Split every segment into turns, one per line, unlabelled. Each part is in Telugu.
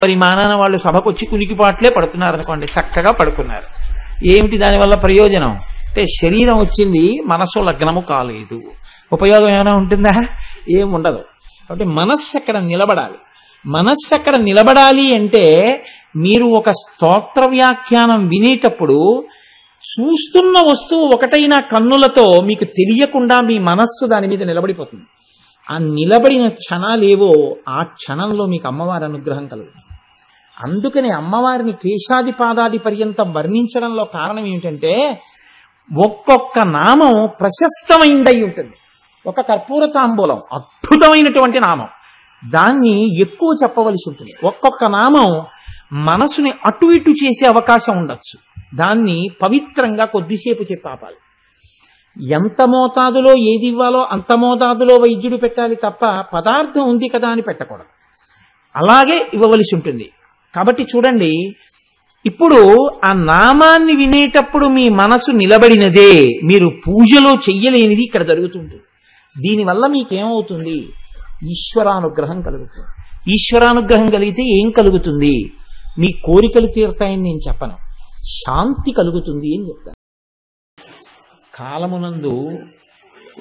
పరిమాణాన వాళ్ళు సభకు వచ్చి కునికిపాట్లే పడుతున్నారు అనుకోండి, చక్కగా పడుకున్నారు. ఏమిటి దానివల్ల ప్రయోజనం అంటే శరీరం వచ్చింది, మనసు లగ్నము కాలేదు. ఉపయోగం ఏమైనా ఉంటుందా? ఏం ఉండదు. కాబట్టి మనస్సు అక్కడ నిలబడాలి. మనస్సు అక్కడ నిలబడాలి అంటే మీరు ఒక స్తోత్ర వ్యాఖ్యానం వినేటప్పుడు చూస్తున్న వస్తువు ఒకటైన కన్నులతో మీకు తెలియకుండా మీ మనస్సు దాని మీద నిలబడిపోతుంది. ఆ నిలబడిన క్షణాలేవో ఆ క్షణంలో మీకు అమ్మవారి అనుగ్రహం కలుగుతుంది. అందుకని అమ్మవారిని కేశాది పాదాది పర్యంతం వర్ణించడంలో కారణం ఏమిటంటే ఒక్కొక్క నామం ప్రశస్తమైందై ఉంటుంది. ఒక కర్పూర తాంబూలం అద్భుతమైనటువంటి నామం, దాన్ని ఎక్కువ చెప్పవలసి ఉంటుంది. ఒక్కొక్క నామం మనసుని అటు ఇటు చేసే అవకాశం ఉండొచ్చు, దాన్ని పవిత్రంగా కొద్దిసేపు చెప్పాపాలి. ఎంత మోతాదులో ఏది ఇవ్వాలో అంత మోతాదులో వైద్యుడు పెట్టాలి తప్ప పదార్థం ఉంది కదా అని పెట్టకూడదు. అలాగే ఇవ్వవలసి ఉంటుంది. కాబట్టి చూడండి, ఇప్పుడు ఆ నామాన్ని వినేటప్పుడు మీ మనసు నిలబడినదే, మీరు పూజలో చెయ్యలేనిది ఇక్కడ జరుగుతుంటుంది. దీనివల్ల మీకేమవుతుంది? ఈశ్వరానుగ్రహం కలుగుతుంది. ఈశ్వరానుగ్రహం కలిగితే ఏం కలుగుతుంది? మీ కోరికలు తీరుతాయని నేను చెప్పను, శాంతి కలుగుతుంది అని చెప్తాను. కాలమునందు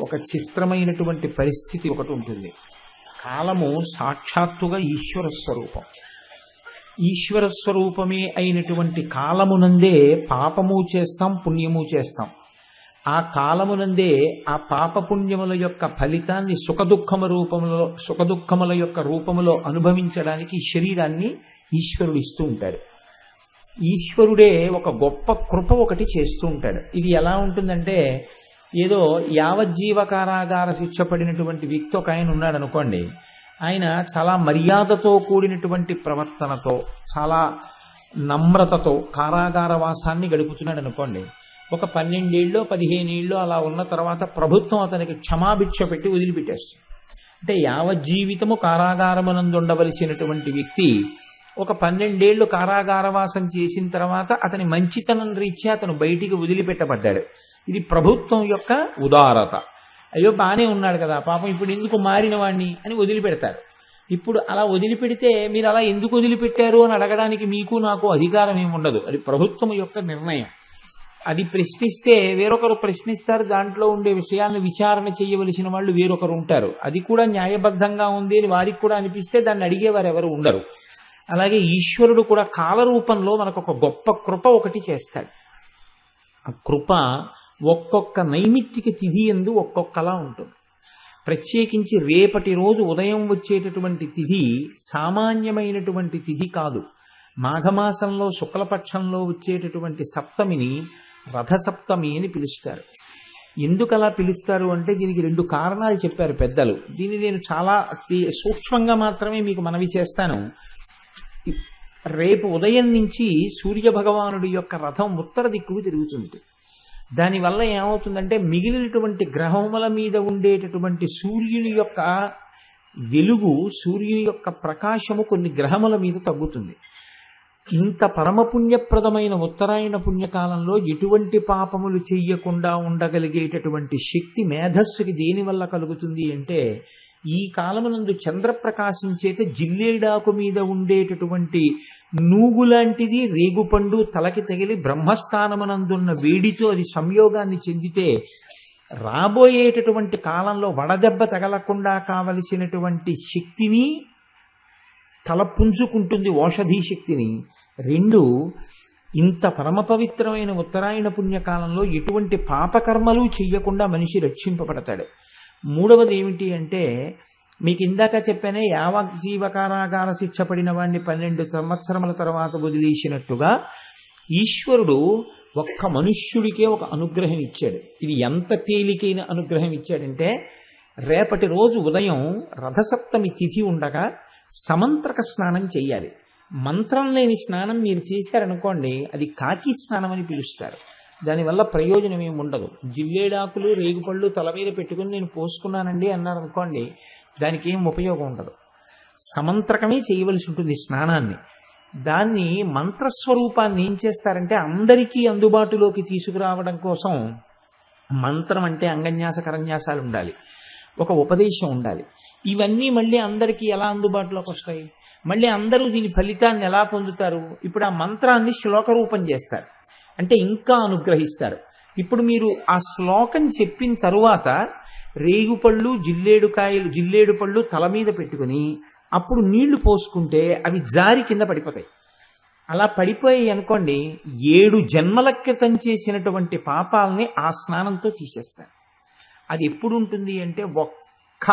ఒక చిత్రమైనటువంటి పరిస్థితి ఒకటి ఉంటుంది. కాలము సాక్షాత్తుగా ఈశ్వర స్వరూపం. ఈశ్వర స్వరూపమే అయినటువంటి కాలమునందే పాపము చేస్తాం, పుణ్యము చేస్తాం. ఆ కాలమునందే ఆ పాపపుణ్యముల యొక్క ఫలితాన్ని సుఖదుఖముల యొక్క రూపములో అనుభవించడానికి శరీరాన్ని ఈశ్వరుడు ఇస్తూ ఉంటాడు. ఈశ్వరుడే ఒక గొప్ప కృప ఒకటి చేస్తూ ఉంటాడు. ఇది ఎలా ఉంటుందంటే, ఏదో యావజ్జీవ కారాగార శిక్ష పడినటువంటి వ్యక్తి ఒక ఆయన ఉన్నాడు అనుకోండి, ఆయన చాలా మర్యాదతో కూడినటువంటి ప్రవర్తనతో, చాలా నమ్రతతో కారాగార వాసాన్ని గడుపుతున్నాడు అనుకోండి. ఒక 12 ఏళ్ళో 15 ఏళ్ళో అలా ఉన్న తర్వాత ప్రభుత్వం అతనికి క్షమాభిక్ష పెట్టి వదిలిపెట్టేస్తుంది. అంటే యావజ్జీవితము కారాగారమునందు ఉండవలసినటువంటి వ్యక్తి ఒక 12 ఏళ్ళు కారాగారవాసం చేసిన తర్వాత అతని మంచితనం రీత్యా అతను బయటికి వదిలిపెట్టబడ్డాడు. ఇది ప్రభుత్వం యొక్క ఉదారత. అయ్యో బానే ఉన్నాడు కదా పాపం, ఇప్పుడు ఎందుకు మారిన వాడిని అని వదిలిపెడతారు. ఇప్పుడు అలా వదిలిపెడితే మీరు అలా ఎందుకు వదిలిపెట్టారు అని అడగడానికి మీకు నాకు అధికారం ఏమి ఉండదు. అది ప్రభుత్వం యొక్క నిర్ణయం. అది ప్రశ్నిస్తే వేరొకరు ప్రశ్నిస్తారు, దాంట్లో ఉండే విషయాన్ని విచారణ చేయవలసిన వాళ్ళు వేరొకరు ఉంటారు. అది కూడా న్యాయబద్ధంగా ఉంది అని వారికి కూడా అనిపిస్తే దాన్ని అడిగేవారు ఎవరు ఉండరు. అలాగే ఈశ్వరుడు కూడా కాలరూపంలో మనకు ఒక గొప్ప కృప ఒకటి చేస్తాడు. ఆ కృప ఒక్కొక్క నైమిత్తిక తిథి యందు ఒక్కొక్కలా ఉంటుంది. ప్రత్యేకించి రేపటి రోజు ఉదయం వచ్చేటటువంటి తిథి సామాన్యమైనటువంటి తిథి కాదు. మాఘమాసంలో శుక్లపక్షంలో వచ్చేటటువంటి సప్తమిని రథసప్తమి అని పిలుస్తారు. ఎందుకు అలా పిలుస్తారు అంటే దీనికి 2 కారణాలు చెప్పారు పెద్దలు. దీన్ని నేను చాలా సూక్ష్మంగా మాత్రమే మీకు మనవి చేస్తాను. రేపు ఉదయం నుంచి సూర్య భగవానుడి యొక్క రథం ఉత్తర దిక్కుకు తిరుగుతుంది. దానివల్ల ఏమవుతుందంటే మిగిలినటువంటి గ్రహముల మీద ఉండేటటువంటి సూర్యుని యొక్క వెలుగు, సూర్యుని యొక్క ప్రకాశము కొన్ని గ్రహముల మీద తగ్గుతుంది. ఇంత పరమపుణ్యప్రదమైన ఉత్తరాయణ పుణ్యకాలంలో ఎటువంటి పాపములు చెయ్యకుండా ఉండగలిగేటటువంటి శక్తి మేధస్సుకి దేనివల్ల కలుగుతుంది అంటే, ఈ కాలమునందు చంద్రప్రకాశం చేత జిల్లేడాకు మీద ఉండేటటువంటి నూగులాంటిది రేగుపండు తలకి తగిలి బ్రహ్మస్థానమునందున్న వేడితో అది సంయోగాన్ని చెందితే రాబోయేటటువంటి కాలంలో వడదెబ్బ తగలకుండా కావలసినటువంటి శక్తిని తలపుంజుకుంటుంది, ఓషధీ శక్తిని. 2, ఇంత పరమ పవిత్రమైన ఉత్తరాయణ పుణ్యకాలంలో ఎటువంటి పాపకర్మలు చెయ్యకుండా మనిషి రక్షింపబడతాడు. 3వది ఏమిటి అంటే, మీకు ఇందాక చెప్పానే యావజ్జీవకారాగార శిక్ష పడిన వాడిని 12 సంవత్సరముల తర్వాత వదిలేసినట్టుగా ఈశ్వరుడు ఒక్క మనుష్యుడికే ఒక అనుగ్రహం ఇచ్చాడు. ఇది ఎంత తేలికైన అనుగ్రహం ఇచ్చాడంటే, రేపటి రోజు ఉదయం రథసప్తమి తిథి ఉండగా సమంత్రక స్నానం చెయ్యాలి. మంత్రం లేని స్నానం మీరు చేశారనుకోండి, అది కాకి స్నానం అని పిలుస్తారు. దానివల్ల ప్రయోజనం ఏమి ఉండదు. జిల్లేడాకులు రేగుపళ్ళు తల మీద పెట్టుకుని నేను పోసుకున్నానండి అన్నారనుకోండి, దానికి ఏం ఉపయోగం ఉండదు. సమంత్రకమే చేయవలసి ఉంటుంది స్నానాన్ని. దాన్ని మంత్రస్వరూపాన్ని ఏం చేస్తారంటే అందరికీ అందుబాటులోకి తీసుకురావడం కోసం మంత్రం అంటే అంగన్యాస కరన్యాసాలు ఉండాలి, ఒక ఉపదేశం ఉండాలి. ఇవన్నీ మళ్ళీ అందరికీ ఎలా అందుబాటులోకి వస్తాయి? మళ్ళీ అందరూ దీని ఫలితాన్ని ఎలా పొందుతారు? ఇప్పుడు ఆ మంత్రాన్ని శ్లోక రూపం చేస్తారు, అంటే ఇంకా అనుగ్రహిస్తారు. ఇప్పుడు మీరు ఆ శ్లోకం చెప్పిన తరువాత రేగుపళ్ళు జిల్లేడు పళ్ళు తల మీద పెట్టుకుని అప్పుడు నీళ్లు పోసుకుంటే అవి జారి కింద పడిపోతాయి. అలా పడిపోయి అనుకోండి, 7 జన్మల క్రితం చేసినటువంటి పాపాలని ఆ స్నానంతో తీసేస్తారు. అది ఎప్పుడు ఉంటుంది అంటే ఒక్క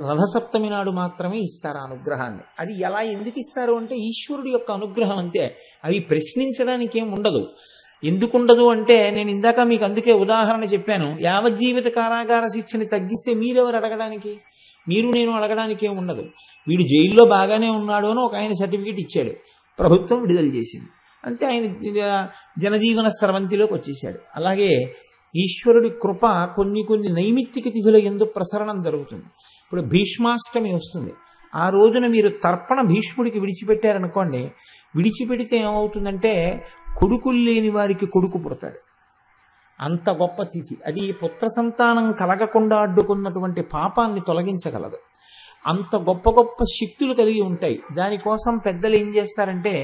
రథసప్తమి నాడు మాత్రమే ఇస్తారు ఆ అనుగ్రహాన్ని. అది ఎలా ఎందుకు ఇస్తారు అంటే ఈశ్వరుడి యొక్క అనుగ్రహం అంతే. అవి ప్రశ్నించడానికి ఏం ఉండదు. ఎందుకుండదు అంటే నేను ఇందాక మీకు అందుకే ఉదాహరణ చెప్పాను. యావజ్జీవిత కారాగార శిక్షని తగ్గిస్తే మీరెవరు అడగడానికి? మీరు నేను అడగడానికి ఏం ఉండదు. వీడు జైల్లో బాగానే ఉన్నాడు అని ఒక ఆయన సర్టిఫికేట్ ఇచ్చాడు, ప్రభుత్వం విడుదల చేసింది, అంతే. ఆయన జనజీవన స్రవంతిలోకి వచ్చేసాడు. అలాగే ఈశ్వరుడి కృప కొన్ని నైమిత్తిక తిథుల యందు ప్రసరణం జరుగుతుంది. ఇప్పుడు భీష్మాష్టమి వస్తుంది. ఆ రోజున మీరు తర్పణ భీష్ముడికి విడిచిపెట్టారనుకోండి, విడిచిపెడితే ఏమవుతుందంటే కొడుకులు లేని వారికి కొడుకు పుడతాడు. అంత గొప్ప తిథి అది. పుత్ర సంతానం కలగకుండా అడ్డుకున్నటువంటి పాపాన్ని తొలగించగలదు. అంత గొప్ప గొప్ప శక్తులు కలిగి ఉంటాయి. దానికోసం పెద్దలు ఏం చేస్తారంటే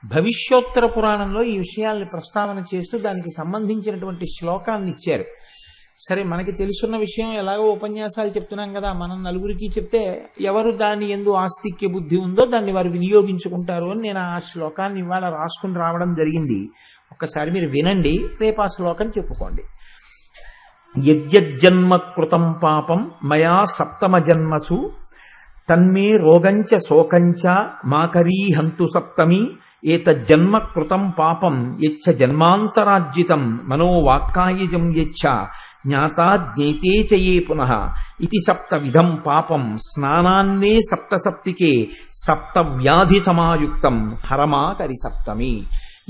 భవిష్యోత్తర పురాణంలో ఈ విషయాల్ని ప్రస్తావన చేస్తూ దానికి సంబంధించినటువంటి శ్లోకాన్ని ఇచ్చారు. సరే, మనకి తెలుసున్న విషయం ఎలాగో ఉపన్యాసాలు చెప్తున్నాం కదా, మనం నలుగురికి చెప్తే ఎవరు దాని యందు ఆస్తిక్య బుద్ధి ఉందో దాన్ని వారు వినియోగించుకుంటారు అని నేను ఆ శ్లోకాన్ని ఇవాళ రాసుకుని రావడం జరిగింది. ఒక్కసారి మీరు వినండి, రేపు ఆ శ్లోకం చెప్పుకోండి. యజ్జన్మ కృతం పాపం మయా సప్తమ జన్మసు తన్మే రోగంచ శోకంచ మాకరీహంతు సప్తమి ఏతజ్జన్మ కృతం పాపం యచ్చ జన్మాంతరార్జితం మనోవాక్కాయజం యచ్చ జ్ఞాతా జ్ఞేతే చయే పునః ఇది సప్తవిధం పాపం స్నానాన్నే సప్తసప్తికే సప్తవ్యాధి సమాయుక్తం హరమాకరి సప్తమి.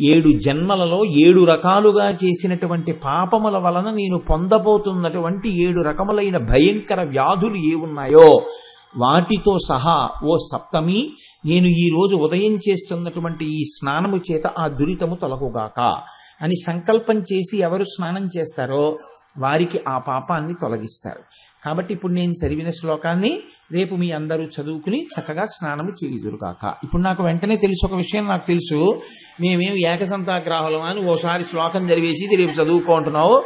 7 జన్మలలో 7 రకాలుగా చేసినటువంటి పాపముల వలన నేను పొందబోతున్నటువంటి 7 రకములైన భయంకర వ్యాధులు ఏ ఉన్నాయో వాటితో సహా ఓ సప్తమి, నేను ఈ రోజు ఉదయం చేస్తున్నటువంటి ఈ స్నానము చేత ఆ దురితము తొలగుగాక అని సంకల్పం చేసి ఎవరు స్నానం చేస్తారో వారికి ఆ పాపాన్ని తొలగిస్తారు. కాబట్టి ఇప్పుడు నేను చదివిన శ్లోకాన్ని రేపు మీ అందరూ చదువుకుని చక్కగా స్నానము చేయుదురుగాక. ఇప్పుడు నాకు వెంటనే తెలుసు, ఒక విషయం నాకు తెలుసు, మేమేమి ఏకసంతాగ్రాహులం అని ఓసారి శ్లోకం చదివేసి రేపు చదువుకుంటున్నావు,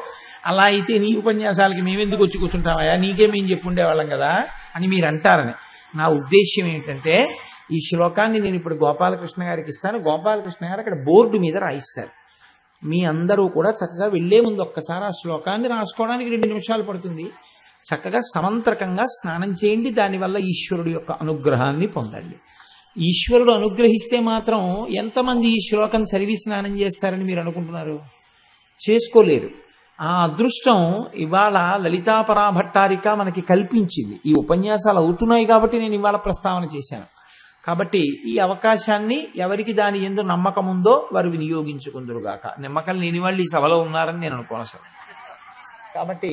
అలా అయితే నీ ఉపన్యాసాలకి మేమెందుకు వచ్చి కూర్చుంటామయ్యా, నీకే మేము చెప్పుండేవాళ్ళం కదా అని మీరు అంటారని. నా ఉద్దేశ్యం ఏంటంటే ఈ శ్లోకాన్ని నేను ఇప్పుడు గోపాలకృష్ణ గారికి ఇస్తాను. గోపాలకృష్ణ గారు అక్కడ బోర్డు మీద రాయిస్తారు. మీ అందరూ కూడా చక్కగా వెళ్లే ముందు ఒక్కసారి ఆ శ్లోకాన్ని రాసుకోవడానికి 2 నిమిషాలు పడుతుంది. చక్కగా సమంత్రకంగా స్నానం చేయండి. దానివల్ల ఈశ్వరుడు యొక్క అనుగ్రహాన్ని పొందండి. ఈశ్వరుడు అనుగ్రహిస్తే మాత్రం ఎంతమంది ఈ శ్లోకం చదివి స్నానం చేస్తారని మీరు అనుకుంటున్నారు? చేసుకోలేరు. ఆ అదృష్టం ఇవాళ లలితాపరాభట్టారిక మనకి కల్పించింది. ఈ ఉపన్యాసాలు అవుతున్నాయి కాబట్టి నేను ఇవాళ ప్రస్తావన చేశాను. కాబట్టి ఈ అవకాశాన్ని ఎవరికి దాని యందు నమ్మకం ఉందో వారు వినియోగించుకుందరుగాక. నమ్మకం లేని వాళ్ళు ఈ సభలో ఉన్నారని నేను అనుకోను అసలు. కాబట్టి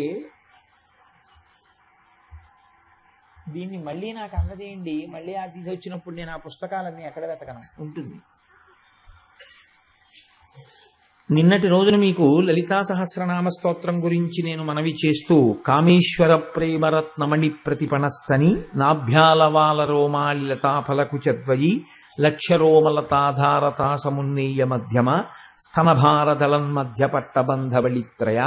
దీన్ని మళ్ళీ నాకు అందజేయండి. మళ్ళీ ఆ తీసి వచ్చినప్పుడు నేను ఆ పుస్తకాలన్నీ ఎక్కడ వెతకను ఉంటుంది. నిన్నటి రోజున మీకు లలితా సహస్రనామ స్తోత్రం గురించి నేను మనవి చేస్తూ కామేశ్వర ప్రేమరత్నమణి ప్రతిపణస్తని నాభ్యాలవాల రోమాలి లతాఫలకు చద్వయి లక్ష్యరోమలతాధారతా సమున్నేయ మధ్యమ స్తనభారదళన్ మధ్య పట్టబంధవళిత్రయ.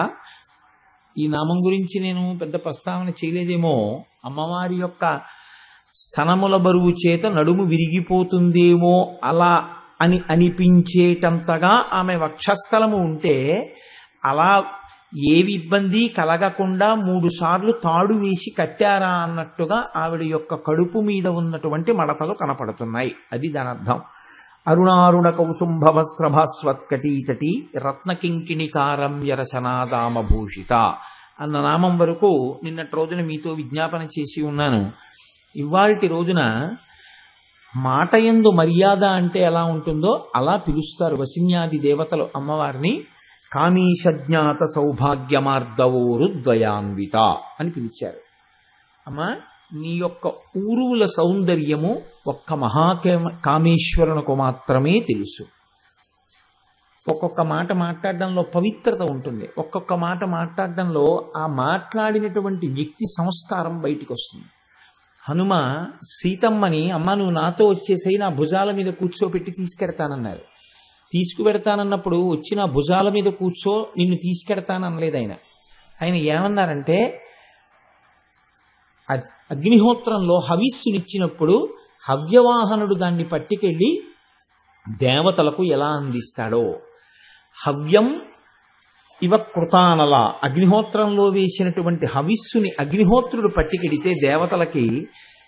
ఈ నామం గురించి నేను పెద్ద ప్రస్తావన చేయలేదేమో. అమ్మవారి యొక్క స్తనముల బరువు చేత నడుము విరిగిపోతుందేమో అలా అని అనిపించేటంతగా ఆమె వక్షస్థలము ఉంటే అలా ఏవి ఇబ్బంది కలగకుండా 3 సార్లు తాడు వేసి కట్టారా అన్నట్టుగా ఆవిడ యొక్క కడుపు మీద ఉన్నటువంటి మడతలు కనపడుతున్నాయి. అది దాని అర్థం. అరుణారుణ కౌసుంభవస్రభాస్వత్కటీచటి రత్నకింకిణికారం యరసనాదామభూషిత అన్న నామం వరకు నిన్నటి రోజున మీతో విజ్ఞాపన చేసి ఉన్నాను. ఇవాల్టి రోజున మాటయందు మర్యాద అంటే ఎలా ఉంటుందో అలా పిలుస్తారు వసిన్యాది దేవతలు అమ్మవారిని. కామీషజ్ఞాత సౌభాగ్యమార్దవోరుద్వయాన్విత అని పిలిచారు. అమ్మా, నీ యొక్క ఊరువుల సౌందర్యము ఒక్క కామేశ్వరునకు మాత్రమే తెలుసు. ఒక్కొక్క మాట మాట్లాడడంలో పవిత్రత ఉంటుంది. ఒక్కొక్క మాట మాట్లాడడంలో ఆ మాట్లాడినటువంటి వ్యక్తి సంస్కారం బయటికి వస్తుంది. హనుమ సీతమ్మని అమ్మ నువ్వు నాతో వచ్చేసేయి, నా భుజాల మీద కూర్చోబెట్టి తీసుకెడతానన్నారు. తీసుకువెడతానన్నప్పుడు వచ్చి నా భుజాల మీద కూర్చో, నిన్ను తీసుకెడతాననలేదు ఆయన. ఆయన ఏమన్నారంటే అగ్నిహోత్రంలో హవిస్సునిచ్చినప్పుడు హవ్యవాహనుడు దాన్ని పట్టుకెళ్ళి దేవతలకు ఎలా అందిస్తాడో, హవ్యం ఇవ కృతానల, అగ్నిహోత్రంలో వేసినటువంటి హవిస్సుని అగ్నిహోత్రుడు పట్టుకెడితే దేవతలకి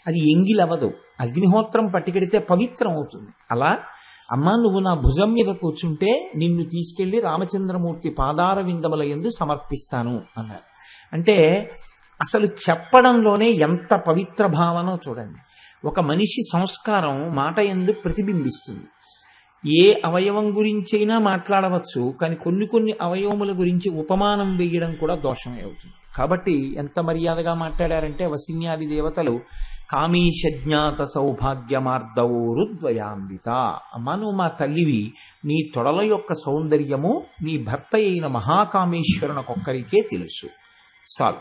అది ఎంగిలవదు, అగ్నిహోత్రం పట్టుకెడితే పవిత్రం అవుతుంది. అలా అమ్మ నువ్వు నా భుజం మీద కూర్చుంటే నిన్ను తీసుకెళ్లి రామచంద్రమూర్తి పాదార విందముల యందు సమర్పిస్తాను అన్నారు. అంటే అసలు చెప్పడంలోనే ఎంత పవిత్ర భావనో చూడండి. ఒక మనిషి సంస్కారం మాట యందు ప్రతిబింబిస్తుంది. ఏ అవయవం గురించైనా మాట్లాడవచ్చు, కానీ కొన్ని కొన్ని అవయవముల గురించి ఉపమానం వేయడం కూడా దోషమే అవుతుంది. కాబట్టి ఎంత మర్యాదగా మాట్లాడారంటే వసిన్యాది దేవతలు కామీషజ్ఞాత సౌభాగ్యమార్దవోరుద్వయాంబిత, అమ్మా నువ్వు మా తల్లివి, నీ తొడల యొక్క సౌందర్యము నీ భర్త అయిన మహాకామేశ్వరునకొక్కరికే తెలుసు. చాలు,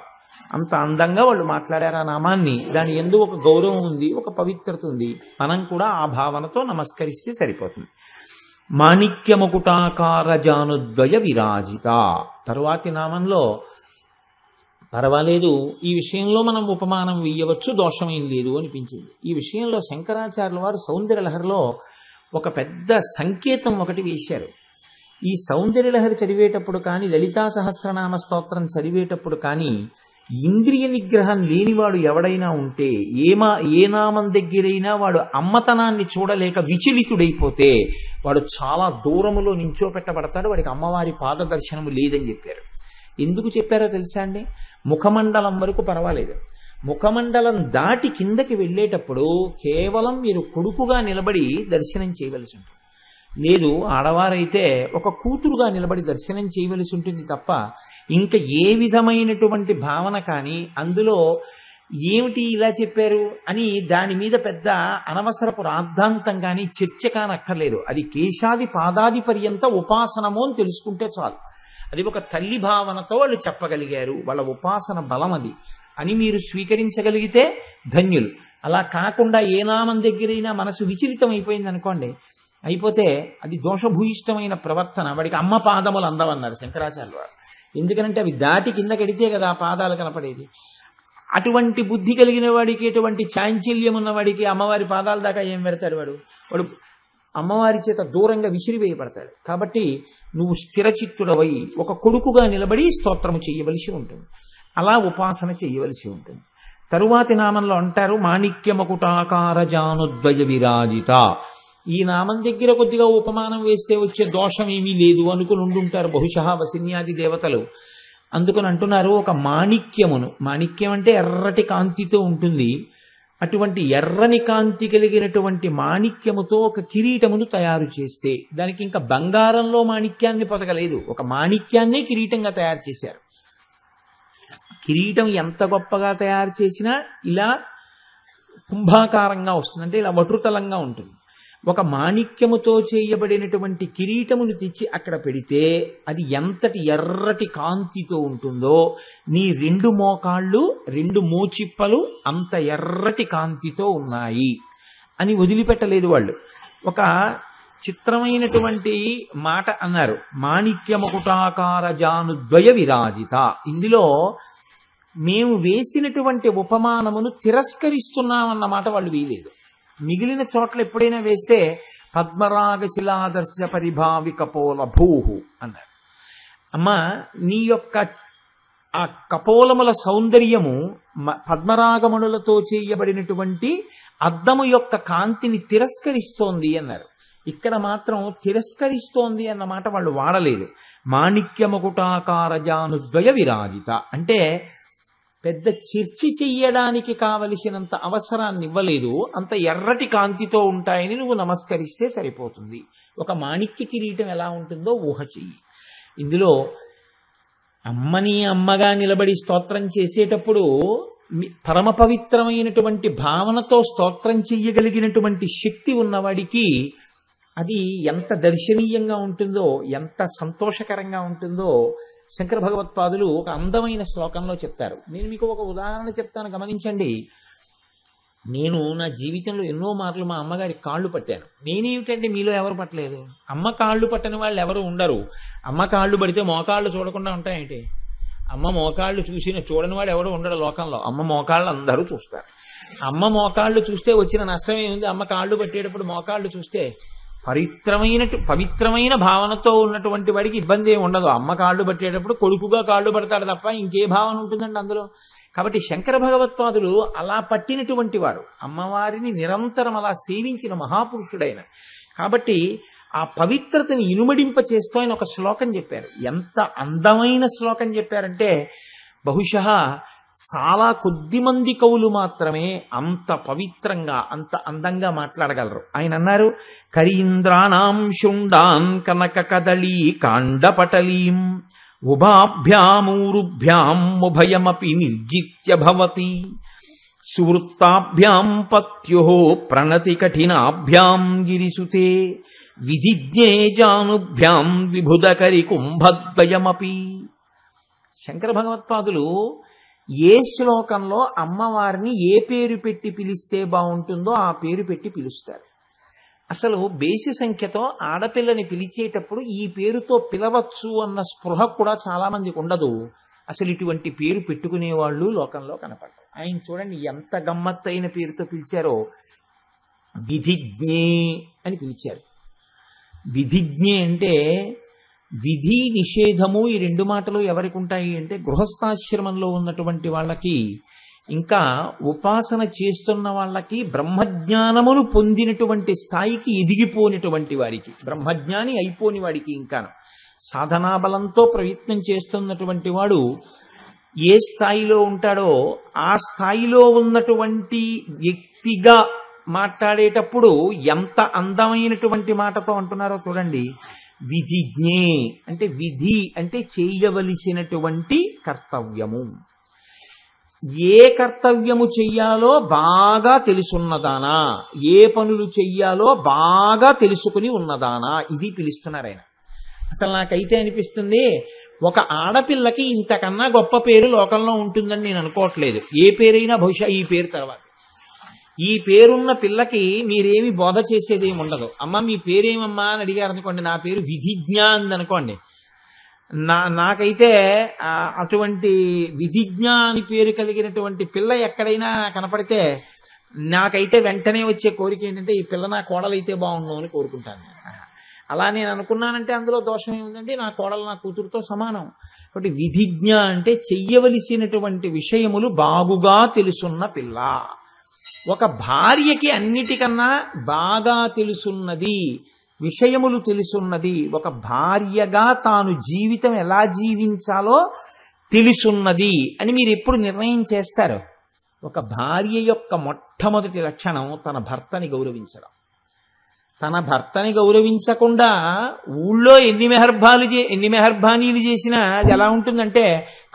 అంత అందంగా వాళ్ళు మాట్లాడారు ఆ నామాన్ని. దాని యందు ఒక గౌరవం ఉంది, ఒక పవిత్రత ఉంది. మనం కూడా ఆ భావనతో నమస్కరిస్తే సరిపోతుంది. మాణిక్యముకుటాకార జానుద్వయ విరాజిత. తరువాతి నామంలో పర్వాలేదు, ఈ విషయంలో మనం ఉపమానం వేయవచ్చు, దోషమేం లేదు అనిపించింది. ఈ విషయంలో శంకరాచార్యుల వారు సౌందర్యలహరిలో ఒక పెద్ద సంకేతం ఒకటి వేశారు. ఈ సౌందర్యలహరి చదివేటప్పుడు కానీ, లలితా సహస్రనామ స్తోత్రం చదివేటప్పుడు కానీ, ఇంద్రియ నిగ్రహం లేనివాడు ఎవడైనా ఉంటే, ఏ నామం దగ్గరైనా వాడు అమ్మతనాన్ని చూడలేక విచలితుడైపోతే వాడు చాలా దూరములో నించోపెట్టబడతాడు, వాడికి అమ్మవారి పాద దర్శనము లేదని చెప్పారు. ఎందుకు చెప్పారో తెలుసా అండి? ముఖమండలం వరకు పర్వాలేదు, ముఖమండలం దాటి కిందకి వెళ్ళేటప్పుడు కేవలం మీరు కొడుకుగా నిలబడి దర్శనం చేయవలసి ఉంటుంది. లేదు ఆడవారైతే ఒక కూతురుగా నిలబడి దర్శనం చేయవలసి ఉంటుంది తప్ప ఇంకా ఏ విధమైనటువంటి భావన కానీ, అందులో ఏమిటి ఇలా చెప్పారు అని దాని మీద పెద్ద అనవసరపు రాద్ధాంతం కానీ చర్చ కానక్కర్లేదు. అది కేశాది పాదాది పర్యంత ఉపాసనము అని తెలుసుకుంటే చాలు. అది ఒక తల్లి భావనతో వాళ్ళు చెప్పగలిగారు, వాళ్ళ ఉపాసన బలం అది అని మీరు స్వీకరించగలిగితే ధన్యులు. అలా కాకుండా ఏ నామం దగ్గరైనా మనసు విచలితం అయిపోయింది అనుకోండి, అయిపోతే అది దోషభూయిష్టమైన ప్రవర్తన. వాడికి అమ్మ పాదములు అందవన్నారు శంకరాచార్యులు వారు. ఎందుకనంటే అవి దాటి కిందకెడితే కదా ఆ పాదాలు కనపడేది. అటువంటి బుద్ధి కలిగిన వాడికి, ఎటువంటి చాంచల్యం ఉన్నవాడికి అమ్మవారి పాదాల దాకా ఏం పెడతాడు? వాడు అమ్మవారి చేత దూరంగా విసిరివేయబడతాడు. కాబట్టి నువ్వు స్థిరచిత్తుడవై ఒక కొడుకుగా నిలబడి స్తోత్రము చేయవలసి ఉంటుంది, అలా ఉపాసన చేయవలసి ఉంటుంది. తరువాతి నామంలో అంటారు మాణిక్యమకుటాకార జానుద్వయ విరాజిత. ఈ నామం దగ్గర కొద్దిగా ఉపమానం వేస్తే వచ్చే దోషం ఏమీ లేదు అనుకుని ఉండుంటారు బహుశా వసిన్యాది దేవతలు. అందుకని అంటున్నారు ఒక మాణిక్యమును, మాణిక్యం అంటే ఎర్రటి కాంతితో ఉంటుంది, అటువంటి ఎర్రని కాంతి కలిగినటువంటి మాణిక్యముతో ఒక కిరీటమును తయారు చేస్తే, దానికి ఇంకా బంగారంలో మాణిక్యాన్ని పొదగలేదు, ఒక మాణిక్యాన్నే కిరీటంగా తయారు చేశారు. కిరీటం ఎంత గొప్పగా తయారు చేసినా ఇలా కుంభాకారంగా వస్తుంది, అంటే ఇలా వటుతలంగా ఉంటుంది. ఒక మాణిక్యముతో చేయబడినటువంటి కిరీటమును తెచ్చి అక్కడ పెడితే అది ఎంతటి ఎర్రటి కాంతితో ఉంటుందో, నీ రెండు మోకాళ్ళు రెండు మోచిప్పలు అంత ఎర్రటి కాంతితో ఉన్నాయి అని వదిలిపెట్టలేదు వాళ్ళు. ఒక చిత్రమైనటువంటి మాట అన్నారు, మాణిక్యమకుటాకార జానుద్వయ విరాజిత. ఇందులో మేము వేసినటువంటి ఉపమానమును తిరస్కరిస్తున్నామన్నమాట వాళ్ళు వేయలేదు. మిగిలిన చోట్ల ఎప్పుడైనా వేస్తే పద్మరాగ శిలాదర్శ పరిభావి కపోల భూహు అన్నారు. అమ్మా నీ యొక్క ఆ కపోలముల సౌందర్యము పద్మరాగములతో చేయబడినటువంటి అద్దము యొక్క కాంతిని తిరస్కరిస్తోంది అన్నారు. ఇక్కడ మాత్రం తిరస్కరిస్తోంది అన్నమాట వాళ్ళు వాడలేదు. మాణిక్యమకుటాకార జానుద్వయ విరాజిత అంటే పెద్ద చర్చ చెయ్యడానికి కావలసినంత అవసరాన్ని ఇవ్వలేదు, అంత ఎర్రటి కాంతితో ఉంటాయని నువ్వు నమస్కరిస్తే సరిపోతుంది. ఒక మాణిక్య కిరీటం ఎలా ఉంటుందో ఊహ చెయ్యి. ఇందులో అమ్మని అమ్మగా నిలబడి స్తోత్రం చేసేటప్పుడు పరమ పవిత్రమైనటువంటి భావనతో స్తోత్రం చెయ్యగలిగినటువంటి శక్తి ఉన్నవాడికి అది ఎంత దర్శనీయంగా ఉంటుందో, ఎంత సంతోషకరంగా ఉంటుందో శంకర భగవత్పాదులు ఒక అందమైన శ్లోకంలో చెప్తారు. నేను మీకు ఒక ఉదాహరణ చెప్తాను, గమనించండి. నేను నా జీవితంలో ఎన్నో మార్లు మా అమ్మగారి కాళ్ళు పట్టాను. నేనేమిటంటే మీలో ఎవరు పట్టలేదు? అమ్మ కాళ్ళు పట్టని వాళ్ళు ఎవరు ఉండరు. అమ్మ కాళ్ళు పడితే మోకాళ్ళు చూడకుండా ఉంటాయేంటి? అమ్మ మోకాళ్ళు చూడని వాడు ఎవడు ఉండడు లోకంలో. అమ్మ మోకాళ్ళు అందరూ చూస్తారు. అమ్మ మోకాళ్ళు చూస్తే వచ్చిన నష్టం ఏముంది? అమ్మ కాళ్ళు పట్టేటప్పుడు మోకాళ్ళు చూస్తే పవిత్రమైన భావనతో ఉన్నటువంటి వాడికి ఇబ్బంది ఏమి ఉండదు. అమ్మ కాళ్ళు పట్టేటప్పుడు కొడుకుగా కాళ్ళు పడతాడు తప్ప ఇంకే భావన ఉంటుందండి అందులో. కాబట్టి శంకర భగవత్పాదులు అలా పట్టినటువంటి వారు, అమ్మవారిని నిరంతరం అలా సేవించిన మహాపురుషుడైన. కాబట్టి ఆ పవిత్రతని ఇనుమడింప చేస్తూ ఆయన ఒక శ్లోకం చెప్పారు. ఎంత అందమైన శ్లోకం చెప్పారంటే బహుశः చాలా కొద్ది మంది కవులు మాత్రమే అంత పవిత్రంగా అంత అందంగా మాట్లాడగలరు. ఆయన అన్నారు, కరీంద్రాణాం శుండాన్ కనక కదళీ కాండపటలీం ఉభాభ్యామూరుభ్యాం ఉభయమపి నిర్జిత్య భవతి సువృత్తాభ్యాం పత్యుః ప్రణతి కఠినాభ్యాం గిరిసుతే విధిజ్ఞే జానుభ్యాం విభుదకరి కుంభద్వయమపి. శంకర భగవత్పాదులు ఏ శ్లోకంలో అమ్మవారిని ఏ పేరు పెట్టి పిలిస్తే బాగుంటుందో ఆ పేరు పెట్టి పిలుస్తారు. అసలు బేసి సంఖ్యతో ఆడపిల్లని పిలిచేటప్పుడు ఈ పేరుతో పిలవచ్చు అన్న స్పృహ కూడా చాలా మందికి ఉండదు. అసలు ఇటువంటి పేరు పెట్టుకునే వాళ్ళు లోకంలో కనపడతారు. ఆయన చూడండి ఎంత గమ్మత్తైన పేరుతో పిలిచారో. విధిజ్ఞే అని పిలిచారు. విధిజ్ఞే అంటే విధి నిషేధము ఈ రెండు మాటలు ఎవరికి ఉంటాయి అంటే గృహస్థాశ్రమంలో ఉన్నటువంటి వాళ్ళకి, ఇంకా ఉపాసన చేస్తున్న వాళ్ళకి, బ్రహ్మజ్ఞానమును పొందినటువంటి స్థాయికి ఎదిగిపోయినటువంటి వారికి, బ్రహ్మజ్ఞాని అయిపోని వాడికి, ఇంకా సాధనాబలంతో ప్రయత్నం చేస్తున్నటువంటి వాడు ఏ స్థాయిలో ఉంటాడో ఆ స్థాయిలో ఉన్నటువంటి వ్యక్తిగా మాట్లాడేటప్పుడు ఎంత అందమైనటువంటి మాటతో అంటున్నారో చూడండి. విధిజ్ఞే అంటే విధి అంటే చేయవలసినటువంటి కర్తవ్యము. ఏ కర్తవ్యము చెయ్యాలో బాగా తెలుసున్నదానా, ఏ పనులు చెయ్యాలో బాగా తెలుసుకుని ఉన్నదానా, ఇది పిలుస్తున్నారు ఆయన. అసలు నాకైతే అనిపిస్తుంది ఒక ఆడపిల్లకి ఇంతకన్నా గొప్ప పేరు లోకంలో ఉంటుందని నేను అనుకోవట్లేదు. ఏ పేరైనా బహుశా ఈ పేరు తర్వాత. ఈ పేరున్న పిల్లకి మీరేమి బోధ చేసేదేమి ఉండదు. అమ్మ మీ పేరేమమ్మా అని అడిగారు అనుకోండి, నా పేరు విధిజ్ఞ అందనుకోండి. నాకైతే అటువంటి విధిజ్ఞ అని పేరు కలిగినటువంటి పిల్ల ఎక్కడైనా కనపడితే నాకైతే వెంటనే వచ్చే కోరిక ఏంటంటే ఈ పిల్ల నా కోడలైతే బాగుండు అని కోరుకుంటాను. అలా నేను అనుకున్నానంటే అందులో దోషం ఏముందంటే నా కోడలు నా కూతురుతో సమానం. కాబట్టి విధిజ్ఞ అంటే చెయ్యవలసినటువంటి విషయములు బాగుగా తెలుసున్న పిల్ల. ఒక భార్యకి అన్నిటికన్నా బాగా తెలుసున్నది, విషయములు తెలుసున్నది, ఒక భార్యగా తాను జీవితం ఎలా జీవించాలో తెలుసున్నది అని మీరు ఎప్పుడు నిర్ణయం చేస్తారు? ఒక భార్య యొక్క మొట్టమొదటి లక్షణం తన భర్తని గౌరవించడం. తన భర్తని గౌరవించకుండా ఊళ్ళో ఎన్ని మెహర్బానీలు చేసినా అది ఎలా ఉంటుందంటే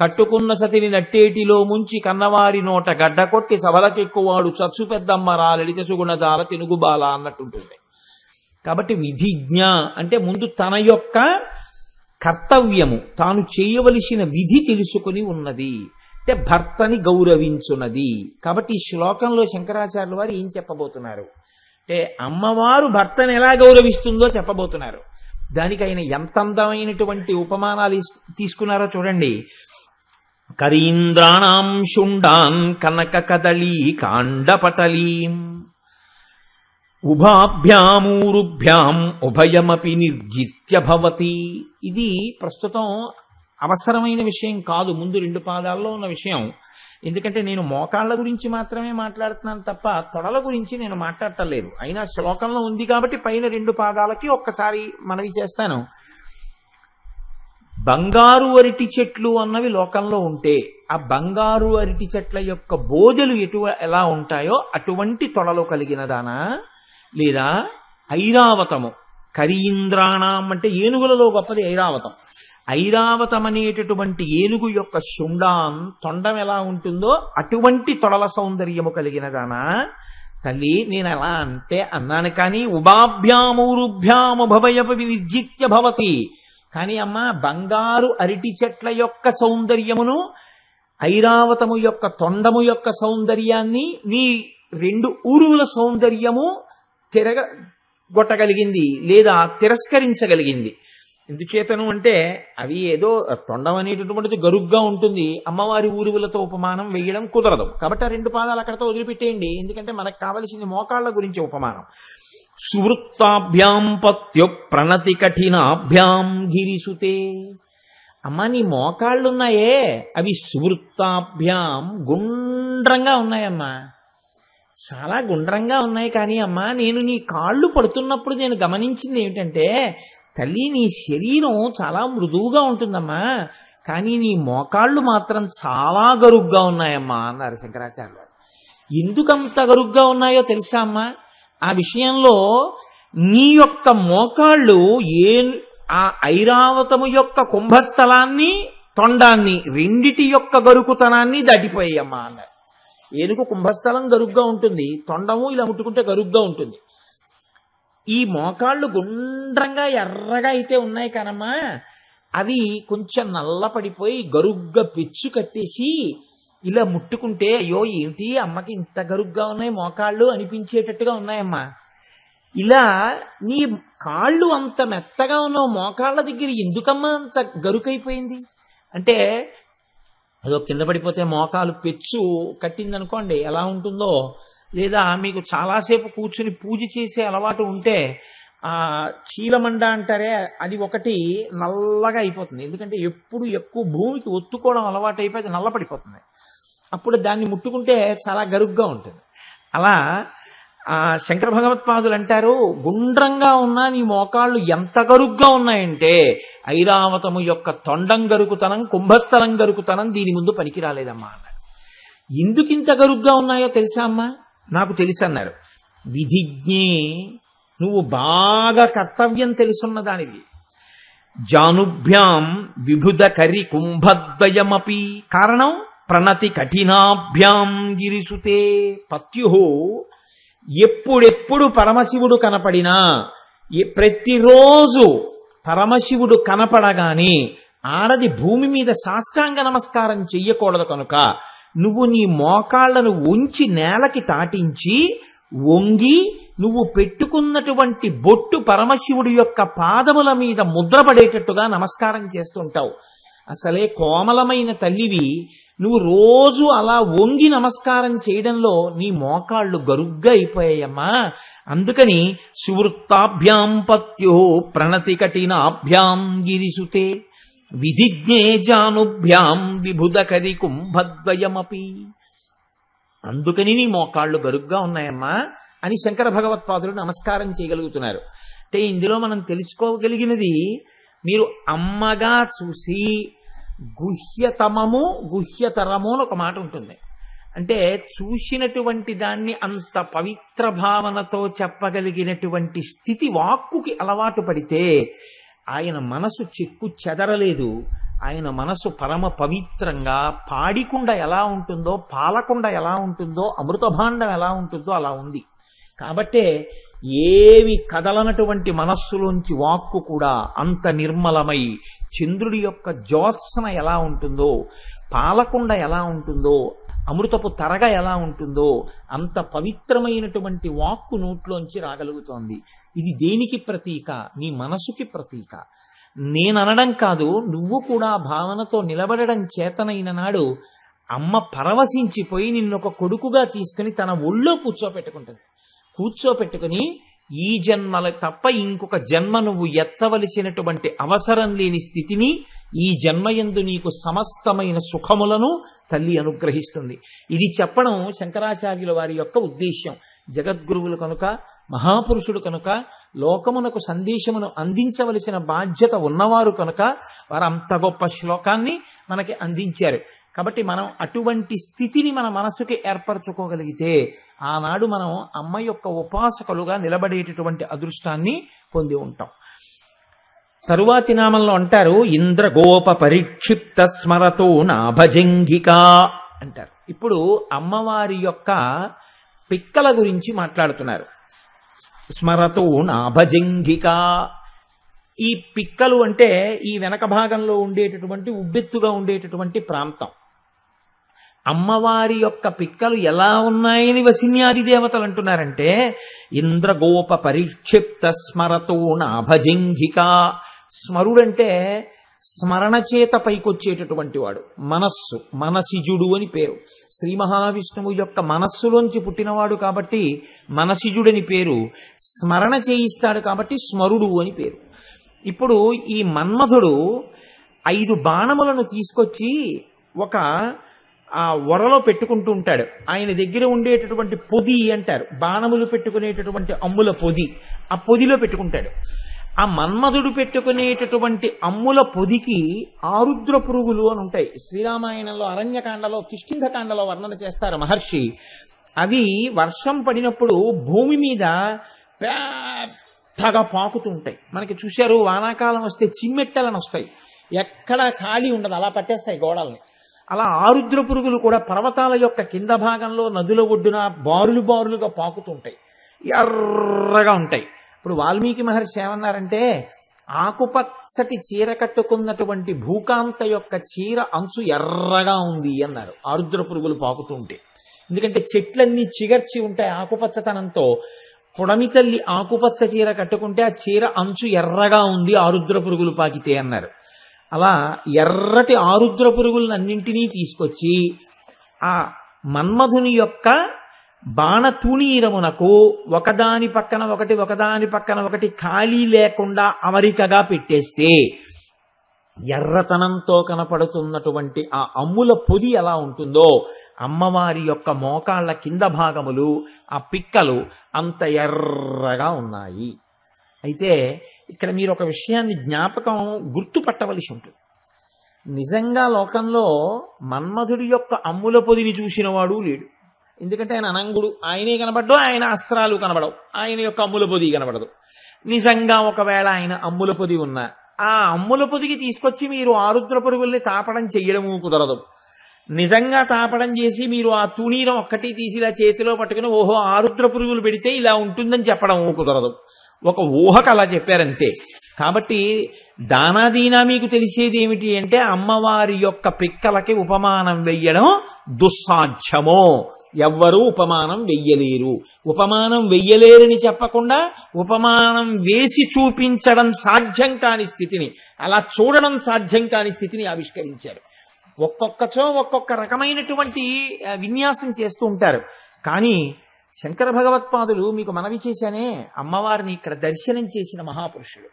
కట్టుకున్న సతిని నట్టేటిలో ముంచి కన్నవారి నోట గడ్డ కొట్టి సభలకెక్కువాడు చచ్చు పెద్దమ్మ రాలడిత సుగుణదాల తెనుగుబాల అన్నట్టుంటుంది. కాబట్టి విధిజ్ఞ అంటే ముందు తన యొక్క కర్తవ్యము, తాను చేయవలసిన విధి తెలుసుకుని ఉన్నది, అంటే భర్తని గౌరవించున్నది. కాబట్టి ఈ శ్లోకంలో శంకరాచార్యుల వారు ఏం చెప్పబోతున్నారు అంటే అమ్మవారు భర్తను ఎలా గౌరవిస్తుందో చెప్పబోతున్నారు. దానికి ఆయన ఎంత అందమైనటువంటి ఉపమానాలు తీసుకున్నారో చూడండి. కరీంద్రాణాం శుండాన్ కనక కదళీ కాండపటలీం ఉభాభ్యామూరుభ్యాం ఉభయమపి నిర్జిత్య భవతి. ఇది ప్రస్తుతం అవసరమైన విషయం కాదు, ముందు రెండు పాదాల్లో ఉన్న విషయం. ఎందుకంటే నేను మోకాళ్ళ గురించి మాత్రమే మాట్లాడుతున్నాను తప్ప తొడల గురించి నేను మాట్లాడటలేదు. అయినా శ్లోకంలో ఉంది కాబట్టి పైన రెండు పాదాలకి ఒక్కసారి మనవి చేస్తాను. బంగారు అరటి చెట్లు అన్నవి లోకంలో ఉంటే ఆ బంగారు అరటి చెట్ల యొక్క బోజలు ఎలా ఉంటాయో అటువంటి తొడలు కలిగినదానా, లేదా ఐరావతము, కరీంద్రాణం అంటే ఏనుగులలో గొప్పది ఐరావతం. ఐరావతం అనేటటువంటి ఏనుగు యొక్క శుండాన్ తొండం ఎలా ఉంటుందో అటువంటి తొడల సౌందర్యము కలిగినదానా. తల్లి నేను ఎలా అంటే అన్నాను కానీ ఉభాభ్యామూరుభ్యాము భవయపి నిర్జిత్య భవతి. కానీ అమ్మ బంగారు అరటి చెట్ల యొక్క సౌందర్యమును ఐరావతము యొక్క తొండము యొక్క సౌందర్యాన్ని నీ రెండు ఊరువుల సౌందర్యము తిరగొట్టగలిగింది లేదా తిరస్కరించగలిగింది. ఎందుచేతను అంటే అవి ఏదో తొండం అనేటటువంటిది గరుగ్గా ఉంటుంది, అమ్మవారి ఊరువులతో ఉపమానం వేయడం కుదరదు. కాబట్టి ఆ రెండు పాదాలు అక్కడతో వదిలిపెట్టేయండి. ఎందుకంటే మనకు కావలసింది మోకాళ్ల గురించి ఉపమానం. సువృత్తాభ్యాం పత్యు ప్రణతి కఠినాభ్యాం గిరిసుతే. అమ్మ నీ మోకాళ్ళున్నాయే అవి సువృత్తాభ్యాం గుండ్రంగా ఉన్నాయమ్మా, చాలా గుండ్రంగా ఉన్నాయి. కానీ అమ్మా నేను నీ కాళ్ళు పడుతున్నప్పుడు నేను గమనించింది ఏమిటంటే, తల్లి నీ శరీరం చాలా మృదువుగా ఉంటుందమ్మా, కానీ నీ మోకాళ్ళు మాత్రం చాలా గరుగ్గా ఉన్నాయమ్మా అన్నారు శంకరాచార్యులు. ఎందుకంత గరుగ్గా ఉన్నాయో తెలుసా అమ్మా? ఆ విషయంలో నీ యొక్క మోకాళ్ళు ఆ ఐరావతము యొక్క కుంభస్థలాన్ని తొండాన్ని రెండిటి యొక్క గరుకుతనాన్ని దాటిపోయాయమ్మా అన్నారు. ఏనుగు కుంభస్థలం గరుగ్గా ఉంటుంది, తొండము ఇలా ముట్టుకుంటే గరుగ్గా ఉంటుంది. ఈ మోకాళ్ళు గుండ్రంగా ఎర్రగా అయితే ఉన్నాయి కానమ్మా, అవి కొంచెం నల్ల పడిపోయి గరుగ్గా పెచ్చు కట్టేసి ఇలా ముట్టుకుంటే అయ్యో ఏమిటి అమ్మకి ఇంత గరుగ్గా ఉన్నాయి మోకాళ్ళు అనిపించేటట్టుగా ఉన్నాయమ్మా. ఇలా నీ కాళ్ళు అంత మెత్తగా ఉన్న మోకాళ్ళ దగ్గర ఎందుకమ్మా అంత గరుకైపోయింది అంటే, అదో కింద పడిపోతే మోకాలు పెచ్చు కట్టిందనుకోండి ఎలా ఉంటుందో, లేదా మీకు చాలాసేపు కూర్చుని పూజ చేసే అలవాటు ఉంటే ఆ చీలమండ అంటారే అది ఒకటి నల్లగా అయిపోతుంది. ఎందుకంటే ఎప్పుడు ఎక్కువ భూమికి ఒత్తుకోవడం అలవాటు అయిపోయి అది నల్ల పడిపోతుంది. అప్పుడు దాన్ని ముట్టుకుంటే చాలా గరుగ్గా ఉంటుంది. అలా శంకర భగవత్పాదులు అంటారు, గుండ్రంగా ఉన్న నీ మోకాళ్ళు ఎంత గరుగ్గా ఉన్నాయంటే ఐరావతము యొక్క తొండం గరుకుతనం కుంభస్థలం గరుకుతనం దీని ముందు పనికి రాలేదమ్మా అన్నారు. ఎందుకు ఇంత గరుగ్గా ఉన్నాయో తెలుసా అమ్మా? నాకు తెలుసు అన్నారు. విధిజ్ఞే, నువ్వు బాగా కర్తవ్యం తెలుసున్న దానివి. జానుభ్యాం విభుద కరి కుంభద్వయమపి, కారణం ప్రణతి కఠినాభ్యాం గిరిసుతే. పత్యుహు, ఎప్పుడెప్పుడు పరమశివుడు కనపడినా, ప్రతిరోజు పరమశివుడు కనపడగానే ఆడది భూమి మీద సాష్టాంగ నమస్కారం చెయ్యకూడదు కనుక నువ్వు నీ మోకాళ్లను ఉంచి నేలకి తాటించి వంగి నువ్వు పెట్టుకున్నటువంటి బొట్టు పరమశివుడి యొక్క పాదముల మీద ముద్రపడేటట్టుగా నమస్కారం చేస్తుంటావు. అసలే కోమలమైన తల్లివి, నువ్వు రోజు అలా వంగి నమస్కారం చేయడంలో నీ మోకాళ్ళు గరుగ్గా అయిపోయాయమ్మా. అందుకని సువృత్తాభ్యాం పత్యో ప్రణతి కఠినాభ్యాం గిరిసుతే విధిజ్ఞే జానుభ్యాం విభుదకరి కుంభద్వయమపి. అందుకని నీ మోకాళ్ళు గరుగ్గా ఉన్నాయమ్మా అని శంకర భగవత్పాదులు నమస్కారం చేయగలుగుతున్నారు. అంటే ఇందులో మనం తెలుసుకోగలిగినది, మీరు అమ్మగా చూసి గుహ్యతమము గుహ్యతరము అని ఒక మాట ఉంటుంది. అంటే చూసినటువంటి దాన్ని అంత పవిత్ర భావనతో చెప్పగలిగినటువంటి స్థితి వాక్కుకి అలవాటు పడితే ఆయన మనసు చెక్కు చెదరలేదు. ఆయన మనసు పరమ పవిత్రంగా పాడికుండ ఎలా ఉంటుందో, పాలకుండ ఎలా ఉంటుందో, అమృతభాండం ఎలా ఉంటుందో అలా ఉంది. కాబట్టే ఏవి కదలనటువంటి మనస్సులోంచి వాక్కు కూడా అంత నిర్మలమై, చంద్రుడి యొక్క జ్యోత్సన ఎలా ఉంటుందో, పాలకుండ ఎలా ఉంటుందో, అమృతపు తరగ ఎలా ఉంటుందో అంత పవిత్రమైనటువంటి వాక్కు నోట్లోంచి రాగలుగుతోంది. ఇది దేనికి ప్రతీక? నీ మనసుకి ప్రతీక. నేననడం కాదు, నువ్వు కూడా భావనతో నిలబడడం చేతనైన నాడు అమ్మ పరవశించిపోయి నిన్నొక కొడుకుగా తీసుకుని తన ఒళ్ళో కూర్చోపెట్టుకుంటుంది. కూర్చోపెట్టుకుని ఈ జన్మల తప్ప ఇంకొక జన్మ నువ్వు ఎత్తవలసినటువంటి అవసరం లేని స్థితిని, ఈ జన్మయందు నీకు సమస్తమైన సుఖములను తల్లి అనుగ్రహిస్తుంది. ఇది చెప్పడం శంకరాచార్యుల వారి యొక్క ఉద్దేశ్యం. జగద్గురువులు కనుక, మహాపురుషుడు కనుక, లోకమునకు సందేశమును అందించవలసిన బాధ్యత ఉన్నవారు కనుక వారు అంత గొప్ప శ్లోకాన్ని మనకి అందించారు. కాబట్టి మనం అటువంటి స్థితిని మన మనసుకి ఏర్పరచుకోగలిగితే ఆనాడు మనం అమ్మ యొక్క ఉపాసకులుగా నిలబడేటటువంటి అదృష్టాన్ని పొంది ఉంటాం. తరువాతి నామంలో అంటారు, ఇంద్రగోప పరిక్షిప్త స్మరతో నాభజంగిక అంటారు. ఇప్పుడు అమ్మవారి యొక్క పిక్కల గురించి మాట్లాడుతున్నారు. స్మరతో నాభజంగిక. ఈ పిక్కలు అంటే ఈ వెనక భాగంలో ఉండేటటువంటి ఉబ్బెత్తుగా ఉండేటటువంటి ప్రాంతం. అమ్మవారి యొక్క పిక్కలు ఎలా ఉన్నాయని వసిన్యాది దేవతలు అంటున్నారంటే ఇంద్రగోప పరిక్షిప్త స్మరతో నాభజింఘిక. స్మరుడంటే స్మరణ చేత పైకొచ్చేటటువంటి వాడు. మనస్సు, మనసిజుడు అని పేరు. శ్రీ మహావిష్ణువు యొక్క మనస్సులోంచి పుట్టినవాడు కాబట్టి మనసిజుడని పేరు. స్మరణ చేయిస్తాడు కాబట్టి స్మరుడు అని పేరు. ఇప్పుడు ఈ మన్మధుడు 5 బాణములను తీసుకొచ్చి ఒక వరలో పెట్టుకుంటూ ఉంటాడు. ఆయన దగ్గర ఉండేటటువంటి పొది అంటారు, బాణములు పెట్టుకునేటటువంటి అమ్ముల పొది, ఆ పొదిలో పెట్టుకుంటాడు. ఆ మన్మధుడు పెట్టుకునేటటువంటి అమ్ముల పొదికి ఆరుద్ర పురుగులు అని ఉంటాయి. శ్రీరామాయణంలో అరణ్యకాండలో కిష్కింధకాండలో వర్ణన చేస్తారు మహర్షి. అవి వర్షం పడినప్పుడు భూమి మీద పెద్దగా పాకుతూ ఉంటాయి. మనకి చూశారు, వానాకాలం వస్తే చిమ్మెట్టలను వస్తాయి, ఎక్కడా ఖాళీ ఉండదు, అలా పట్టేస్తాయి గోడల్ని. అలా ఆరుద్ర పురుగులు కూడా పర్వతాల యొక్క కింద భాగంలో నదుల ఒడ్డున బారులు బారులుగా పాకుతుంటాయి, ఎర్రగా ఉంటాయి. ఇప్పుడు వాల్మీకి మహర్షి ఏమన్నారంటే, ఆకుపచ్చటి చీర కట్టుకున్నటువంటి భూకాంత యొక్క చీర అంచు ఎర్రగా ఉంది అన్నారు ఆరుద్ర పురుగులు పాకుతూ ఉంటే. ఎందుకంటే చెట్లన్నీ చిగర్చి ఉంటాయి ఆకుపచ్చతనంతో. పొడమి తల్లి ఆకుపచ్చ చీర కట్టుకుంటే ఆ చీర అంచు ఎర్రగా ఉంది ఆరుద్ర పురుగులు పాకితే అన్నారు. అలా ఎర్రటి ఆరుద్ర పురుగులన్నింటినీ తీసుకొచ్చి ఆ మన్మధుని యొక్క బాణతూణీరమునకు ఒకదాని పక్కన ఒకటి ఒకదాని పక్కన ఒకటి ఖాళీ లేకుండా అమరికగా పెట్టేస్తే ఎర్రతనంతో కనపడుతున్నటువంటి ఆ అమ్ముల పొది ఎలా ఉంటుందో అమ్మవారి యొక్క మోకాళ్ల కింద భాగములు, ఆ పిక్కలు అంత ఎర్రగా ఉన్నాయి. అయితే ఇక్కడ మీరు ఒక విషయాన్ని జ్ఞాపకం గుర్తుపట్టవలసి ఉంటుంది. నిజంగా లోకంలో మన్మధుడి యొక్క అమ్ముల పొదిని చూసినవాడు లేడు. ఎందుకంటే ఆయన అనంగుడు, ఆయనే కనబడ్డు, ఆయన అస్త్రాలు కనబడవు, ఆయన యొక్క అమ్ముల పొది కనబడదు. నిజంగా ఒకవేళ ఆయన అమ్ముల పొది ఉన్నా ఆ అమ్ముల పొదికి తీసుకొచ్చి మీరు ఆరుద్ర పురుగుల్ని తాపడం చెయ్యడము కుదరదు. నిజంగా తాపడం చేసి మీరు ఆ తూణీరం ఒక్కటి తీసి ఇలా చేతిలో పట్టుకుని ఓహో ఆరుద్ర పురుగులు పెడితే ఇలా ఉంటుందని చెప్పడం కుదరదు. ఒక ఊహకు అలా చెప్పారంతే. కాబట్టి దానాదీనా మీకు తెలిసేది ఏమిటి అంటే అమ్మవారి యొక్క పిక్కలకి ఉపమానం వెయ్యడం దుస్సాధ్యమో, ఎవ్వరూ ఉపమానం వెయ్యలేరు. ఉపమానం వెయ్యలేరని చెప్పకుండా ఉపమానం వేసి చూపించడం సాధ్యం కాని స్థితిని, అలా చూడడం సాధ్యం కాని స్థితిని ఆవిష్కరించారు. ఒక్కొక్కచో ఒక్కొక్క రకమైనటువంటి విన్యాసం చేస్తూ ఉంటారు. కానీ శంకర భగవత్పాదులు మీకు మనవి చేశానే, అమ్మవారిని ఇక్కడ దర్శనం చేసిన మహాపురుషుడు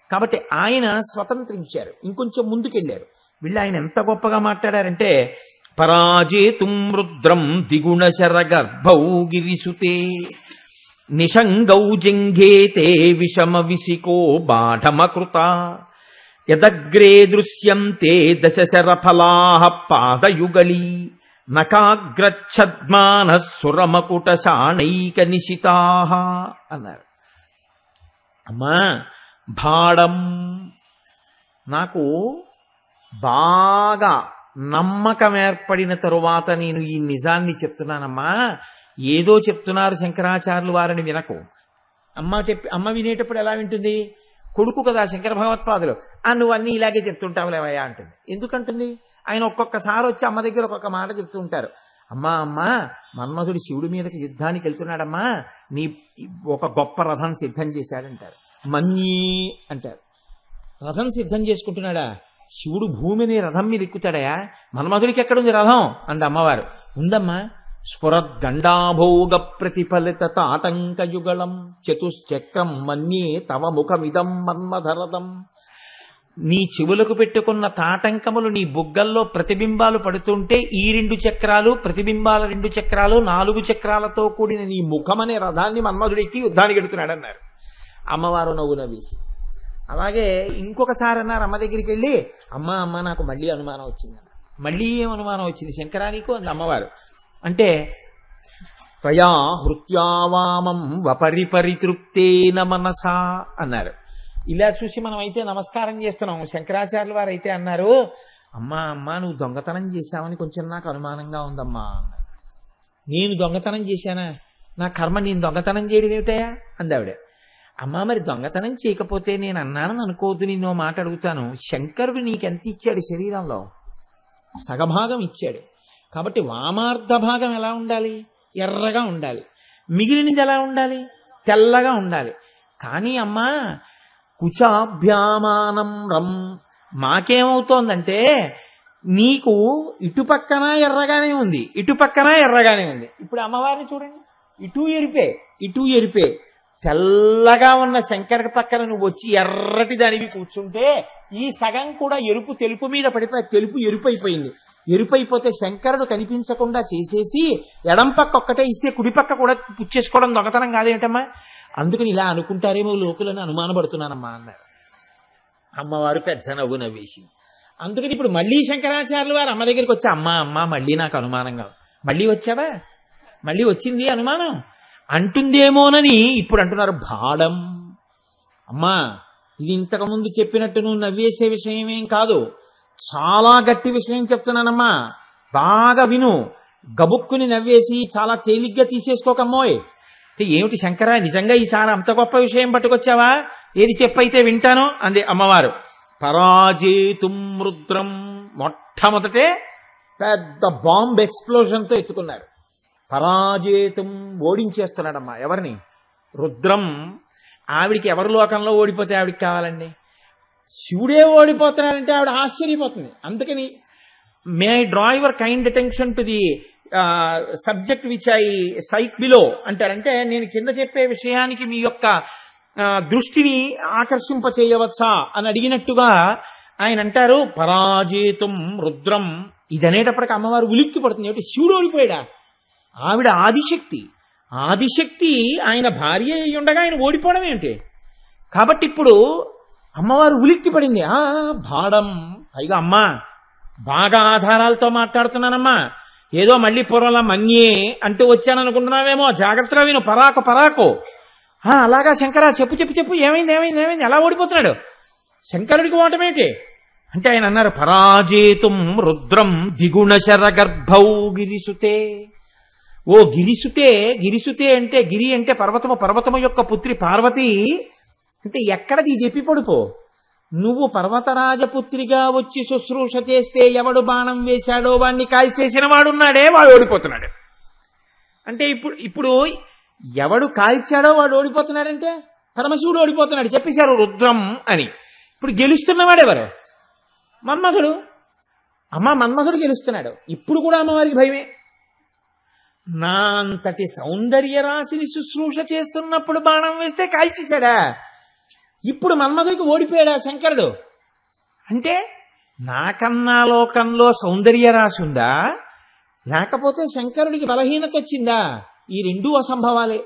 కాబట్టి ఆయన స్వతంత్రించారు, ఇంకొంచెం ముందుకెళ్లారు. వీళ్ళు ఆయన ఎంత గొప్పగా మాట్లాడారంటే, పరాజేతుం రుద్రం దిగుణ శరగర్భౌ గిరిసుతే నిషంగౌ జింఘేతే విషమ విసికో బాఢమకృత యదగ్రే దృశ్యంతే దశశరఫలాః పాదయుగళీ నకాగ్రచ్ఛద్మాన సురమకుట శాణైక నిశితాః అన్నారు. అమ్మా భాడం, నాకు బాగా నమ్మకం ఏర్పడిన తరువాత నేను ఈ నిజాన్ని చెప్తున్నానమ్మా. ఏదో చెప్తున్నారు శంకరాచార్యులు వారిని వినకు. అమ్మ వినేటప్పుడు ఎలా వింటుంది? కొడుకు కదా శంకర భగవత్పాదులు, నువ్వు అన్నీ ఇలాగే చెప్తుంటావులేవయ్యా అంటుంది. ఎందుకంటుంది? ఆయన ఒక్కొక్కసారి వచ్చి అమ్మ దగ్గర ఒక్కొక్క మాట చెప్తూ ఉంటారు. అమ్మా మన్మధుడు శివుడి మీదకి యుద్ధానికి వెళ్తున్నాడమ్మా, నీ ఒక గొప్ప రథం సిద్ధం చేశాడంటారు. మన్యీ అంటారు. రథం సిద్ధం చేసుకుంటున్నాడా? శివుడు భూమిని రథం మీద ఎక్కుతాడయా, మన్మధుడికి ఎక్కడుంది రథం అంది అమ్మవారు. ఉందమ్మా, స్ఫురద్గండాభోగ ప్రతిఫలిత తాటంకయుగళం చతుశ్చక్రం మన్యే తవ ముఖమిదం మన్మధరథం. నీ చెవులకు పెట్టుకున్న తాటంకములు నీ బుగ్గల్లో ప్రతిబింబాలు పడుతుంటే ఈ 2 చక్రాలు, ప్రతిబింబాల 2 చక్రాలు, 4 చక్రాలతో కూడిన నీ ముఖమనే రథాన్ని మన్మధుడికి యుద్ధానికి ఎడుతున్నాడు అన్నారు. అమ్మవారు నవ్వు నవ్వేసి. అలాగే ఇంకొకసారి అన్నారు అమ్మ దగ్గరికి వెళ్ళి, అమ్మ నాకు మళ్ళీ అనుమానం వచ్చిందన్న. మళ్ళీ ఏం అనుమానం వచ్చింది శంకరా నీకు అంది అమ్మవారు. అంటే త్వయా హృత్యావామం వపరిపరితృప్తేన మనసా అన్నారు. ఇలా చూసి మనం అయితే నమస్కారం చేస్తున్నాం. శంకరాచార్యుల వారు అయితే అన్నారు, అమ్మా నువ్వు దొంగతనం చేశావని కొంచెం నాకు అనుమానంగా ఉందమ్మా. నేను దొంగతనం చేశానా? నా కర్మ నేను దొంగతనం చేయడం ఏమిటయా అంది ఆవిడ. అమ్మా మరి దొంగతనం చేయకపోతే నేను అన్నానని అనుకోవద్దు, నిన్నో మాట అడుగుతాను. శంకరుడు నీకెంత ఇచ్చాడు? శరీరంలో సగభాగం ఇచ్చాడు. కాబట్టి వామార్ధ భాగం ఎలా ఉండాలి? ఎర్రగా ఉండాలి. మిగిలినది ఎలా ఉండాలి? తెల్లగా ఉండాలి. కానీ అమ్మా కుచాభ్యామానం రం మాకేమవుతోందంటే నీకు ఇటుపక్కన ఎర్రగానే ఉంది, ఇటుపక్కన ఎర్రగానే ఉంది. ఇప్పుడు అమ్మవారిని చూడండి, ఇటు ఎరిపే ఇటు ఎరిపే. తెల్లగా ఉన్న శంకరుడి పక్కన నువ్వు వచ్చి ఎర్రటి దానివి కూర్చుంటే ఈ సగం కూడా ఎరుపు తెలుపు మీద పడిపోయి తెలుపు ఎరుపు అయిపోయింది. ఎరుపైపోతే శంకరుడు కనిపించకుండా చేసేసి ఎడం పక్క ఒక్కటే ఇస్తే కుడి పక్క కూడా పుచ్చేసుకోవడం దొంగతనం కాదేమిటమ్మా? అందుకని ఇలా అనుకుంటారేమో లోకులని అనుమానపడుతున్నానమ్మా అన్నారు. అమ్మవారు పెద్ద నవ్వు నవ్వేసి, అందుకని ఇప్పుడు మళ్ళీ శంకరాచార్యులు వారు అమ్మ దగ్గరికి వచ్చి అమ్మ మళ్ళీ నాకు అనుమానంగా, మళ్ళీ వచ్చావా, మళ్ళీ వచ్చింది అనుమానం అంటుందేమోనని ఇప్పుడు అంటున్నారు భాడం. అమ్మా ఇది ఇంతకుముందు చెప్పినట్టు నువ్వు నవ్వేసే విషయమేం కాదు, చాలా గట్టి విషయం చెప్తున్నానమ్మా, బాగా విను. గబుక్కుని నవ్వేసి చాలా తేలిగ్గా తీసేసుకోకమ్మోయ్. ఏమిటి శంకర, నిజంగా ఈసారి అంత గొప్ప విషయం పట్టుకొచ్చావా? ఏది చెప్పైతే వింటాను అంది అమ్మవారు. పరాజేతుం రుద్రం, మొట్టమొదటే పెద్ద బాంబ్ ఎక్స్ప్లోజన్తో ఎత్తుకున్నారు. పరాజేతుం ఓడించేస్తున్నాడమ్మా. ఎవరిని? రుద్రం. ఆవిడికి ఎవరి లోకంలో ఓడిపోతే ఆవిడికి కావాలండి? శివుడే ఓడిపోతున్నాడంటే ఆవిడ ఆశ్చర్యపోతుంది. అందుకని may I draw your kind attention to the subject which I cite below అంటారంటే నేను కింద చెప్పే విషయానికి మీ యొక్క దృష్టిని ఆకర్షింప చేయవచ్చా అని అడిగినట్టుగా ఆయన అంటారు పరాజేతుం రుద్రం. ఇది అనేటప్పటికి అమ్మవారు ఉలిక్కి పడుతుంది. ఏమిటి, శివుడు ఓడిపోయాడా? ఆవిడ ఆదిశక్తి, ఆదిశక్తి ఆయన భార్య అయి ఉండగా ఆయన ఓడిపోవడం ఏంటి? కాబట్టి ఇప్పుడు అమ్మవారు ఉలిక్కి పడింది. భాడం. పైగా అమ్మా బాగా ఆధారాలతో మాట్లాడుతున్నానమ్మా, ఏదో మళ్ళీ పూర్వంలా మన్యే అంటూ వచ్చాననుకుంటున్నావేమో, జాగ్రత్తగా విను. పరాకు పరాకు. అలాగా శంకర, చెప్పు చెప్పు చెప్పు, ఏమైంది ఏమైంది ఏమైంది, ఎలా ఓడిపోతున్నాడు? శంకరుడికి ఓటమేంటి అంటే ఆయన అన్నారు పరాజేతుం రుద్రం దిగుణశర గర్భౌ గిరిసుతే. ఓ గిరిసుతే, గిరిసుతే అంటే గిరి అంటే పర్వతము, పర్వతము యొక్క పుత్రి పార్వతి. అంటే ఎక్కడది ఇది ఎప్పిపడుపో, నువ్వు పర్వతరాజపుత్రిగా వచ్చి శుశ్రూష చేస్తే ఎవడు బాణం వేశాడో వాడిని కాల్చేసిన వాడున్నాడే, వాడు ఓడిపోతున్నాడు. అంటే ఇప్పుడు ఎవడు కాల్చాడో వాడు ఓడిపోతున్నాడంటే పరమశివుడు ఓడిపోతున్నాడు. చెప్పేశారు రుద్రం అని. ఇప్పుడు గెలుస్తున్నవాడెవరు? మన్మథుడు. మన్మథుడు గెలుస్తున్నాడు. ఇప్పుడు కూడా అమ్మవారికి భయమే. నా అంతటి సౌందర్య రాశిని శుశ్రూష చేస్తున్నప్పుడు బాణం వేస్తే కాల్చేశాడా? ఇప్పుడు మన్మథుడికి ఓడిపోయాడా శంకరుడు? అంటే నాకన్నా లోకంలో సౌందర్య రాశి ఉందా, లేకపోతే శంకరుడికి బలహీనత వచ్చిందా? ఈ రెండూ అసంభవాలే.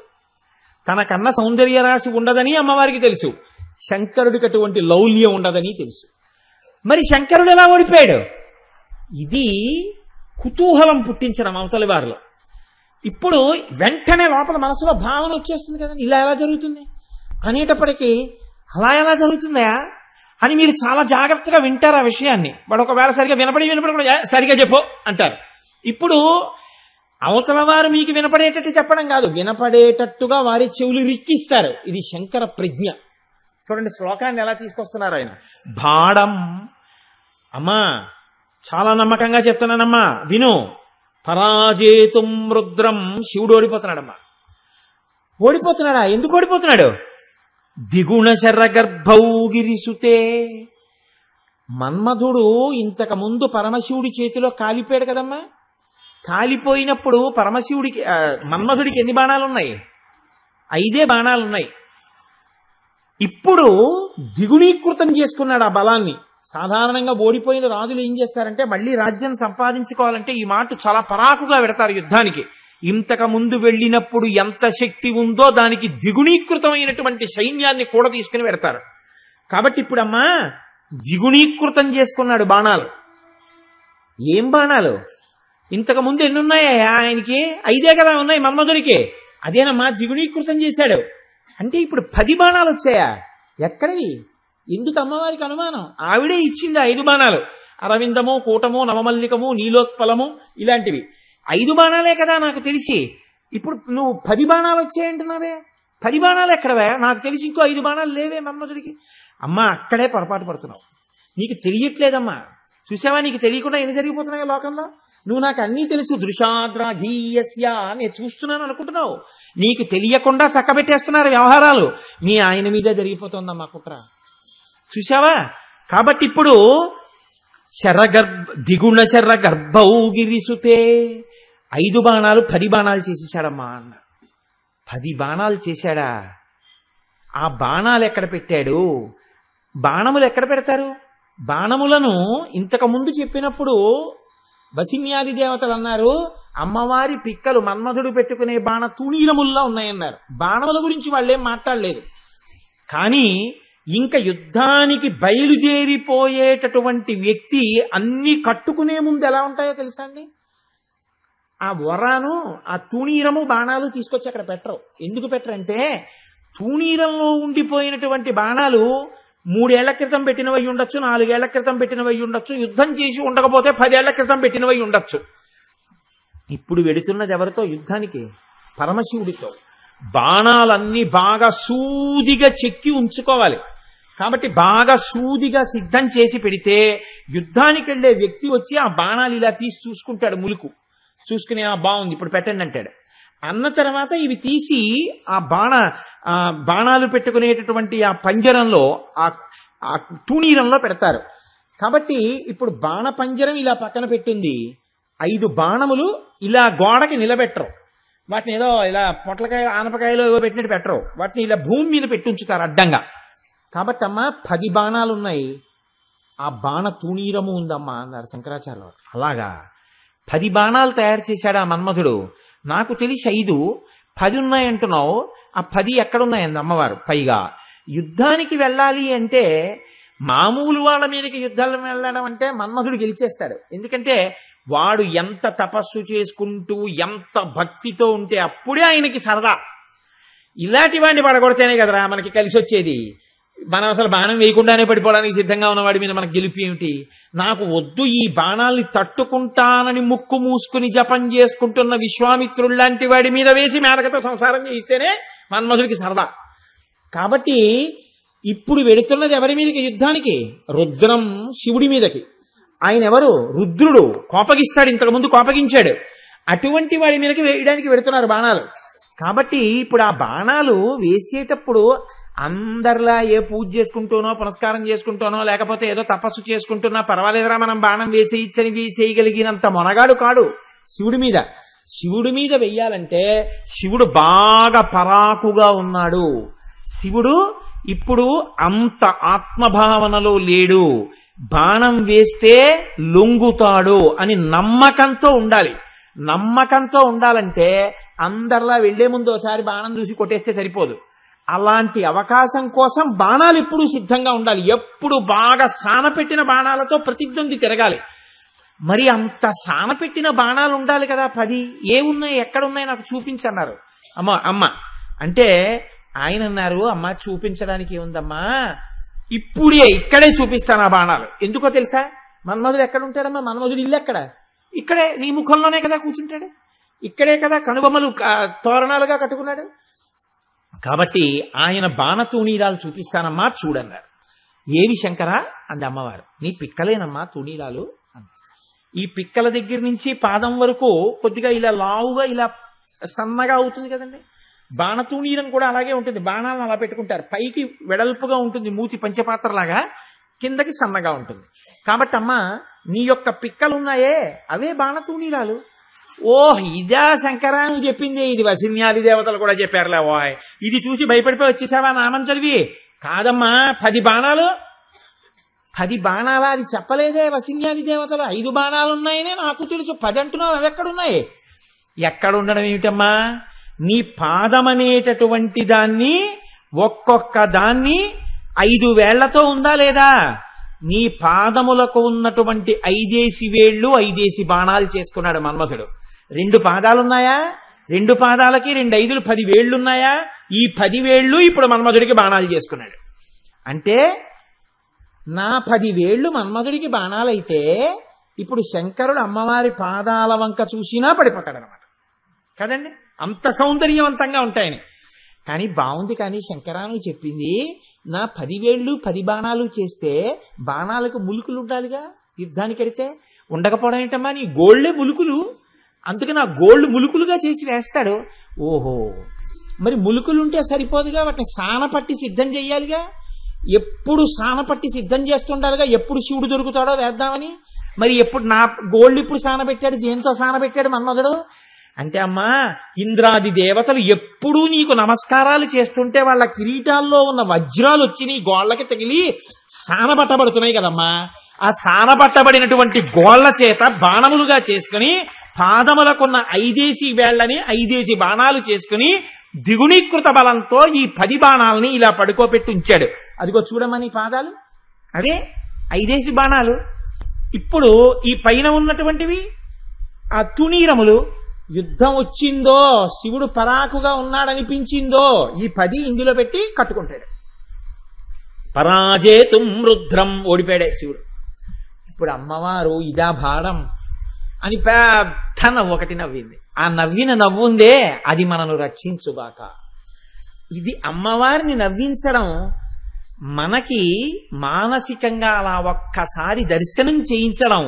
తనకన్నా సౌందర్య రాశి ఉండదని అమ్మవారికి తెలుసు, శంకరుడికి అటువంటి లౌల్యం ఉండదని తెలుసు. మరి శంకరుడు ఎలా ఓడిపోయాడు? ఇది కుతూహలం పుట్టించడం అవతలి వారిలో. ఇప్పుడు వెంటనే లోపల మనసులో భావన వచ్చేస్తుంది కదండి, ఇలా ఎలా జరుగుతుంది అనేటప్పటికీ అలా ఎలా జరుగుతుందా అని మీరు చాలా జాగ్రత్తగా వింటారు ఆ విషయాన్ని. వాడు ఒకవేళ సరిగా వినపడి కూడా సరిగా చెప్పు అంటారు. ఇప్పుడు అవతల వారు మీకు వినపడేటట్టు చెప్పడం కాదు, వినపడేటట్టుగా వారి చెవులు రిక్కిస్తారు. ఇది శంకర ప్రజ్ఞ. చూడండి శ్లోకాన్ని ఎలా తీసుకొస్తున్నారు ఆయన. భాడం. అమ్మా చాలా నమ్మకంగా చెప్తున్నానమ్మా, విను. పరాజేతుం రుద్రం, శివుడు ఓడిపోతున్నాడమ్మా. ఓడిపోతున్నాడా? ఎందుకు ఓడిపోతున్నాడు? దిగుణశర గర్భౌ గిరిసుతే. మన్మధుడు ఇంతకు ముందు పరమశివుడి చేతిలో కాలిపోయాడు కదమ్మా. కాలిపోయినప్పుడు పరమశివుడికి మన్మధుడికి ఎన్ని బాణాలున్నాయి? 5 బాణాలున్నాయి. ఇప్పుడు ద్విగుణీకృతం చేసుకున్నాడు ఆ బలాన్ని. సాధారణంగా ఓడిపోయిన రాజులు ఏం చేస్తారంటే మళ్ళీ రాజ్యం సంపాదించుకోవాలంటే ఈ మాట చాలా పరాకుగా పెడతారు యుద్ధానికి. ఇంతకు ముందు వెళ్ళినప్పుడు ఎంత శక్తి ఉందో దానికి ద్విగుణీకృతమైనటువంటి సైన్యాన్ని కూడా తీసుకుని పెడతారు. కాబట్టి ఇప్పుడమ్మా ద్విగుణీకృతం చేసుకున్నాడు బాణాలు. ఏం బాణాలు? ఇంతకు ముందు ఎన్ని ఉన్నాయా ఆయనకి? 5 కదా ఉన్నాయి మన్మధుడికి. అదేనమ్మా ద్విగుణీకృతం చేశాడు. అంటే ఇప్పుడు 10 బాణాలు వచ్చాయా? ఎక్కడివి? ఎందుకు అమ్మవారికి అనుమానం? ఆవిడే ఇచ్చింది 5 బాణాలు. అరవిందము, కూటము, నవమల్లికము, నీలోత్పలము ఇలాంటివి 5 బాణాలే కదా నాకు తెలిసి. ఇప్పుడు నువ్వు 10 బాణాలు వచ్చాయంటున్నావే, 10 బాణాలు ఎక్కడవే? నాకు తెలిసి ఇంకో 5 బాణాలు లేవే మన్మధుడికి. అమ్మా అక్కడే పొరపాటు పడుతున్నావు, నీకు తెలియట్లేదమ్మా. చూసావా, నీకు తెలియకుండా ఎన్ని జరిగిపోతున్నాయో లోకంలో. నువ్వు నాకు అన్నీ తెలుసు, దృశాద్రాఘీయస్య నేను చూస్తున్నాను అనుకుంటున్నావు. నీకు తెలియకుండా చక్కబెట్టేస్తున్నారు వ్యవహారాలు. మీ ఆయన మీదే జరిగిపోతుందమ్మా కుట్ర. చూసావా? కాబట్టి ఇప్పుడు దిగుణ శర్ర గర్భౌ గిరిసుతే 5 బాణాలు 10 బాణాలు చేసేశాడమ్మా అన్న. 10 బాణాలు చేశాడా? ఆ బాణాలు ఎక్కడ పెట్టాడు? బాణములు ఎక్కడ పెడతారు? బాణములను ఇంతకు ముందు చెప్పినప్పుడు వసిన్యాది దేవతలు అన్నారు, అమ్మవారి పిక్కలు మన్మధుడు పెట్టుకునే బాణ తూణీరముల్లా ఉన్నాయన్నారు. బాణముల గురించి వాళ్ళేం మాట్లాడలేదు. కానీ ఇంకా యుద్ధానికి బయలుదేరిపోయేటటువంటి వ్యక్తి అన్ని కట్టుకునే ముందు ఎలా ఉంటాయో తెలుసా అండి? ఆ వరాను, ఆ తూణీరము, బాణాలు తీసుకొచ్చి అక్కడ పెట్టరు. ఎందుకు పెట్టరంటే, తూణీరంలో ఉండిపోయినటువంటి బాణాలు 3 ఏళ్ల క్రితం పెట్టినవై ఉండొచ్చు, 4 ఏళ్ల క్రితం పెట్టినవై ఉండొచ్చు, యుద్ధం చేసి ఉండకపోతే 10 ఏళ్ల క్రితం పెట్టినవై ఉండొచ్చు. ఇప్పుడు వెడుతున్నది ఎవరితో యుద్ధానికి? పరమశివుడితో. బాణాలన్నీ బాగా సూదిగా చెక్కి ఉంచుకోవాలి. కాబట్టి బాగా సూదిగా సిద్ధం చేసి పెడితే యుద్ధానికి వెళ్లే వ్యక్తి వచ్చి ఆ బాణాలు ఇలా తీసి చూసుకుంటాడు, ములుకు చూసుకుని బాగుంది ఇప్పుడు పెట్టండి అంటాడు. అన్న తర్వాత ఇవి తీసి ఆ బాణాలు పెట్టుకునేటటువంటి ఆ పంజరంలో, ఆ తూణీరంలో పెడతారు. కాబట్టి ఇప్పుడు బాణ పంజరం ఇలా పక్కన పెట్టింది. 5 బాణములు ఇలా గోడకి నిలబెట్టరు. వాటిని ఏదో ఇలా పొట్లకాయ ఆనపకాయలో ఏదో పెట్టినట్టు పెట్టరు. వాటిని ఇలా భూమి మీద పెట్టి ఉంచుతారు అడ్డంగా. కాబట్టి అమ్మ 10 బాణాలు ఉన్నాయి, ఆ బాణ తూణీరము ఉందమ్మా అన్నారు శంకరాచార్యులు. అలాగా 10 బాణాలు తయారు చేశాడు ఆ మన్మధుడు. నాకు తెలిసి 5, 10 ఉన్నాయంటున్నావు. ఆ 10 ఎక్కడున్నాయండి అమ్మవారు? పైగా యుద్ధానికి వెళ్ళాలి అంటే, మామూలు వాళ్ళ మీదకి యుద్ధాలు వెళ్ళడం అంటే మన్మధుడు గెలిచేస్తాడు. ఎందుకంటే వాడు ఎంత తపస్సు చేసుకుంటూ ఎంత భక్తితో ఉంటే అప్పుడే ఆయనకి సరదా. ఇలాంటి వాడిని పడగొడితేనే కదరా మనకి కలిసి వచ్చేది. మనం అసలు బాణం వేయకుండానే పడిపోవడానికి సిద్ధంగా ఉన్నవాడి మీద మనకు గెలిపి ఏమిటి? నాకు వద్దు, ఈ బాణాల్ని తట్టుకుంటానని ముక్కు మూసుకుని జపం చేసుకుంటున్న విశ్వామిత్రుల్లాంటి వాడి మీద వేసి మేనకతో సంసారం చేయిస్తేనే మన్మధుడికి సరదా. కాబట్టి ఇప్పుడు వెడుతున్నది ఎవరి మీదకి యుద్ధానికి? రుద్రం శివుడి మీదకి. ఆయన ఎవరు? రుద్రుడు. కోపగిస్తాడు, ఇంతకుముందు కోపగించాడు. అటువంటి వాడి మీదకి వేయడానికి వెడుతున్నారు బాణాలు. కాబట్టి ఇప్పుడు ఆ బాణాలు వేసేటప్పుడు అందరిలా ఏ పూజ చేసుకుంటూనో, పునస్కారం చేసుకుంటూనో, లేకపోతే ఏదో తపస్సు చేసుకుంటున్నా పర్వాలేదురా మనం బాణం వేసేయచ్చని వేసేయగలిగినంత మొనగాడు కాడు శివుడి మీద. శివుడి మీద వెయ్యాలంటే శివుడు బాగా పరాకుగా ఉన్నాడు. శివుడు ఇప్పుడు అంత ఆత్మభావనలో లేడు. బాణం వేస్తే లొంగుతాడు అని నమ్మకంతో ఉండాలి. నమ్మకంతో ఉండాలంటే అందరిలా వెళ్లే ముందు ఒకసారి బాణం చూసి కొట్టేస్తే సరిపోదు. అలాంటి అవకాశం కోసం బాణాలు ఎప్పుడూ సిద్ధంగా ఉండాలి. ఎప్పుడు బాగా సానపెట్టిన బాణాలతో ప్రతిద్వంది తిరగాలి. మరి అంత సానపెట్టిన బాణాలు ఉండాలి కదా. 10 ఏమున్నాయి, ఎక్కడున్నాయి నాకు చూపించన్నారు అమ్మ అంటే ఆయన అన్నారు, అమ్మ చూపించడానికి ఏముందమ్మా, ఇక్కడే చూపిస్తాను ఆ బాణాలు. ఎందుకో తెలుసా? మన్మధుడు ఎక్కడ ఉంటాడమ్మా? మన్మధుడు ఇల్లు ఎక్కడ? ఇక్కడే, నీ ముఖంలోనే కదా కూర్చుంటాడు. ఇక్కడే కదా కనుబొమ్మలు తోరణాలుగా కట్టుకున్నాడు. కాబట్టి ఆయన బాణతూణీరాలు చూపిస్తానమ్మా చూడన్నారు. ఏవి శంకరా అంది అమ్మవారు. నీ పిక్కలేనమ్మా తూణీరాలు అంది. ఈ పిక్కల దగ్గర నుంచి పాదం వరకు కొద్దిగా ఇలా లావుగా ఇలా సన్నగా అవుతుంది కదండి. బాణతూణీరం కూడా అలాగే ఉంటుంది. బాణాలను అలా పెట్టుకుంటారు. పైకి వెడల్పుగా ఉంటుంది మూతి పంచపాత్రలాగా, కిందకి సన్నగా ఉంటుంది. కాబట్టి అమ్మ నీ యొక్క పిక్కలున్నాయే అవే బాణతూణీరాలు. ఓహ్ ఇదా శంకరా నువ్వు చెప్పింది? ఇది వసిన్యాది దేవతలు కూడా చెప్పారులే. ఓయ్ ఇది చూసి భయపడిపోయి వచ్చేసావా నామం చదివి? కాదమ్మా 10 బాణాలు. 10 బాణాలా? అది చెప్పలేదే వసిన్యాది దేవతలు. 5 బాణాలు ఉన్నాయనే నాకు తెలుసు. 10 అంటున్నావు, అవి ఎక్కడున్నాయి? ఎక్కడుండడం ఏమిటమ్మా? నీ పాదం అనేటటువంటి దాన్ని ఒక్కొక్క దాన్ని 5 వేళ్లతో ఉందా లేదా? నీ పాదములకు ఉన్నటువంటి 5 వేళ్లు 5 బాణాలు చేసుకున్నాడు మన్మథుడు. 2 పాదాలున్నాయా? 2 పాదాలకి 2 5లు 10 వేళ్లున్నాయా? ఈ 10 వేళ్లు ఇప్పుడు మన్మథుడికి బాణాలు చేసుకున్నాడు. అంటే నా 10 వేళ్లు మన్మథుడికి బాణాలైతే ఇప్పుడు శంకరుడు అమ్మవారి పాదాల వంక చూసినా పడిపోతాడనమాట కదండి. అంత సౌందర్యవంతంగా ఉంటాయని. కానీ బాగుంది. కానీ శంకరాను చెప్పింది నా 10 వేళ్లు 10 బాణాలు చేస్తే బాణాలకు ములుకులు ఉండాలిగా యుద్ధానికి వెడితే. ఉండకపోవడం ఏంటమ్మా, నీ గోళ్లే ములుకులు, అందుకని ఆ గోళ్లు ములుకులుగా చేసి వేస్తాడు. ఓహో, మరి ములుకులుంటే సరిపోదుగా, వాటిని సానపట్టి సిద్ధం చెయ్యాలిగా, ఎప్పుడు సానపట్టి సిద్ధం చేస్తుండాలిగా, ఎప్పుడు శివుడు దొరుకుతాడో వేద్దామని. మరి ఎప్పుడు నా గోళ్ళు ఇప్పుడు సానబెట్టాడు, దేంతో సానబెట్టాడు మన్మధుడు అంటే, అమ్మా ఇంద్రాది దేవతలు ఎప్పుడూ నీకు నమస్కారాలు చేస్తుంటే వాళ్ళ కిరీటాల్లో ఉన్న వజ్రాలు వచ్చి నీ గోళ్లకి తగిలి సానబట్టబడుతున్నాయి కదమ్మా. ఆ సానబట్టబడినటువంటి గోళ్ల చేత బాణములుగా చేసుకుని పాదములకున్న 5 వేళ్లని 5 బాణాలు చేసుకుని ద్విగుణీకృత బలంతో ఈ 10 బాణాలని ఇలా పడుకోబెట్టి ఉంచాడు. అదిగో చూడమ్మా నీ పాదాలు, అవే 5 బాణాలు. ఇప్పుడు ఈ పైన ఉన్నటువంటివి ఆ తుణీరములు. యుద్ధం వచ్చిందో, శివుడు పరాకుగా ఉన్నాడనిపించిందో, ఈ 10 ఇందులో పెట్టి కట్టుకుంటాడు. పరాజేతుం రుద్రం, ఓడిపోయాడే శివుడు. ఇప్పుడు అమ్మవారు ఇదా భారం అని పెద్ద నవ్వు ఒకటి నవ్వింది. ఆ నవ్విన నవ్వుందే అది మనను రక్షించుగాక. ఇది అమ్మవారిని నవ్వించడం మనకి మానసికంగా అలా ఒక్కసారి దర్శనం చేయించడం,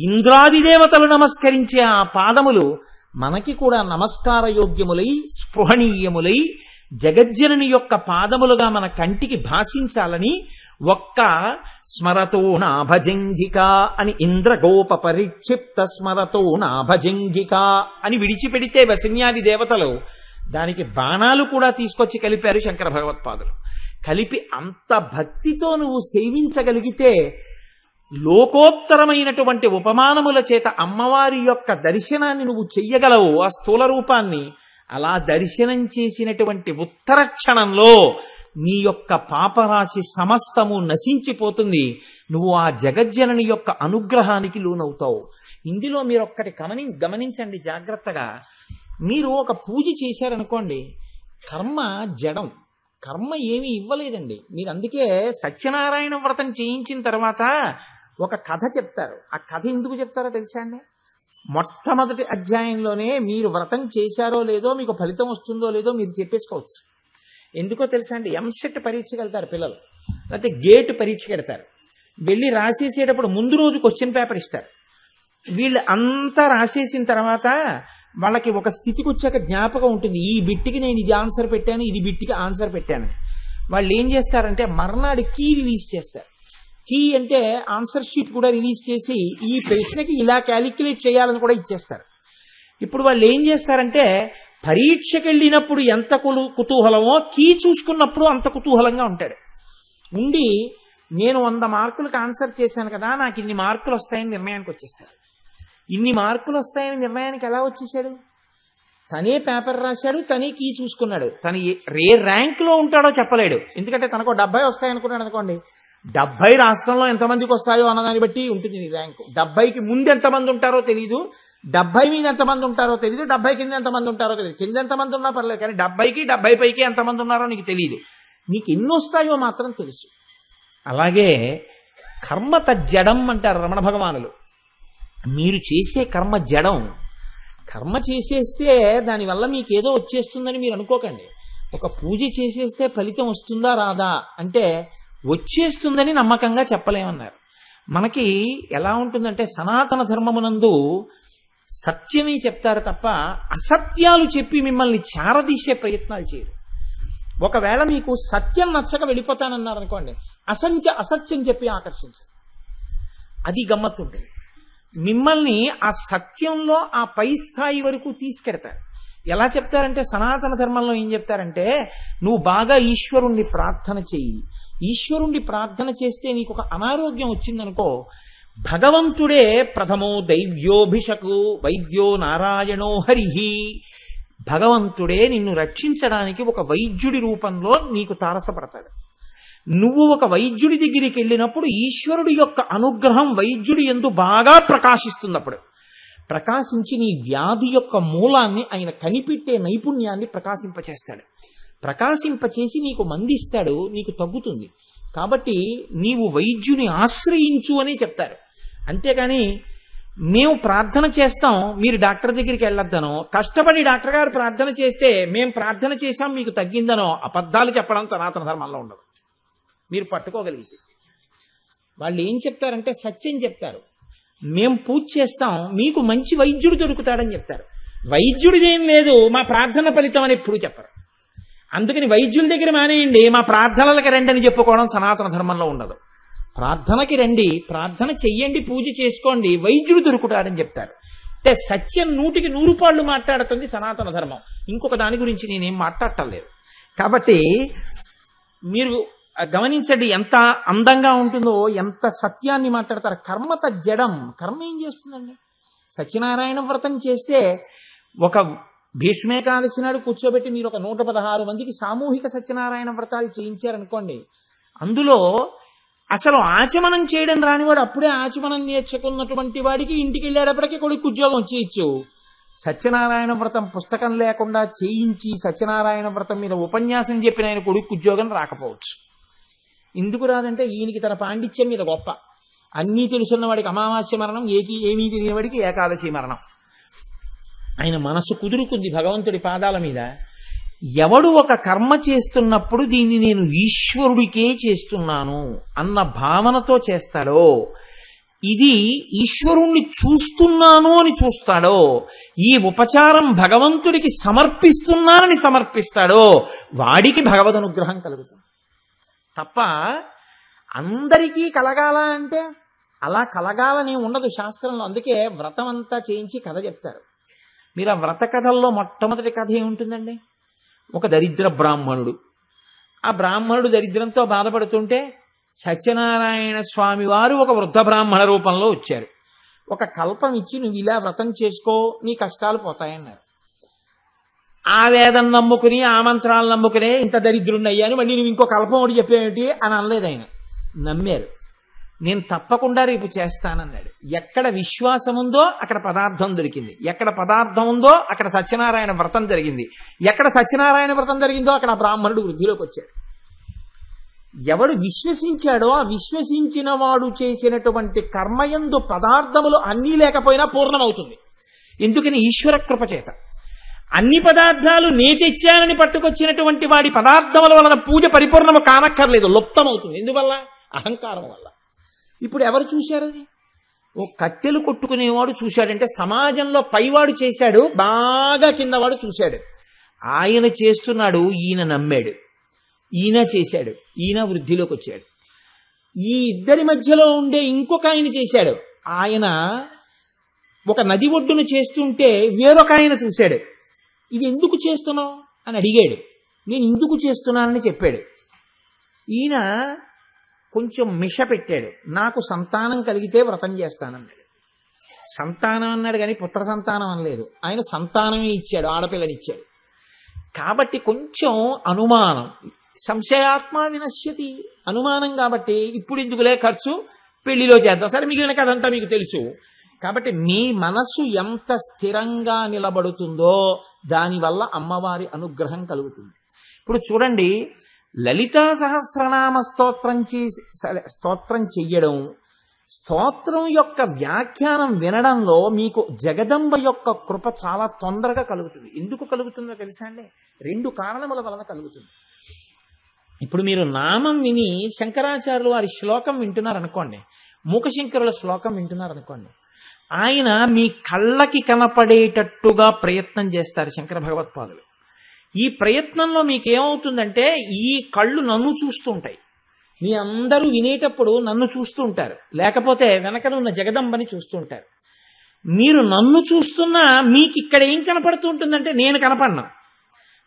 ఇంద్రాది దేవతలు నమస్కరించే ఆ పాదములు మనకి కూడా నమస్కార యోగ్యములై స్పృహణీయములై జగజ్జనని యొక్క పాదములుగా మన కంటికి భాషించాలని ఒక్క స్మరతో నాభజంగిక అని ఇంద్రగోప పరిక్షిప్త స్మరతో నాభజంగిక అని విడిచిపెడితే వసిన్యాది దేవతలు దానికి బాణాలు కూడా తీసుకొచ్చి కలిపారు శంకర భగవత్పాదులు. కలిపి అంత భక్తితో నువ్వు సేవించగలిగితే లోకోత్తరమైనటువంటి ఉపమానముల చేత అమ్మవారి యొక్క దర్శనాన్ని నువ్వు చెయ్యగలవు. ఆ స్థూల రూపాన్ని అలా దర్శనం చేసినటువంటి ఉత్తర క్షణంలో నీ యొక్క పాపరాశి సమస్తము నశించిపోతుంది. నువ్వు ఆ జగజ్జనని యొక్క అనుగ్రహానికి లోనవుతావు. ఇందులో మీరు ఒక్కటి గమనించండి జాగ్రత్తగా. మీరు ఒక పూజ చేశారనుకోండి, కర్మ జడం, కర్మ ఏమీ ఇవ్వలేదండి. మీరు అందుకే సత్యనారాయణ వ్రతం చేయించిన తర్వాత ఒక కథ చెప్తారు. ఆ కథ ఎందుకు చెప్తారో తెలుసా అండి? మొట్టమొదటి అధ్యాయంలోనే మీరు వ్రతం చేశారో లేదో, మీకు ఫలితం వస్తుందో లేదో మీరు చెప్పేసుకోవచ్చు. ఎందుకో తెలుసా అండి? ఎంసెట్ పరీక్షకి వెళ్తారు పిల్లలు, లేకపోతే గేట్ పరీక్షకి వెళ్తారు. వెళ్ళి రాసేసేటప్పుడు ముందు రోజు క్వశ్చన్ పేపర్ ఇస్తారు. వీళ్ళు అంతా రాసేసిన తర్వాత వాళ్ళకి ఒక స్థితికి వచ్చాక జ్ఞాపకం ఉంటుంది, ఈ బిట్టికి నేను ఇది ఆన్సర్ పెట్టాను, ఇది బిట్టికి ఆన్సర్ పెట్టాను. వాళ్ళు ఏం చేస్తారంటే మర్నాడు కీ రిలీజ్ చేస్తారు. కీ అంటే ఆన్సర్ షీట్ కూడా రిలీజ్ చేసి ఈ ప్రశ్నకి ఇలా క్యాలిక్యులేట్ చేయాలని కూడా ఇచ్చేస్తారు. ఇప్పుడు వాళ్ళు ఏం చేస్తారంటే పరీక్షకి వెళ్ళినప్పుడు ఎంత కుతూహలమో కీ చూసుకున్నప్పుడు అంత కుతూహలంగా ఉంటాడు. ఉండి నేను 100 మార్కులకు ఆన్సర్ చేశాను కదా, నాకు ఇన్ని మార్కులు వస్తాయని నిర్ణయానికి వచ్చేస్తాడు. ఇన్ని మార్కులు వస్తాయని నిర్ణయానికి ఎలా వచ్చేసాడు? తనే పేపర్ రాశాడు, తనే కీ చూసుకున్నాడు. తను ఏ ర్యాంక్లో ఉంటాడో చెప్పలేడు. ఎందుకంటే తనకు 70 వస్తాయనుకున్నాడు అనుకోండి, 70 రాష్ట్రంలో ఎంతమందికి వస్తాయో అన్నదాన్ని బట్టి ఉంటుంది నీ ర్యాంకు. 70కి ముందు ఎంతమంది ఉంటారో తెలియదు, 70 మీద ఎంతమంది ఉంటారో తెలియదు, 70 కింద ఎంతమంది ఉంటారో తెలియదు. కింద ఎంతమంది ఉన్నా పర్లేదు, కానీ 70కి 70 పైకి ఎంతమంది ఉన్నారో నీకు తెలియదు. నీకు ఎన్ని వస్తాయో మాత్రం తెలుసు. అలాగే కర్మ తజ్జడం అంటారు రమణ భగవానులు. మీరు చేసే కర్మ జడం. కర్మ చేసేస్తే దానివల్ల మీకేదో వచ్చేస్తుందని మీరు అనుకోకండి. ఒక పూజ చేసేస్తే ఫలితం వస్తుందా రాదా అంటే వచ్చేస్తుందని నమ్మకంగా చెప్పలేమన్నారు. మనకి ఎలా ఉంటుందంటే సనాతన ధర్మమునందు సత్యమే చెప్తారు తప్ప అసత్యాలు చెప్పి మిమ్మల్ని చారదీసే ప్రయత్నాలు చేయరు. ఒకవేళ మీకు సత్యం నచ్చక వెళ్ళిపోతానన్నారు అనుకోండి, అసత్యం చెప్పి ఆకర్షించారు. అది గమ్మత్తుంటుంది. మిమ్మల్ని ఆ సత్యంలో ఆ పై స్థాయి వరకు తీసుకెడతారు. ఎలా చెప్తారంటే సనాతన ధర్మంలో ఏం చెప్తారంటే, నువ్వు బాగా ఈశ్వరుణ్ణి ప్రార్థన చెయ్యి. ఈశ్వరుణ్ణి ప్రార్థన చేస్తే నీకు ఒక అనారోగ్యం వచ్చిందనుకో, భగవంతుడే ప్రథమో దైవ్యోభిషకు వైద్యో నారాయణో హరిహి. భగవంతుడే నిన్ను రక్షించడానికి ఒక వైద్యుడి రూపంలో నీకు తారసపడతాడు. నువ్వు ఒక వైద్యుడి దగ్గరికి వెళ్ళినప్పుడు ఈశ్వరుడి యొక్క అనుగ్రహం వైద్యుడి యందు బాగా ప్రకాశిస్తుంది. అప్పుడు ప్రకాశించి నీ వ్యాధి యొక్క మూలాన్ని ఆయన కనిపెట్టే నైపుణ్యాన్ని ప్రకాశింపచేస్తాడు. ప్రకాశింపచేసి నీకు మందిస్తాడు, నీకు తగ్గుతుంది. కాబట్టి నీవు వైద్యుని ఆశ్రయించు అని చెప్తారు. అంతేగాని మేము ప్రార్థన చేస్తాం మీరు డాక్టర్ దగ్గరికి వెళ్ళొద్దనో, కష్టపడి డాక్టర్ గారు ప్రార్థన చేస్తే మేము ప్రార్థన చేశాం మీకు తగ్గిందనో అబద్ధాలు చెప్పడం సనాతన ధర్మంలో ఉండదు. మీరు పట్టుకోగలిగితే వాళ్ళు ఏం చెప్తారంటే సత్యం చెప్తారు. మేం పూజ చేస్తాం, మీకు మంచి వైద్యుడు దొరుకుతాడని చెప్తారు. వైద్యుడిదేం లేదు, మా ప్రార్థన ఫలితం అని ఎప్పుడు చెప్పరు. అందుకని వైద్యుల దగ్గర మానేయండి, మా ప్రార్థనలకి రండి అని చెప్పుకోవడం సనాతన ధర్మంలో ఉండదు. ప్రార్థనకి రండి, ప్రార్థన చెయ్యండి, పూజ చేసుకోండి, వైద్యుడు దొరుకుతాడని చెప్తారు. అంటే సత్యం 100కి 100 పాళ్ళు మాట్లాడుతుంది సనాతన ధర్మం. ఇంకొక దాని గురించి నేనేం మాట్లాడటం లేదు. కాబట్టి మీరు గమనించండి ఎంత అందంగా ఉంటుందో, ఎంత సత్యాన్ని మాట్లాడతారు. కర్మత జడం, కర్మ ఏం చేస్తుందండి? సత్యనారాయణ వ్రతం చేస్తే ఒక భీష్మేకాదశి నాడు కూర్చోబెట్టి మీరు ఒక 116 మందికి సామూహిక సత్యనారాయణ వ్రతాలు చేయించారనుకోండి, అందులో అసలు ఆచమనం చేయడం రానివాడు అప్పుడే ఆచమనం నేర్చుకున్నటువంటి వాడికి ఇంటికి వెళ్ళేటప్పటికీ కొడుకు ఉద్యోగం చేయొచ్చు. సత్యనారాయణ వ్రతం పుస్తకం లేకుండా చేయించి సత్యనారాయణ వ్రతం మీద ఉపన్యాసం చెప్పిన ఆయన కొడుకు ఉద్యోగం రాకపోవచ్చు. ఎందుకు రాదంటే ఈయనకి తన పాండిత్యం మీద గొప్ప. అన్నీ తెలుసున్న వాడికి అమావాస్య మరణం, ఏమీ తెలియని వాడికి ఏకాదశి మరణం. ఆయన మనసు కుదురుకుంది భగవంతుడి పాదాల మీద. ఎవడు ఒక కర్మ చేస్తున్నప్పుడు దీన్ని నేను ఈశ్వరుడికే చేస్తున్నాను అన్న భావనతో చేస్తాడో, ఇది ఈశ్వరుణ్ణి చూస్తున్నాను అని చూస్తాడో, ఈ ఉపచారం భగవంతుడికి సమర్పిస్తున్నానని సమర్పిస్తాడో, వాడికి భగవద్ అనుగ్రహం కలుగుతుంది. తప్ప అందరికీ కలగాల అంటే అలా కలగాలని ఉండదు శాస్త్రంలో. అందుకే వ్రతం అంతా చేయించి కథ చెప్తారు. మీరు ఆ వ్రత కథల్లో మొట్టమొదటి కథ ఏముంటుందండి? ఒక దరిద్ర బ్రాహ్మణుడు. ఆ బ్రాహ్మణుడు దరిద్రంతో బాధపడుతుంటే సత్యనారాయణ స్వామి వారు ఒక వృద్ధ బ్రాహ్మణ రూపంలో వచ్చారు. ఒక కల్పం ఇచ్చి నువ్వు ఇలా వ్రతం చేసుకో, నీ కష్టాలు పోతాయన్నారు. ఆ వేదం నమ్ముకుని ఆ మంత్రాలు నమ్ముకునే ఇంత దరిద్రుణ్ణి అయ్యాను, మళ్ళీ నువ్వు ఇంకో కల్పం ఒకటి చెప్పేమిటి అని అనలేదు ఆయన. నమ్మారు. నేను తప్పకుండా రేపు చేస్తానన్నాడు. ఎక్కడ విశ్వాసం ఉందో అక్కడ పదార్థం దొరికింది, ఎక్కడ పదార్థం ఉందో అక్కడ సత్యనారాయణ వ్రతం జరిగింది, ఎక్కడ సత్యనారాయణ వ్రతం జరిగిందో అక్కడ ఆ బ్రాహ్మణుడు వృద్ధిలోకి వచ్చాడు. ఎవడు విశ్వసించాడో ఆ విశ్వసించిన వాడు చేసినటువంటి కర్మయందు పదార్థములు అన్నీ లేకపోయినా పూర్ణమవుతుంది. ఎందుకని? ఈశ్వర కృప చేత. అన్ని పదార్థాలు నే తెచ్చానని పట్టుకొచ్చినటువంటి వాడి పదార్థముల వలన పూజ పరిపూర్ణము కానక్కర్లేదు, లుప్తమవుతుంది. ఎందువల్ల? అహంకారం వల్ల. ఇప్పుడు ఎవరు చూశారు అది? ఓ కట్టెలు కొట్టుకునేవాడు చూశాడంటే సమాజంలో పైవాడు చేశాడు, బాగా కిందవాడు చూశాడు. ఆయన చేస్తున్నాడు, ఈయన నమ్మాడు, ఈయన చేశాడు, ఈయన వృద్ధిలోకి వచ్చాడు. ఈ ఇద్దరి మధ్యలో ఉండే ఇంకొక ఆయన చేశాడు. ఆయన ఒక నది ఒడ్డును చేస్తుంటే వేరొక ఆయన చూశాడు. ఇది ఎందుకు చేస్తున్నావు అని అడిగాడు. నేను ఎందుకు చేస్తున్నానని చెప్పాడు. ఈయన కొంచెం మిష పెట్టాడు. నాకు సంతానం కలిగితే వ్రతం చేస్తానన్నాడు. సంతానం అన్నాడు కానీ పుత్ర సంతానం అనలేదు. ఆయన సంతానమే ఇచ్చాడు, ఆడపిల్లనిచ్చాడు. కాబట్టి కొంచెం అనుమానం, సంశయాత్మ వినశ్యతి, అనుమానం. కాబట్టి ఇప్పుడు ఎందుకులే ఖర్చు, పెళ్లిలో చేద్దాం. సరే, మిగిలిన కథంతా మీకు తెలుసు. కాబట్టి మీ మనస్సు ఎంత స్థిరంగా నిలబడుతుందో దానివల్ల అమ్మవారి అనుగ్రహం కలుగుతుంది. ఇప్పుడు చూడండి, లలితా సహస్రనామ స్తోత్రం చెయ్యడం, స్తోత్రం యొక్క వ్యాఖ్యానం వినడంలో మీకు జగదంబ యొక్క కృప చాలా తొందరగా కలుగుతుంది. ఎందుకు కలుగుతుందో తెలుసా అండి? 2 కారణముల వలన కలుగుతుంది. ఇప్పుడు మీరు నామం విని శంకరాచార్యులు వారి శ్లోకం వింటున్నారనుకోండి, మూకశంకరుల శ్లోకం వింటున్నారనుకోండి, ఆయన మీ కళ్ళకి కనపడేటట్టుగా ప్రయత్నం చేస్తారు శంకర భగవత్పాదులు. ఈ ప్రయత్నంలో మీకేమవుతుందంటే ఈ కళ్ళు నన్ను చూస్తూ ఉంటాయి. మీ అందరూ వినేటప్పుడు నన్ను చూస్తూ ఉంటారు, లేకపోతే వెనకనున్న జగదంబని చూస్తూ ఉంటారు. మీరు నన్ను చూస్తున్నా మీకు ఇక్కడ ఏం కనపడుతూ ఉంటుందంటే నేను కనపడను.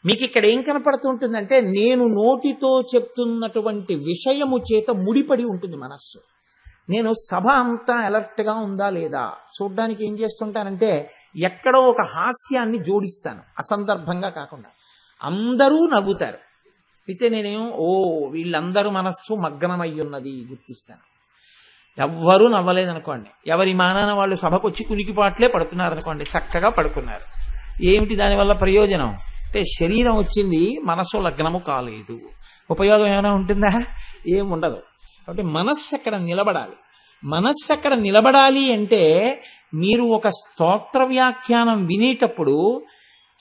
మీకు ఇక్కడ ఏం కనపడుతూ ఉంటుందంటే నేను నోటితో చెప్తున్నటువంటి విషయము చేత ముడిపడి ఉంటుంది మనస్సు. నేను సభ అంతా అలర్ట్గా ఉందా లేదా చూడ్డానికి ఏం చేస్తుంటానంటే ఎక్కడో ఒక హాస్యాన్ని జోడిస్తాను, అసందర్భంగా కాకుండా. అందరూ నవ్వుతారు, అయితే నేనేమో వీళ్ళందరూ మనస్సు మగ్నమై ఉన్నది గుర్తిస్తాను. ఎవ్వరూ నవ్వలేదనుకోండి, ఎవరి మానాన వాళ్ళు సభకు వచ్చి కునికిపాట్లే పడుతున్నారనుకోండి, చక్కగా పడుకున్నారు. ఏమిటి దానివల్ల ప్రయోజనం అంటే శరీరం వచ్చింది, మనస్సు లగ్నము కాలేదు. ఉపయోగం ఏమైనా ఉంటుందా? ఏం ఉండదు. కాబట్టి మనస్సు అక్కడ నిలబడాలి. మనస్సు అక్కడ నిలబడాలి అంటే మీరు ఒక స్తోత్ర వ్యాఖ్యానం వినేటప్పుడు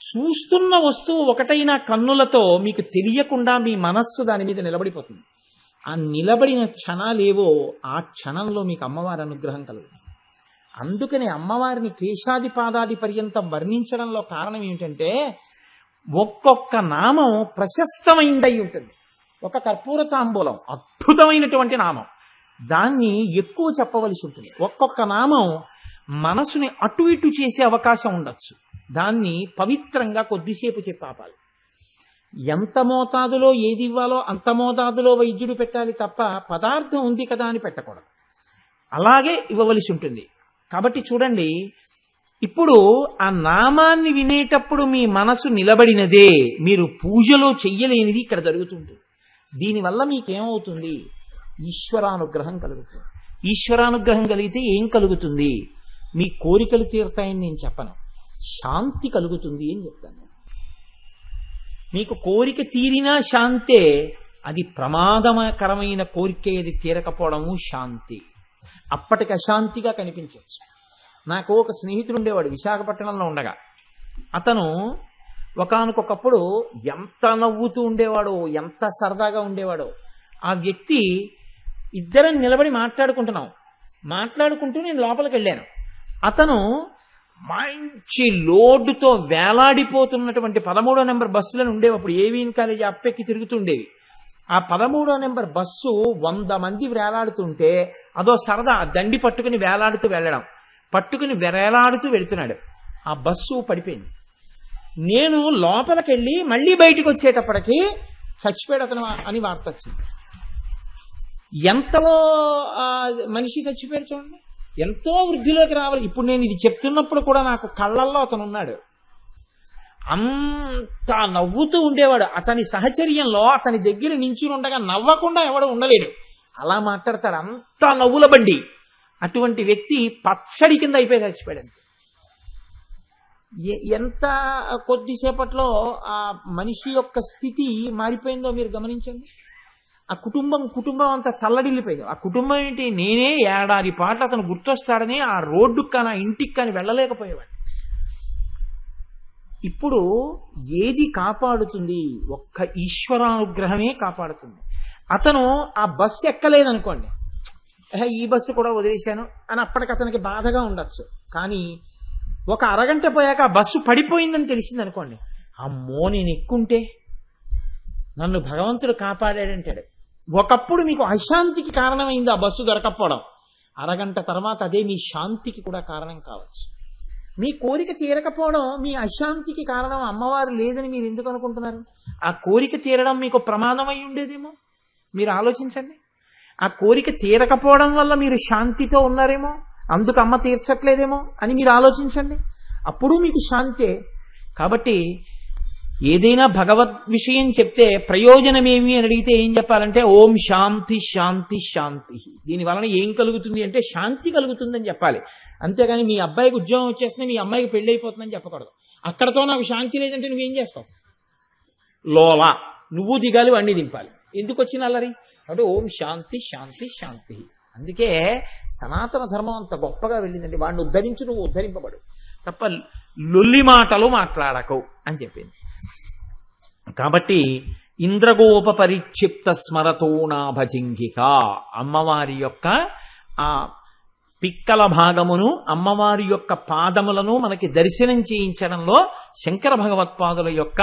చూస్తున్న వస్తువు ఒకటైన కన్నులతో మీకు తెలియకుండా మీ మనస్సు దాని మీద నిలబడిపోతుంది. ఆ నిలబడిన క్షణాలేవో ఆ క్షణంలో మీకు అమ్మవారి అనుగ్రహం కలుగుతుంది. అందుకని అమ్మవారిని కేశాది పాదాది పర్యంతం వర్ణించడంలో కారణం ఏమిటంటే ఒక్కొక్క నామం ప్రశస్తమైందై ఉంటుంది. ఒక కర్పూర తాంబూలం అద్భుతమైనటువంటి నామం, దాన్ని ఎక్కువ చెప్పవలసి ఉంటుంది. ఒక్కొక్క నామం మనసుని అటు ఇటు చేసే అవకాశం ఉండొచ్చు, దాన్ని పవిత్రంగా కొద్దిసేపు చెప్పాపాలి. ఎంత మోతాదులో ఏది ఇవ్వాలో అంత మోతాదులో వైద్యుడు పెట్టాలి తప్ప పదార్థం ఉంది కదా అని పెట్టకూడదు, అలాగే ఇవ్వవలసి ఉంటుంది. కాబట్టి చూడండి, ఇప్పుడు ఆ నామాన్ని వినేటప్పుడు మీ మనసు నిలబడినదే, మీరు పూజలో చెయ్యలేనిది ఇక్కడ జరుగుతుంటుంది. దీనివల్ల మీకేమవుతుంది? ఈశ్వరానుగ్రహం కలుగుతుంది. ఈశ్వరానుగ్రహం కలిగితే ఏం కలుగుతుంది? మీ కోరికలు తీరుతాయని నేను చెప్పను, శాంతి కలుగుతుంది అని చెప్తాను. మీకు కోరిక తీరినా శాంతే, అది ప్రమాదకరమైన కోరిక ఏది తీరకపోవడము శాంతి. అప్పటికి అశాంతిగా కనిపించవచ్చు. నాకు ఒక స్నేహితుడు ఉండేవాడు విశాఖపట్నంలో ఉండగా. అతను ఒకానొకప్పుడు ఎంత నవ్వుతూ ఉండేవాడో, ఎంత సరదాగా ఉండేవాడో. ఆ వ్యక్తి, ఇద్దరం నిలబడి మాట్లాడుకుంటూ నేను లోపలికి వెళ్ళాను. అతను మంచి లోడ్డుతో వేలాడిపోతున్నటువంటి 13వ నెంబర్ బస్సులను ఉండేవి అప్పుడు, ఏవిఎన్ కాలేజీ అప్పెక్కి తిరుగుతుండేవి. ఆ 13వ నెంబర్ బస్సు 100 మంది వేలాడుతుంటే అదో సరదా, దండి పట్టుకుని వేలాడుతూ వెళ్ళడం, పట్టుకుని వేలాడుతూ వెళుతున్నాడు. ఆ బస్సు పడిపోయింది. నేను లోపలికి వెళ్ళి మళ్ళీ బయటకు వచ్చేటప్పటికి చచ్చిపోయాడు అతను అని వార్త వచ్చింది. ఎంతలో మనిషి చచ్చిపోయాడు చూడండి, ఎంతో వృద్ధిలోకి రావాలి. ఇప్పుడు నేను ఇది చెప్తున్నప్పుడు కూడా నాకు కళ్ళల్లో అతను ఉన్నాడు. అంత నవ్వుతూ ఉండేవాడు. అతని సహచర్యంలో అతని దగ్గర నించుని ఉండగా నవ్వకుండా ఎవడు ఉండలేడు, అలా మాట్లాడతాడు. అంత నవ్వుల బండి. అటువంటి వ్యక్తి పచ్చడి కింద అయిపోయి చచ్చిపోయాడు. ఎంత కొద్దిసేపట్లో ఆ మనిషి యొక్క స్థితి మారిపోయిందో మీరు గమనించండి. ఆ కుటుంబం అంతా తల్లడిల్లిపోయింది. ఆ కుటుంబం ఏంటి, నేనే ఏడాది పాటు అతను గుర్తొస్తాడని ఆ రోడ్డుకు కానీ ఆ ఇంటికి కానీ వెళ్ళలేకపోయేవాడు. ఇప్పుడు ఏది కాపాడుతుంది? ఒక్క ఈశ్వరానుగ్రహమే కాపాడుతుంది. అతను ఆ బస్సు ఎక్కలేదనుకోండి, ఈ బస్సు కూడా వదిలేశాను అని అప్పటికి అతనికి బాధగా ఉండొచ్చు. కానీ ఒక అరగంట పోయాక ఆ బస్సు పడిపోయిందని తెలిసింది అనుకోండి, అమ్మో నేను ఎక్కుంటే నన్ను భగవంతుడు కాపాడాడంటాడు. ఒకప్పుడు మీకు అశాంతికి కారణమైంది ఆ బస్సు దొరకపోవడం, అరగంట తర్వాత అదే మీ శాంతికి కూడా కారణం కావచ్చు. మీ కోరిక తీరకపోవడం మీ అశాంతికి కారణం అమ్మవారు లేదని మీరు ఎందుకు అనుకుంటున్నారు? ఆ కోరిక తీరడం మీకు ప్రమాదం అయి ఉండేదేమో, మీరు ఆలోచించండి. ఆ కోరిక తీరకపోవడం వల్ల మీరు శాంతితో ఉన్నారేమో, అందుకు అమ్మ తీర్చట్లేదేమో అని మీరు ఆలోచించండి, అప్పుడు మీకు శాంతే. కాబట్టి ఏదైనా భగవద్ విషయం చెప్తే ప్రయోజనమేమి అని అడిగితే ఏం చెప్పాలంటే ఓం శాంతి శాంతి శాంతి. దీని వలన ఏం కలుగుతుంది అంటే శాంతి కలుగుతుందని చెప్పాలి. అంతేగాని మీ అబ్బాయికి ఉద్యోగం వచ్చేస్తే మీ అమ్మాయికి పెళ్లి అయిపోతుందని చెప్పకూడదు. అక్కడతో నాకు శాంతి లేదంటే నువ్వేం చేస్తావు? లోలా నువ్వు దిగాలి, వాడిని దింపాలి. ఎందుకు వచ్చిన అల్లరి? అంటే ఓం శాంతి శాంతి శాంతి. అందుకే సనాతన ధర్మం అంత గొప్పగా వెళ్ళిందండి. వాడిని ఉద్ధరించు, నువ్వు ఉద్ధరింపబడు తప్ప లొల్లి మాటలు మాట్లాడకు అని చెప్పింది. కాబట్టి ఇంద్రగోప పరిక్షిప్త స్మరతోనాభజింగిక, అమ్మవారి యొక్క ఆ పిక్కల భాగమును అమ్మవారి యొక్క పాదములను మనకి దర్శనం చేయించడంలో శంకర భగవత్పాదుల యొక్క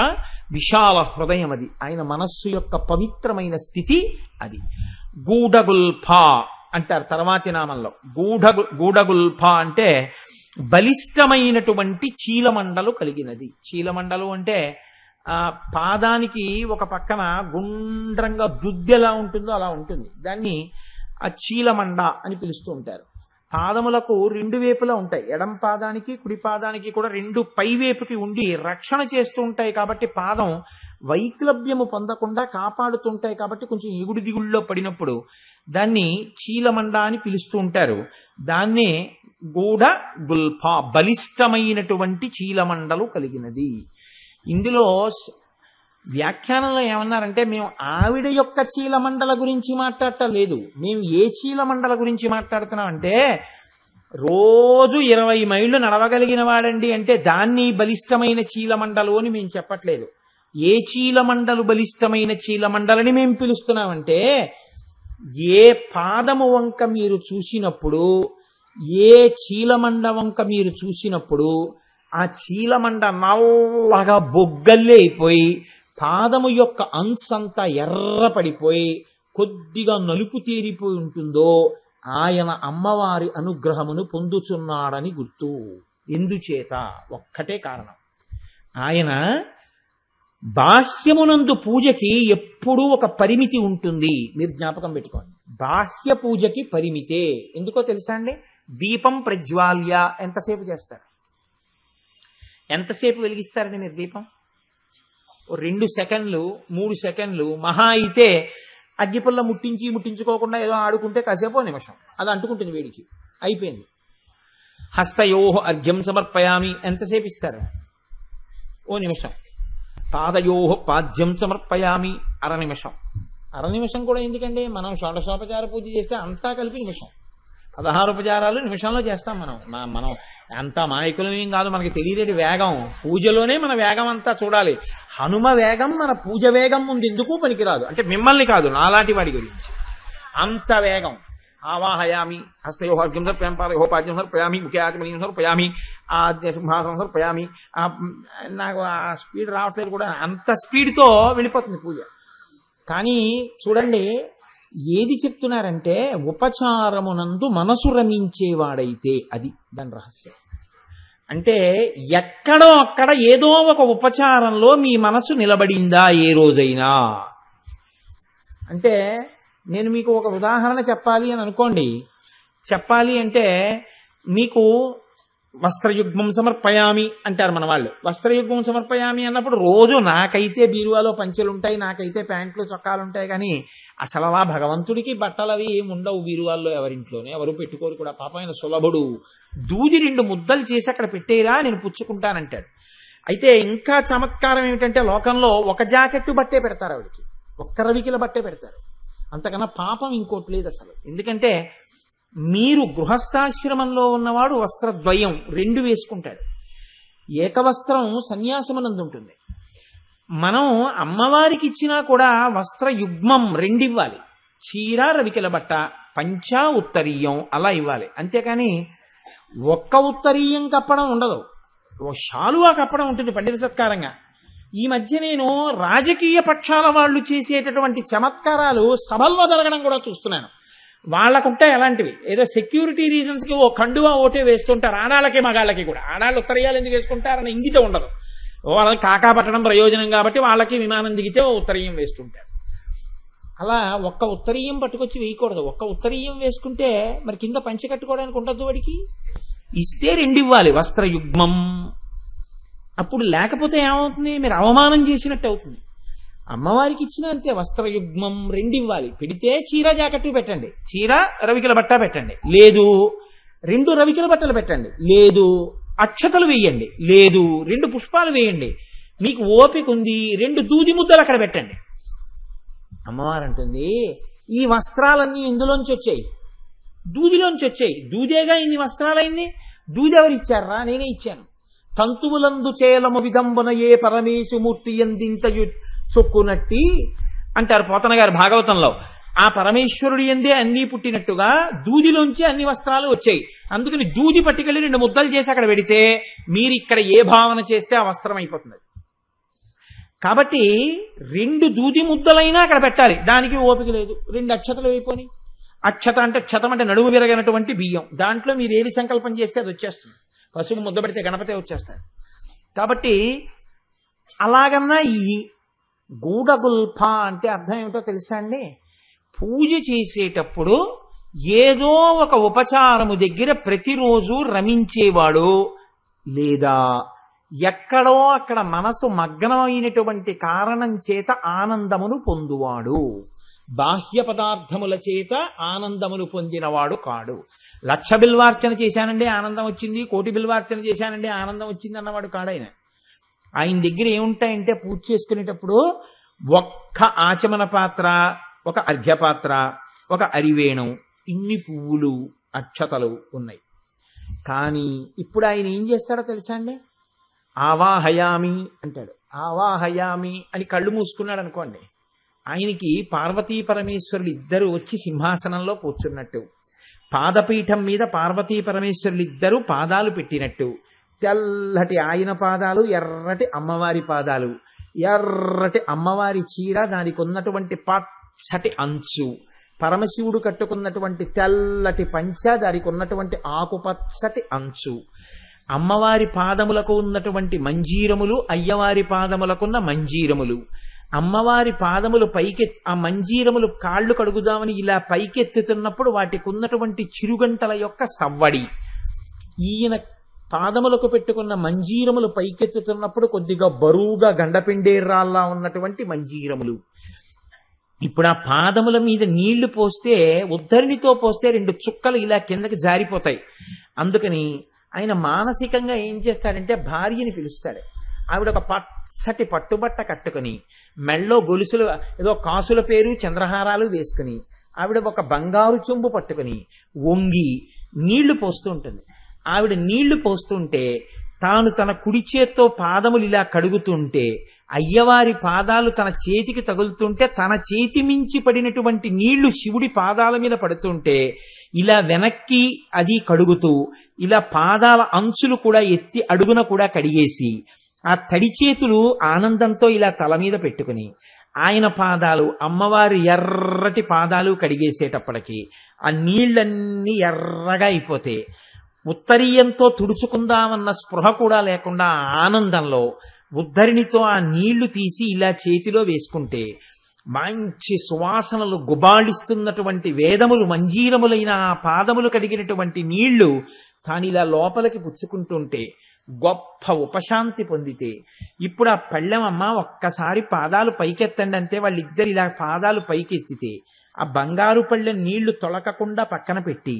విశాల హృదయం అది, ఆయన మనస్సు యొక్క పవిత్రమైన స్థితి అది. గూఢగుల్ఫ అంటారు తర్వాతి నామంలో. గూఢగుల్ఫ అంటే బలిష్టమైనటువంటి చీలమండలు కలిగినది. చీలమండలు అంటే ఆ పాదానికి ఒక పక్కన గుండ్రంగా దుద్దెలా ఉంటుందో అలా ఉంటుంది, దాన్ని ఆ చీలమండ అని పిలుస్తూ ఉంటారు. పాదములకు 2 వైపులా ఉంటాయి, ఎడం పాదానికి కుడి పాదానికి కూడా 2 పైవేపుకి ఉండి రక్షణ చేస్తూ ఉంటాయి. కాబట్టి పాదం వైక్లభ్యము పొందకుండా కాపాడుతుంటాయి. కాబట్టి కొంచెం ఎగుడు దిగుళ్ళలో పడినప్పుడు దాన్ని చీలమండ అని పిలుస్తూ ఉంటారు. దాన్నే గూఢ గుల్ఫ, బలిష్టమైనటువంటి చీలమండలు కలిగినది. ఇందులో వ్యాఖ్యానంలో ఏమన్నారంటే, మేము ఆవిడ యొక్క చీలమండల గురించి మాట్లాడటం లేదు, మేము ఏ చీలమండల గురించి మాట్లాడుతున్నాం అంటే, రోజు 20 మైళ్ళు నడవగలిగిన వాడండి అంటే దాన్ని బలిష్టమైన చీలమండలు అని మేము చెప్పట్లేదు. ఏ చీలమండలు బలిష్టమైన చీలమండలని మేము పిలుస్తున్నామంటే, ఏ పాదము వంక మీరు చూసినప్పుడు ఏ చీలమండ వంక మీరు చూసినప్పుడు ఆ చీలమండ నల్లగా బొగ్గల్లే అయిపోయి పాదము యొక్క అంశంతా ఎర్రపడిపోయి కొద్దిగా నలుపు తీరిపోయి ఉంటుందో ఆయన అమ్మవారి అనుగ్రహమును పొందుచున్నాడని గుర్తు. ఎందుచేత? ఒక్కటే కారణం. ఆయన బాహ్యమునందు పూజకి ఎప్పుడూ ఒక పరిమితి ఉంటుంది. మీరు జ్ఞాపకం పెట్టుకోండి, బాహ్య పూజకి పరిమితే. ఎందుకో తెలుసా అండి? దీపం ప్రజ్వాల్య ఎంతసేపు చేస్తారు? ఎంతసేపు వెలిగిస్తారండి మీరు దీపం? 2 సెకండ్లు 3 సెకండ్లు మహా అయితే అగ్గిపుల్ల ముట్టించుకోకుండా ఏదో ఆడుకుంటే కాసేపు నిమిషం అది అంటుకుంటుంది వేడికి, అయిపోయింది. హస్తయోహ అర్ఘ్యం సమర్పయామి ఎంతసేపు ఇస్తారు? ఓ నిమిషం. పాదయోహ పాద్యం సమర్పయామి అర నిమిషం. అర నిమిషం కూడా ఎందుకండి? మనం షోడశోపచార పూజ చేస్తే అంతా కలిపి నిమిషం. 16 ఉపచారాలు నిమిషంలో చేస్తాం మనం అంతా మాయకులం ఏం కాదు, మనకి తెలియదేటి వేగం. పూజలోనే మన వేగం అంతా చూడాలి. హనుమ వేగం మన పూజ వేగం ముందు ఎందుకు పనికిరాదు. అంటే మిమ్మల్ని కాదు, నాలాంటి వాడి గురించి. అంత వేగం. ఆవాహయామి హస్తయోహర్ఘ్యం సమర్పయామి పాదయోహోపాద్యం సమర్పయామి ముఖ్యాచమనీయం సమర్పయామి సింహాసనం సమర్పయామి. నాకు ఆ స్పీడ్ రావట్లేదు కూడా. అంత స్పీడ్తో వెళ్ళిపోతుంది పూజ. కానీ చూడండి, ఏది చెప్తున్నారంటే ఉపచారమునందు మనసు రమించేవాడైతే అది దాని రహస్యం. అంటే ఎక్కడో అక్కడ ఏదో ఒక ఉపచారంలో మీ మనసు నిలబడిందా ఏ రోజైనా? అంటే నేను మీకు ఒక ఉదాహరణ చెప్పాలి అని అనుకోండి. చెప్పాలి అంటే మీకు వస్త్రయుగ్మం సమర్పయామి అంటారు మన వాళ్ళు. వస్త్రయుగ్మం సమర్పయామి అన్నప్పుడు రోజు నాకైతే బీరువాలో పంచెలు ఉంటాయి, నాకైతే ప్యాంట్లు చొక్కాలు ఉంటాయి, కానీ అసలు అలా భగవంతుడికి బట్టలు అవి ఏమి ఉండవు బీరువాల్లో, ఎవరింట్లోనే ఎవరు పెట్టుకోరు కూడా. పాపమైన సులభుడు దూది 2 ముద్దలు చేసి అక్కడ పెట్టేరా నేను పుచ్చుకుంటానంటాడు. అయితే ఇంకా చమత్కారం ఏమిటంటే లోకంలో ఒక జాకెట్టు బట్టే పెడతారు ఆవిడికి, ఒక్క రవికిల బట్టే పెడతారు. అంతకన్నా పాపం ఇంకోటి లేదు అసలు. ఎందుకంటే మీరు గృహస్థాశ్రమంలో ఉన్నవాడు వస్త్రద్వయం 2 వేసుకుంటాడు. ఏకవస్త్రం సన్యాసమనందు ఉంటుంది. మనం అమ్మవారికి ఇచ్చినా కూడా వస్త్రయుగ్మం 2 ఇవ్వాలి. చీర రవికిల బట్ట, పంచా ఉత్తరీయం అలా ఇవ్వాలి. అంతేకాని ఒక్క ఉత్తరీయం కప్పడం ఉండదు, శాలువా కప్పడం ఉంటుంది పండిత సత్కారంగా. ఈ మధ్య నేను రాజకీయ పక్షాల వాళ్ళు చేసేటటువంటి చమత్కారాలు సభల్లో జరగడం కూడా చూస్తున్నాను. వాళ్ళకుంటే అలాంటివి ఏదో సెక్యూరిటీ రీజన్స్ కి ఓ కండువా ఓటే వేస్తుంటారు, ఆడాళ్ళకి మగాళ్ళకి కూడా. ఆడాళ్ళు ఉత్తరీయాలు ఎందుకు వేసుకుంటారని ఇంగితం ఉండదు. వాళ్ళకి కాకా పట్టడం ప్రయోజనం కాబట్టి వాళ్ళకి విమానం దిగితే ఓ ఉత్తరీయం వేస్తుంటారు. అలా ఒక్క ఉత్తరీయం పట్టుకొచ్చి వేయకూడదు. ఒక్క ఉత్తరీయం వేసుకుంటే మరి కింద పంచె కట్టుకోవడానికి ఉండదు. వాడికి ఇస్తే 2 ఇవ్వాలి వస్త్రయుగ్మం. అప్పుడు లేకపోతే ఏమవుతుంది? మీరు అవమానం చేసినట్టు అవుతుంది. అమ్మవారికి ఇచ్చిన అంతే వస్త్రయుగ్మం 2 ఇవ్వాలి. పెడితే చీర జాకెట్టు పెట్టండి, చీర రవికిల బట్ట పెట్టండి, లేదు 2 రవికిల బట్టలు పెట్టండి, లేదు అక్షతలు వేయండి, లేదు 2 పుష్పాలు వేయండి. మీకు ఓపిక ఉంది 2 దూది ముద్దలు అక్కడ పెట్టండి. అమ్మవారు అంటుంది, ఈ వస్త్రాలన్నీ ఇందులోంచి వచ్చాయి, దూదిలోంచి వచ్చాయి. దూదేగా ఇన్ని వస్త్రాలైంది. దూది ఎవరిచ్చారా? నేనే ఇచ్చాను. తంతువులందు చేలము విదంబన ఏ పరమేశుమూర్తి ఎందింతయు చొక్కునట్టి అంటారు పోతన గారు భాగవతంలో. ఆ పరమేశ్వరుడి ఎందే అన్నీ పుట్టినట్టుగా దూదిలోంచి అన్ని వస్త్రాలు వచ్చాయి. అందుకని దూది పట్టుకెళ్ళి 2 ముద్దలు చేసి అక్కడ పెడితే మీరు ఇక్కడ ఏ భావన చేస్తే ఆ వస్త్రం అయిపోతుంది. కాబట్టి 2 దూది ముద్దలైనా అక్కడ పెట్టాలి. దానికి ఓపిక లేదు. 2 అక్షతలు అయిపోయి. అక్షత అంటే క్షతం అంటే నడుము విరగనటువంటి బియ్యం. దాంట్లో మీరు ఏది సంకల్పం చేస్తే అది వచ్చేస్తుంది. పసుపు ముద్ద పెడితే గణపతే వచ్చేస్తారు. కాబట్టి అలాగన్నా ఈ గూఢగుల్ఫ అంటే అర్థం ఏమిటో తెలుసా అండి? పూజ చేసేటప్పుడు ఏదో ఒక ఉపచారము దగ్గర ప్రతిరోజు రమించేవాడు, లేదా ఎక్కడో అక్కడ మనసు మగ్నమైనటువంటి కారణం చేత ఆనందమును పొందువాడు, బాహ్య పదార్థముల చేత ఆనందమును పొందినవాడు కాడు. 1,00,000 బిల్వార్చన చేశానండి ఆనందం వచ్చింది, 1,00,000 బిల్వార్చన చేశానండి ఆనందం వచ్చింది అన్నవాడు కాడాయన. ఆయన దగ్గర ఏముంటాయంటే పూజ చేసుకునేటప్పుడు ఒక్క ఆచమన పాత్ర, ఒక అర్ఘ్యపాత్ర, ఒక అరివేణం, ఇన్ని పువ్వులు అక్షతలు ఉన్నాయి. కానీ ఇప్పుడు ఆయన ఏం చేస్తాడో తెలుసా అండి? ఆవాహయామి అంటాడు. ఆవాహయామి అని కళ్ళు మూసుకున్నాడు అనుకోండి, ఆయనకి పార్వతీ పరమేశ్వరులు ఇద్దరు వచ్చి సింహాసనంలో కూర్చున్నట్టు, పాదపీఠం మీద పార్వతీ పరమేశ్వరులు ఇద్దరు పాదాలు పెట్టినట్టు, తెల్లటి ఆయన పాదాలు, ఎర్రటి అమ్మవారి పాదాలు, ఎర్రటి అమ్మవారి చీర, దానికి ఉన్నటువంటి పచ్చటి అంచు, పరమశివుడు కట్టుకున్నటువంటి తెల్లటి పంచ, దానికి ఉన్నటువంటి ఆకుపచ్చటి అంచు, అమ్మవారి పాదములకు ఉన్నటువంటి మంజీరములు, అయ్యవారి పాదములకున్న మంజీరములు, అమ్మవారి పాదములు పైకి, ఆ మంజీరములు కాళ్ళు కడుగుదామని ఇలా పైకెత్తుతున్నప్పుడు వాటికి ఉన్నటువంటి చిరుగంటల యొక్క సవ్వడి, ఈయన పాదములకు పెట్టుకున్న మంజీరములు పైకెత్తుతున్నప్పుడు కొద్దిగా బరువుగా గండపిండేరాల్లా ఉన్నటువంటి మంజీరములు. ఇప్పుడు ఆ పాదముల మీద నీళ్లు పోస్తే, ఉద్ధరిణితో పోస్తే 2 చుక్కలు ఇలా కిందకి జారిపోతాయి. అందుకని ఆయన మానసికంగా ఏం చేస్తాడంటే భార్యని పిలుస్తాడు. ఆవిడ ఒక పచ్చటి పట్టుబట్ట కట్టుకుని, మెళ్ళో గొలుసులు, ఏదో కాసుల పేరు చంద్రహారాలు వేసుకుని, ఆవిడ ఒక బంగారు చెంబు పట్టుకుని వంగి నీళ్లు పోస్తూ ఉంటుంది. ఆవిడ నీళ్లు పోస్తుంటే తాను తన కుడి చేత్తో పాదములు ఇలా కడుగుతుంటే, అయ్యవారి పాదాలు తన చేతికి తగులుతుంటే, తన చేతి మించి పడినటువంటి నీళ్లు శివుడి పాదాల మీద పడుతుంటే ఇలా వెనక్కి అది కడుగుతూ, ఇలా పాదాల అంచులు కూడా ఎత్తి అడుగున కూడా కడిగేసి, ఆ తడి చేతులు ఆనందంతో ఇలా తల మీద పెట్టుకుని, ఆయన పాదాలు, అమ్మవారి ఎర్రటి పాదాలు కడిగేసేటప్పటికి ఆ నీళ్లన్నీ ఎర్రగా అయిపోతే, ఉత్తరీయంతో తుడుచుకుందామన్న స్పృహ కూడా లేకుండా ఆనందంలో ఉద్ధరిణితో ఆ నీళ్లు తీసి ఇలా చేతిలో వేసుకుంటే, మంచి సువాసనలు గుబాళిస్తున్నటువంటి వేదములు మంజీరములైన ఆ పాదములు కడిగినటువంటి నీళ్లు తాను ఇలా లోపలికి పుచ్చుకుంటుంటే గొప్ప ఉపశాంతి పొందితే, ఇప్పుడు ఆ పళ్ళెమమ్మ ఒక్కసారి పాదాలు పైకెత్తండి అంటే వాళ్ళిద్దరు ఇలా పాదాలు పైకెత్తితే, ఆ బంగారు పళ్ళెం నీళ్లు తొలకకుండా పక్కన పెట్టి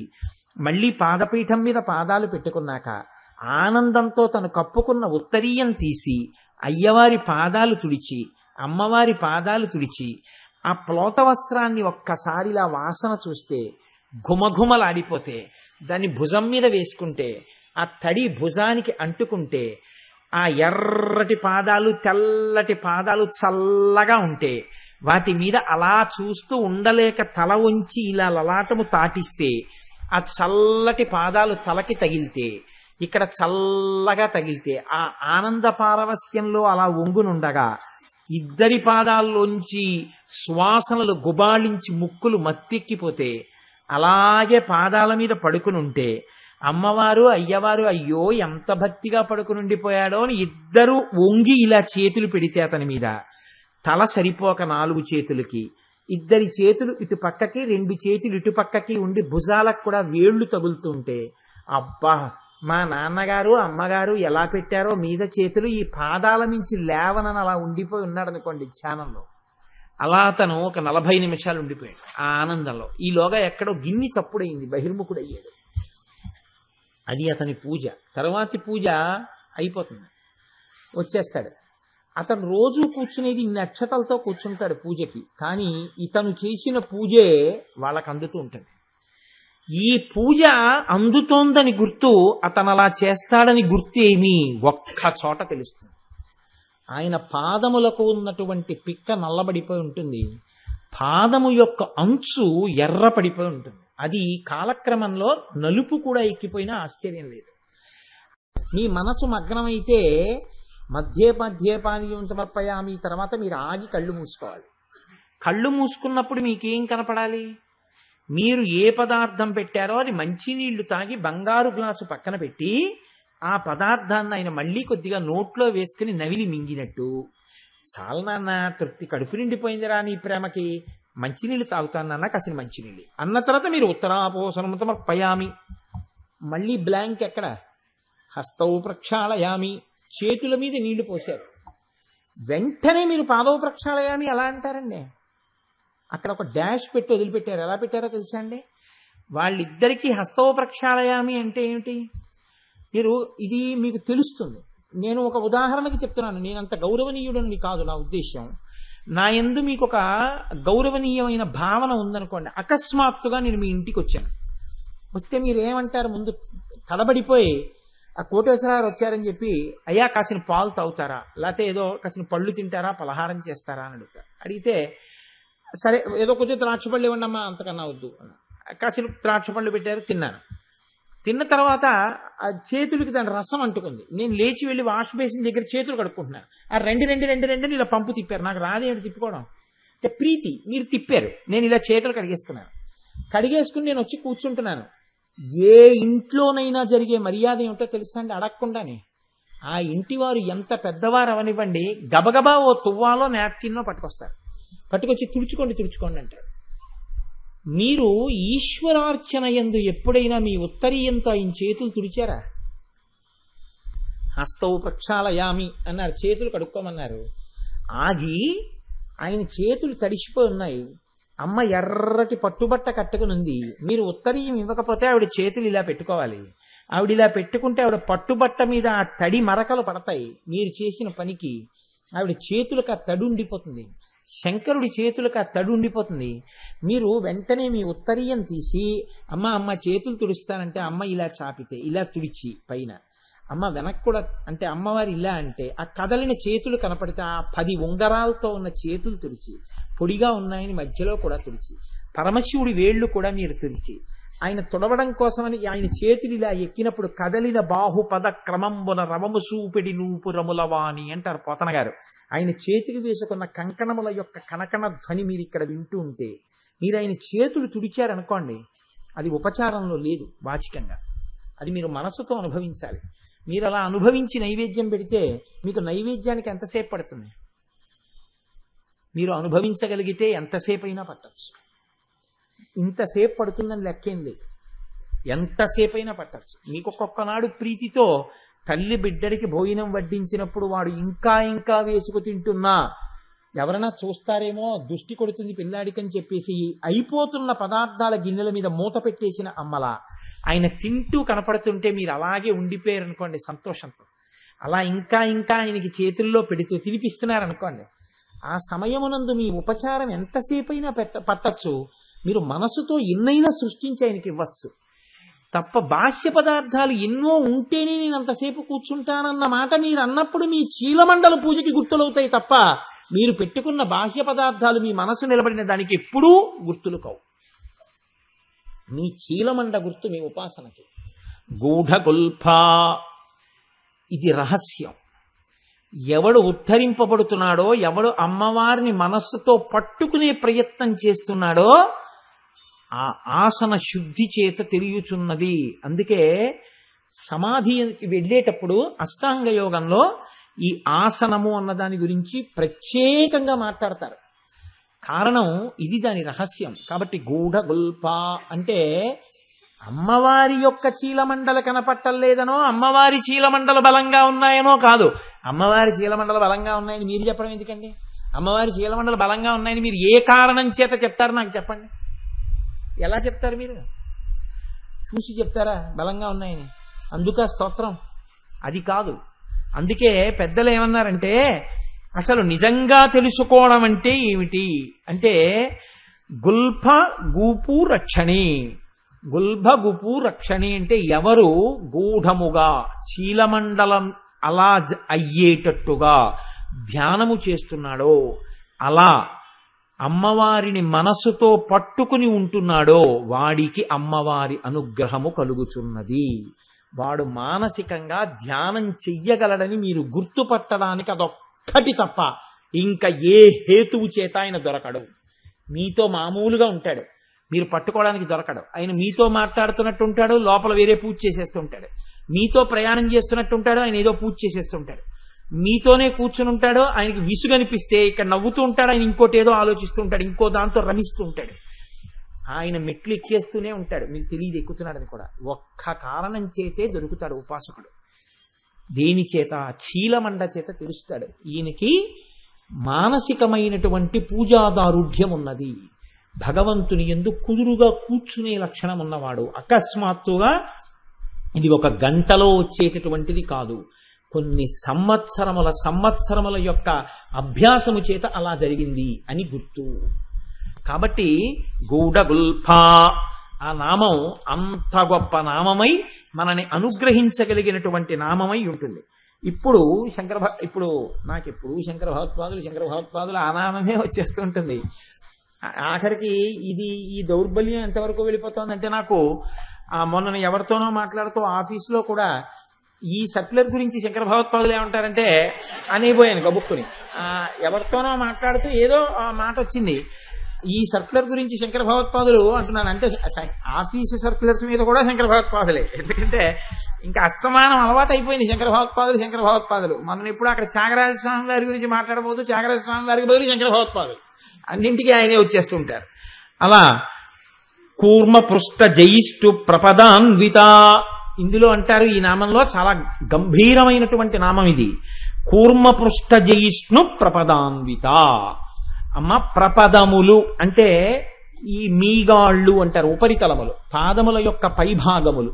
మళ్ళీ పాదపీఠం మీద పాదాలు పెట్టుకున్నాక ఆనందంతో తను కప్పుకున్న ఉత్తరీయం తీసి అయ్యవారి పాదాలు తుడిచి, అమ్మవారి పాదాలు తుడిచి, ఆ ప్లోత వస్త్రాన్ని ఒక్కసారిలా వాసన చూస్తే ఘుమఘుమలాడిపోతే, దాన్ని భుజం మీద వేసుకుంటే, ఆ తడి భుజానికి అంటుకుంటే, ఆ ఎర్రటి పాదాలు, తెల్లటి పాదాలు చల్లగా ఉంటే, వాటి మీద అలా చూస్తూ ఉండలేక తల ఉంచి ఇలా లలాటము తాటిస్తే, ఆ చల్లటి పాదాలు తలకి తగిలితే, ఇక్కడ చల్లగా తగిలితే, ఆ ఆనంద పారవస్యంలో అలా ఒంగునుండగా ఇద్దరి పాదాల్లోంచి శ్వాసనలు గుబాళించి ముక్కులు మత్తెక్కిపోతే, అలాగే పాదాల మీద పడుకునుంటే, అమ్మవారు అయ్యవారు అయ్యో ఎంత భక్తిగా పడుకునుండిపోయాడో అని ఇద్దరు వంగి ఇలా చేతులు పెడితే అతని మీద, తల సరిపోక 4 చేతులకి, ఇద్దరి చేతులు ఇటు పక్కకి, 2 చేతులు ఇటు పక్కకి ఉండి భుజాలకు కూడా వేళ్లు తగులుతుంటే, అబ్బా మా నాన్నగారు అమ్మగారు ఎలా పెట్టారో మీద చేతులు, ఈ పాదాల నుంచి లేవనని అలా ఉండిపోయి ఉన్నాడు అనుకోండి ధ్యానంలో. అలా అతను ఒక 40 నిమిషాలు ఉండిపోయాడు ఆ ఆనందంలో. ఈలోగా ఎక్కడో గిన్ని తప్పుడైంది, బహిర్ముఖుడయ్యాడు. అది అతని పూజ. తర్వాతి పూజ అయిపోతుంది, వచ్చేస్తాడు. అతను రోజు కూర్చునేది ఇన్ని అక్షతలతో కూర్చుంటాడు పూజకి, కానీ ఇతను చేసిన పూజే వాళ్ళకు అందుతూ ఉంటుంది. ఈ పూజ అందుతోందని గుర్తు, అతను అలా చేస్తాడని గుర్తు ఏమీ ఒక్క చోట తెలుస్తుంది. ఆయన పాదములకు ఉన్నటువంటి పిక్క నల్లబడిపోయి ఉంటుంది, పాదము యొక్క అంచు ఎర్రపడిపోయి ఉంటుంది. అది కాలక్రమంలో నలుపు కూడా ఎక్కిపోయినా ఆశ్చర్యం లేదు. మీ మనసు మగ్నమైతే మధ్యేపానీయం సమర్పయామి తర్వాత మీరు ఆగి కళ్ళు మూసుకోవాలి. కళ్ళు మూసుకున్నప్పుడు మీకేం కనపడాలి? మీరు ఏ పదార్థం పెట్టారో అది మంచినీళ్లు తాగి బంగారు గ్లాసు పక్కన పెట్టి, ఆ పదార్థాన్ని ఆయన మళ్ళీ కొద్దిగా నోట్లో వేసుకుని నవిలి మింగినట్టు, చాలా నాన్న తృప్తి, కడుపు నిండిపోయిందిరా నీ ప్రేమకి, మంచినీళ్ళు తాగుతానన్నా కాసిన మంచినీళ్ళు అన్న తర్వాత మీరు ఉత్తరాపోసనం సమర్పయామి, మళ్ళీ బ్లాంక్ ఎక్కడ, హస్తౌ ప్రక్షాళయామి, చేతుల మీద నీళ్లు పోశారు, వెంటనే మీరు పాదవ ప్రక్షాళయామి ఎలా అంటారండి? అక్కడ ఒక డాష్ పెట్టి వదిలిపెట్టారు. ఎలా పెట్టారో తెలుసా అండి? వాళ్ళిద్దరికీ హస్తవ ప్రక్షాళయామి అంటే ఏమిటి? మీరు ఇది మీకు తెలుస్తుంది. నేను ఒక ఉదాహరణకి చెప్తున్నాను. నేనంత గౌరవనీయుడని కాదు నా ఉద్దేశం. నా యందు మీకు ఒక గౌరవనీయమైన భావన ఉందనుకోండి. అకస్మాత్తుగా నేను మీ ఇంటికి వచ్చాను. వస్తే మీరు ఏమంటారు? ముందు తడబడిపోయి ఆ కోటేశ్వరరావు వచ్చారని చెప్పి, అయ్యా కాసిన పాలు తాగుతారా, లేకపోతే ఏదో కాసిన పళ్ళు తింటారా, పలహారం చేస్తారా అని అడుగుతారు. అడిగితే సరే ఏదో కొంచెం ద్రాక్ష పళ్ళు ఇవ్వండి అమ్మా, అంతకన్నా వద్దు. కాసిన ద్రాక్ష పళ్ళు పెట్టారు, తిన్నాను. తిన్న తర్వాత ఆ చేతులకి దాని రసం అంటుకుంది. నేను లేచి వెళ్ళి వాష్ బేసిన్ దగ్గర చేతులు కడుక్కుంటున్నాను. ఆ రెండు ఇలా పంపు తిప్పారు. నాకు రాదేమిటి తిప్పుకోవడం అంటే ప్రీతి. మీరు తిప్పారు, నేను ఇలా చేతులు కడిగేసుకున్నాను. కడిగేసుకుని నేను వచ్చి కూర్చుంటున్నాను. ఏ ఇంట్లోనైనా జరిగే మర్యాద ఏమిటో తెలుసా అండి? అడగకుండానే ఆ ఇంటి వారు ఎంత పెద్దవారు అవనివ్వండి, గబగబా ఓ తువ్వాలో నాప్కిన్నో పట్టుకొస్తారు. పట్టుకొచ్చి తుడుచుకోండి అంటారు. మీరు ఈశ్వరార్చన యందు ఎప్పుడైనా మీ ఉత్తరీయంతో ఆయన చేతులు తుడిచారా? హస్తౌ ప్రక్షాళయామి అన్నారు, చేతులు కడుక్కోమన్నారు. ఆగి ఆయన చేతులు తడిసిపోయి ఉన్నాయి. అమ్మ ఎర్రటి పట్టుబట్ట కట్టుకునుంది. మీరు ఉత్తరీయం ఇవ్వకపోతే ఆవిడ చేతులు ఇలా పెట్టుకోవాలి. ఆవిడ ఇలా పెట్టుకుంటే ఆవిడ పట్టుబట్ట మీద ఆ తడి మరకలు పడతాయి. మీరు చేసిన పనికి ఆవిడ చేతులకు ఆ తడి ఉండిపోతుంది. శంకరుడి చేతులకు ఆ తడి ఉండిపోతుంది. మీరు వెంటనే మీ ఉత్తరీయం తీసి అమ్మ చేతులు తుడుస్తానంటే అమ్మ ఇలా చాపితే ఇలా తుడిచి పైన అమ్మ వెనక్కి కూడా అంటే అమ్మవారు ఇలా అంటే ఆ కదలిన చేతులు కనపడితే ఆ 10 ఉంగరాలతో ఉన్న చేతులు తుడిచి, పొడిగా ఉన్నాయని మధ్యలో కూడా తుడిచి, పరమశివుడి వేళ్లు కూడా మీరు తుడిచి, ఆయన తుడవడం కోసమని ఆయన చేతులు ఇలా ఎక్కినప్పుడు కదలిన బాహుపద క్రమంబున రవము సూపిడి నూపురములవాణి అంటారు పోతన గారు. ఆయన చేతికి వేసుకున్న కంకణముల యొక్క కనకణ ధ్వని మీరు ఇక్కడ వింటూ ఉంటే, మీరు ఆయన చేతులు తుడిచారనుకోండి, అది ఉపచారంలో లేదు, వాచికంగా. అది మీరు మనసుతో అనుభవించాలి. మీరు అలా అనుభవించి నైవేద్యం పెడితే మీకు నైవేద్యానికి ఎంతసేపు పడుతుంది? మీరు అనుభవించగలిగితే ఎంతసేపు అయినా పట్టచ్చు. ఇంతసేపు పడుతుందని లెక్కేం లేదు, ఎంతసేపు అయినా పట్టచ్చు. మీకు ఒక్కొక్కనాడు ప్రీతితో తల్లి బిడ్డడికి భోజనం వడ్డించినప్పుడు వాడు ఇంకా వేసుకు తింటున్నా ఎవరైనా చూస్తారేమో, దృష్టి కొడుతుంది పిల్లాడికని చెప్పేసి అయిపోతున్న పదార్థాల గిన్నెల మీద మూత పెట్టేసిన అమ్మలా ఆయన తింటూ కనపడుతుంటే మీరు అలాగే ఉండిపోయారనుకోండి సంతోషంతో. అలా ఇంకా ఆయనకి చేతుల్లో పెడుతూ తినిపిస్తున్నారనుకోండి, ఆ సమయమునందు మీ ఉపచారం ఎంతసేపు అయినా పట్టచ్చు. మీరు మనసుతో ఎన్నైనా సృష్టించి ఆయనకి ఇవ్వచ్చు తప్ప, బాహ్య పదార్థాలు ఎన్నో ఉంటేనే నేను అంతసేపు కూర్చుంటానన్న మాట మీరు అన్నప్పుడు మీ చీలమండల పూజకి గుర్తులవుతాయి తప్ప, మీరు పెట్టుకున్న బాహ్య పదార్థాలు మీ మనసు నిలబడిన దానికి ఎప్పుడూ గుర్తులు కావు. మీ చీలమండ గుర్తు మీ ఉపాసనకి. గూఢగుల్ఫ, ఇది రహస్యం. ఎవడు ఉద్ధరింపబడుతున్నాడో, ఎవడు అమ్మవారిని మనస్సుతో పట్టుకునే ప్రయత్నం చేస్తున్నాడో ఆ ఆసన శుద్ధి చేత తెలియచున్నది. అందుకే సమాధికి వెళ్ళేటప్పుడు అష్టాంగ యోగంలో ఈ ఆసనము అన్న దాని గురించి ప్రత్యేకంగా మాట్లాడతారు. కారణం ఇది, దాని రహస్యం. కాబట్టి గూఢగుల్ప అంటే అమ్మవారి యొక్క చీలమండల కనపట్టలేదనో, అమ్మవారి చీలమండల బలంగా ఉన్నాయనో కాదు. అమ్మవారి చీలమండల బలంగా ఉన్నాయని మీరు చెప్పడం ఎందుకండి? అమ్మవారి చీలమండల బలంగా ఉన్నాయని మీరు ఏ కారణం చేత చెప్తారు నాకు చెప్పండి. ఎలా చెప్తారు? మీరు చూసి చెప్తారా బలంగా ఉన్నాయని? అందుక స్తోత్రం అది కాదు. అందుకే పెద్దలు ఏమన్నారంటే, అసలు నిజంగా తెలుసుకోవడం అంటే ఏమిటి అంటే గుల్ఫ గూపు రక్షణి. గుల్భ గుపు రక్షణి అంటే ఎవరు గూఢముగా చీలమండలం అలా అయ్యేటట్టుగా ధ్యానము చేస్తున్నాడో, అలా అమ్మవారిని మనస్సుతో పట్టుకుని ఉంటున్నాడో వాడికి అమ్మవారి అనుగ్రహము కలుగుతున్నది. వాడు మానసికంగా ధ్యానం చెయ్యగలడని మీరు గుర్తుపట్టడానికి అదొక్కటి తప్ప ఇంకా ఏ హేతువు చేత ఆయన దొరకడు. మీతో మామూలుగా ఉంటాడు, మీరు పట్టుకోవడానికి దొరకడు. ఆయన మీతో మాట్లాడుతున్నట్టు ఉంటాడు, లోపల వేరే పూజ చేసేస్తుంటాడు. మీతో ప్రయాణం చేస్తున్నట్టు ఉంటాడు, ఆయన ఏదో పూజ చేసేస్తుంటాడు. మీతోనే కూర్చుని ఉంటాడు, ఆయనకి విసుగనిపిస్తే ఇక్కడ నవ్వుతూ ఉంటాడు, ఆయన ఇంకోటి ఏదో ఆలోచిస్తూ ఉంటాడు, ఇంకో దాంతో రమిస్తూ ఉంటాడు. ఆయన మెట్లు ఎక్కేస్తూనే ఉంటాడు, మీకు తెలియదు ఎక్కుతున్నాడని కూడా. ఒక్క కారణం చేతే దొరుకుతాడు ఉపాసకుడు. దేని చేత? చీలమండ చేత తెలుస్తాడు. ఈయనకి మానసికమైనటువంటి పూజాదారుఢ్యం ఉన్నది, భగవంతుని యందు కుదురుగా కూర్చునే లక్షణం ఉన్నవాడు. అకస్మాత్తుగా ఇది ఒక గంటలో వచ్చేటటువంటిది కాదు, కొన్ని సంవత్సరముల యొక్క అభ్యాసము చేత అలా జరిగింది అని గుర్తు. కాబట్టి గూఢగుల్ఫ ఆ నామం అంత గొప్ప నామమై మనని అనుగ్రహించగలిగినటువంటి నామమై ఉంటుంది. ఇప్పుడు నాకు ఎప్పుడు శంకర భగవత్పాదులు ఆ నామమే వచ్చేస్తూ ఉంటుంది. ఆఖరికి ఇది ఈ దౌర్బల్యం ఎంతవరకు వెళ్ళిపోతుందంటే నాకు మొన్న ఎవరితోనో మాట్లాడుతూ ఆఫీసులో కూడా ఈ సర్క్యులర్ గురించి శంకర భగవత్పాదులు ఏమంటారంటే అనేపోయాను గబుక్కుని. ఎవరితోనో మాట్లాడుతూ ఏదో ఆ మాట వచ్చింది, ఈ సర్క్యులర్ గురించి శంకర భగవత్పాదులు అంటున్నాను. అంటే ఆఫీసు సర్క్యులర్స్ మీద కూడా శంకర భగవత్పాదులే, ఎందుకంటే ఇంకా అస్తమానం అలవాటు అయిపోయింది శంకర భగవత్పాదులు. మనం ఇప్పుడు అక్కడ త్యాగరాజ స్వామి వారి గురించి మాట్లాడబోతూ త్యాగరాజ స్వామి వారికి బదులు శంకర భగవత్పాదులు, అన్నింటికీ ఆయనే వచ్చేస్తుంటారు. అలా కూర్మ పృష్ఠ జయిష్టు ప్రపదాన్విత, ఇందులో అంటారు ఈ నామంలో చాలా గంభీరమైనటువంటి నామం ఇది. కూర్మ పృష్ఠ జయిష్ణు ప్రపదాన్విత. అమ్మ ప్రపదములు అంటే ఈ మీగాళ్ళు అంటారు, ఉపరితలములు, పాదముల యొక్క పైభాగములు.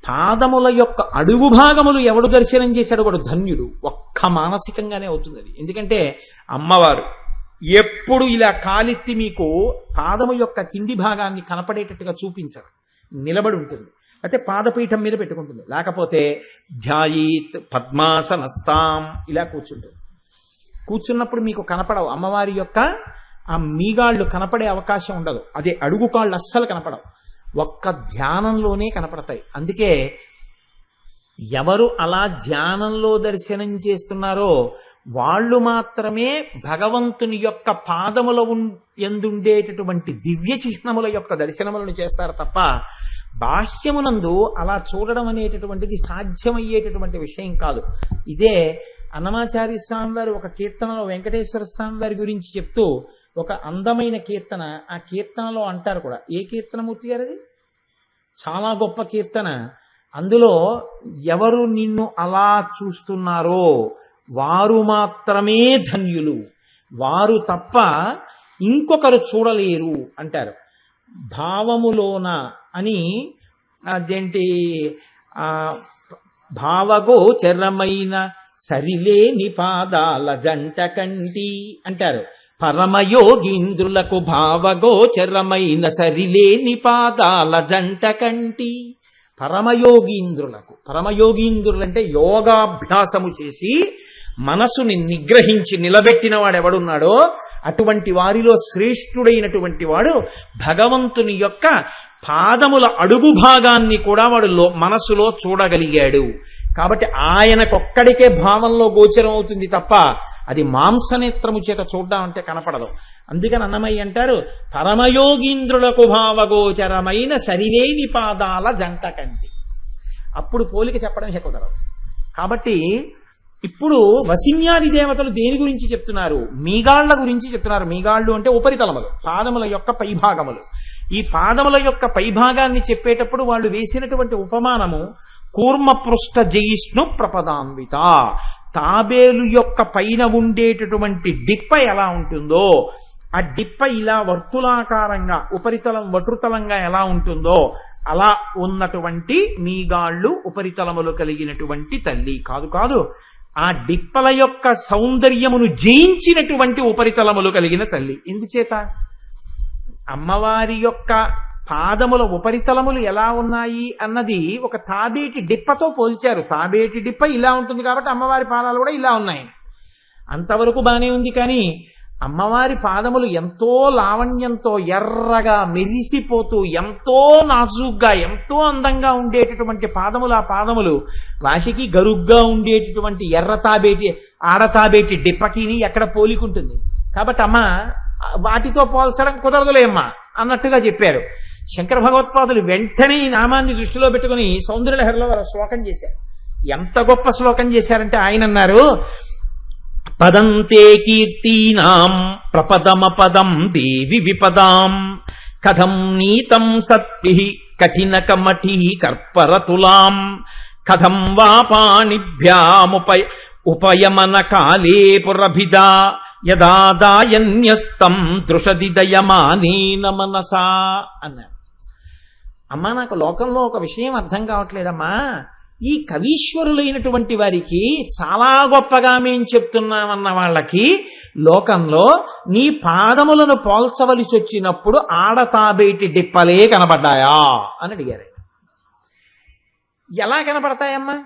పాదముల యొక్క అడుగు భాగములు ఎవడు దర్శనం చేశాడు వాడు ధన్యుడు. ఒక్క మానసికంగానే అవుతుంది అది. ఎందుకంటే అమ్మవారు ఎప్పుడు ఇలా కాలెత్తి మీకు పాదము యొక్క కింది భాగాన్ని కనపడేటట్టుగా చూపించరు, నిలబడి ఉంటుంది. అయితే పాదపీఠం మీద పెట్టుకుంటుంది, లేకపోతే ధ్యాయీత్ పద్మాసనస్తాం ఇలా కూర్చుంటుంది. కూర్చున్నప్పుడు మీకు కనపడవు అమ్మవారి యొక్క ఆ మీగాళ్ళు, కనపడే అవకాశం ఉండదు. అదే అడుగు కాళ్ళు అస్సలు కనపడవు, ఒక్క ధ్యానంలోనే కనపడతాయి. అందుకే ఎవరు అలా ధ్యానంలో దర్శనం చేస్తున్నారో వాళ్ళు మాత్రమే భగవంతుని యొక్క పాదముల ఎందుండేటటువంటి దివ్య చిహ్నముల యొక్క దర్శనములను చేస్తారు తప్ప బాహ్యమునందు అలా చూడడం అనేటటువంటిది సాధ్యమయ్యేటటువంటి విషయం కాదు. ఇదే అన్నమాచార్య స్వామి వారు ఒక కీర్తనలో వెంకటేశ్వర స్వామి వారి గురించి చెప్తూ ఒక అందమైన కీర్తన, ఆ కీర్తనలో అంటారు కూడా. ఏ కీర్తనమూర్తి గారు అది? చాలా గొప్ప కీర్తన. అందులో ఎవరు నిన్ను అలా చూస్తున్నారో వారు మాత్రమే ధన్యులు, వారు తప్ప ఇంకొకరు చూడలేరు అంటారు. భావములోన అని అదేంటి భావగోచరమైన సరిలేని పాదాల జంట కంటి అంటారు. పరమయోగీంద్రులకు భావగోచరమైన సరిలేని పాదాల జంట కంటి. పరమయోగీంద్రులంటే యోగాభ్యాసము చేసి మనసుని నిగ్రహించి నిలబెట్టిన వాడు ఎవడున్నాడో అటువంటి వారిలో శ్రేష్ఠుడైనటువంటి వాడు భగవంతుని యొక్క పాదముల అడుగు భాగాన్ని కూడా వాడు మనసులో చూడగలిగాడు. కాబట్టి ఆయనకొక్కడికే భావంలో గోచరం అవుతుంది తప్ప అది మాంసనేత్రము చేత చూడడం అంటే కనపడదు. అందుకని అన్నమయ్య అంటారు పరమయోగీంద్రులకు భావగోచరమైన సరిలేని పాదాల జంట కంటి. అప్పుడు పోలిక చెప్పడం కుదరదు. కాబట్టి ఇప్పుడు వసిన్యాది దేవతలు దేని గురించి చెప్తున్నారు? మీగాళ్ల గురించి చెప్తున్నారు. మీగాళ్ళు అంటే ఉపరితలములు, పాదముల యొక్క పైభాగములు. ఈ పాదముల యొక్క పైభాగాన్ని చెప్పేటప్పుడు వాళ్ళు వేసినటువంటి ఉపమానము కూర్మ పృష్ఠ జయిష్ణు ప్రపదాన్విత. తాబేలు యొక్క పైన ఉండేటటువంటి డిప్ప ఎలా ఉంటుందో, ఆ డిప్ప ఇలా వర్తులాకారంగా ఉపరితలం వటుతలంగా ఎలా ఉంటుందో అలా ఉన్నటువంటి మీగాళ్ళు ఉపరితలములు కలిగినటువంటి తల్లి. కాదు, ఆ డిప్పల యొక్క సౌందర్యమును జయించినటువంటి ఉపరితలములు కలిగిన తల్లి. ఎందుచేత? అమ్మవారి యొక్క పాదముల ఉపరితలములు ఎలా ఉన్నాయి అన్నది ఒక తాబేటి డిప్పతో పోల్చారు. తాబేటి డిప్ప ఇలా ఉంటుంది కాబట్టి అమ్మవారి పాదాలు కూడా ఇలా ఉన్నాయి. అంతవరకు బానే ఉంది. కానీ అమ్మవారి పాదములు ఎంతో లావణ్యంతో ఎర్రగా మెరిసిపోతూ ఎంతో నాజుగ్గా ఎంతో అందంగా ఉండేటటువంటి పాదములు. ఆ పాదములు వాటికి గరుగ్గా ఉండేటటువంటి ఎర్ర తాబేటి ఆడతాబేటి డిప్పకిని ఎక్కడ పోలికుంటుంది. కాబట్టి అమ్మ వాటితో పోల్చడం కుదరదులేమ్మా అన్నట్టుగా చెప్పారు. శంకర భగవత్పాదులు వెంటనే ఈ నామాన్ని దృష్టిలో పెట్టుకుని సౌందర్యలహరిలో శ్లోకం చేశారు. ఎంత గొప్ప శ్లోకం చేశారంటే ఆయన అన్నారు, పదంతే కీర్తీనాం ప్రపదమపదం దేవి విపదాం కథం నీతం సత్తి కఠిన కమఠీ కర్పరతులాం కథం వా పాణిభ్యాముపయమన కాలే పురభిదా యదాదాయన్యస్తం దృషది దయమానేన మనసా అన్నారు. అమ్మా నాకు లోకంలో ఒక విషయం అర్థం కావట్లేదమ్మా, ఈ కవీశ్వరులైనటువంటి వారికి చాలా గొప్పగా మేం చెప్తున్నామన్న వాళ్ళకి లోకంలో నీ పాదములను పోల్చవలసి వచ్చినప్పుడు ఆడతాబేటి డిప్పలే కనబడ్డాయా అని అడిగారు. ఎలా కనపడతాయమ్మా?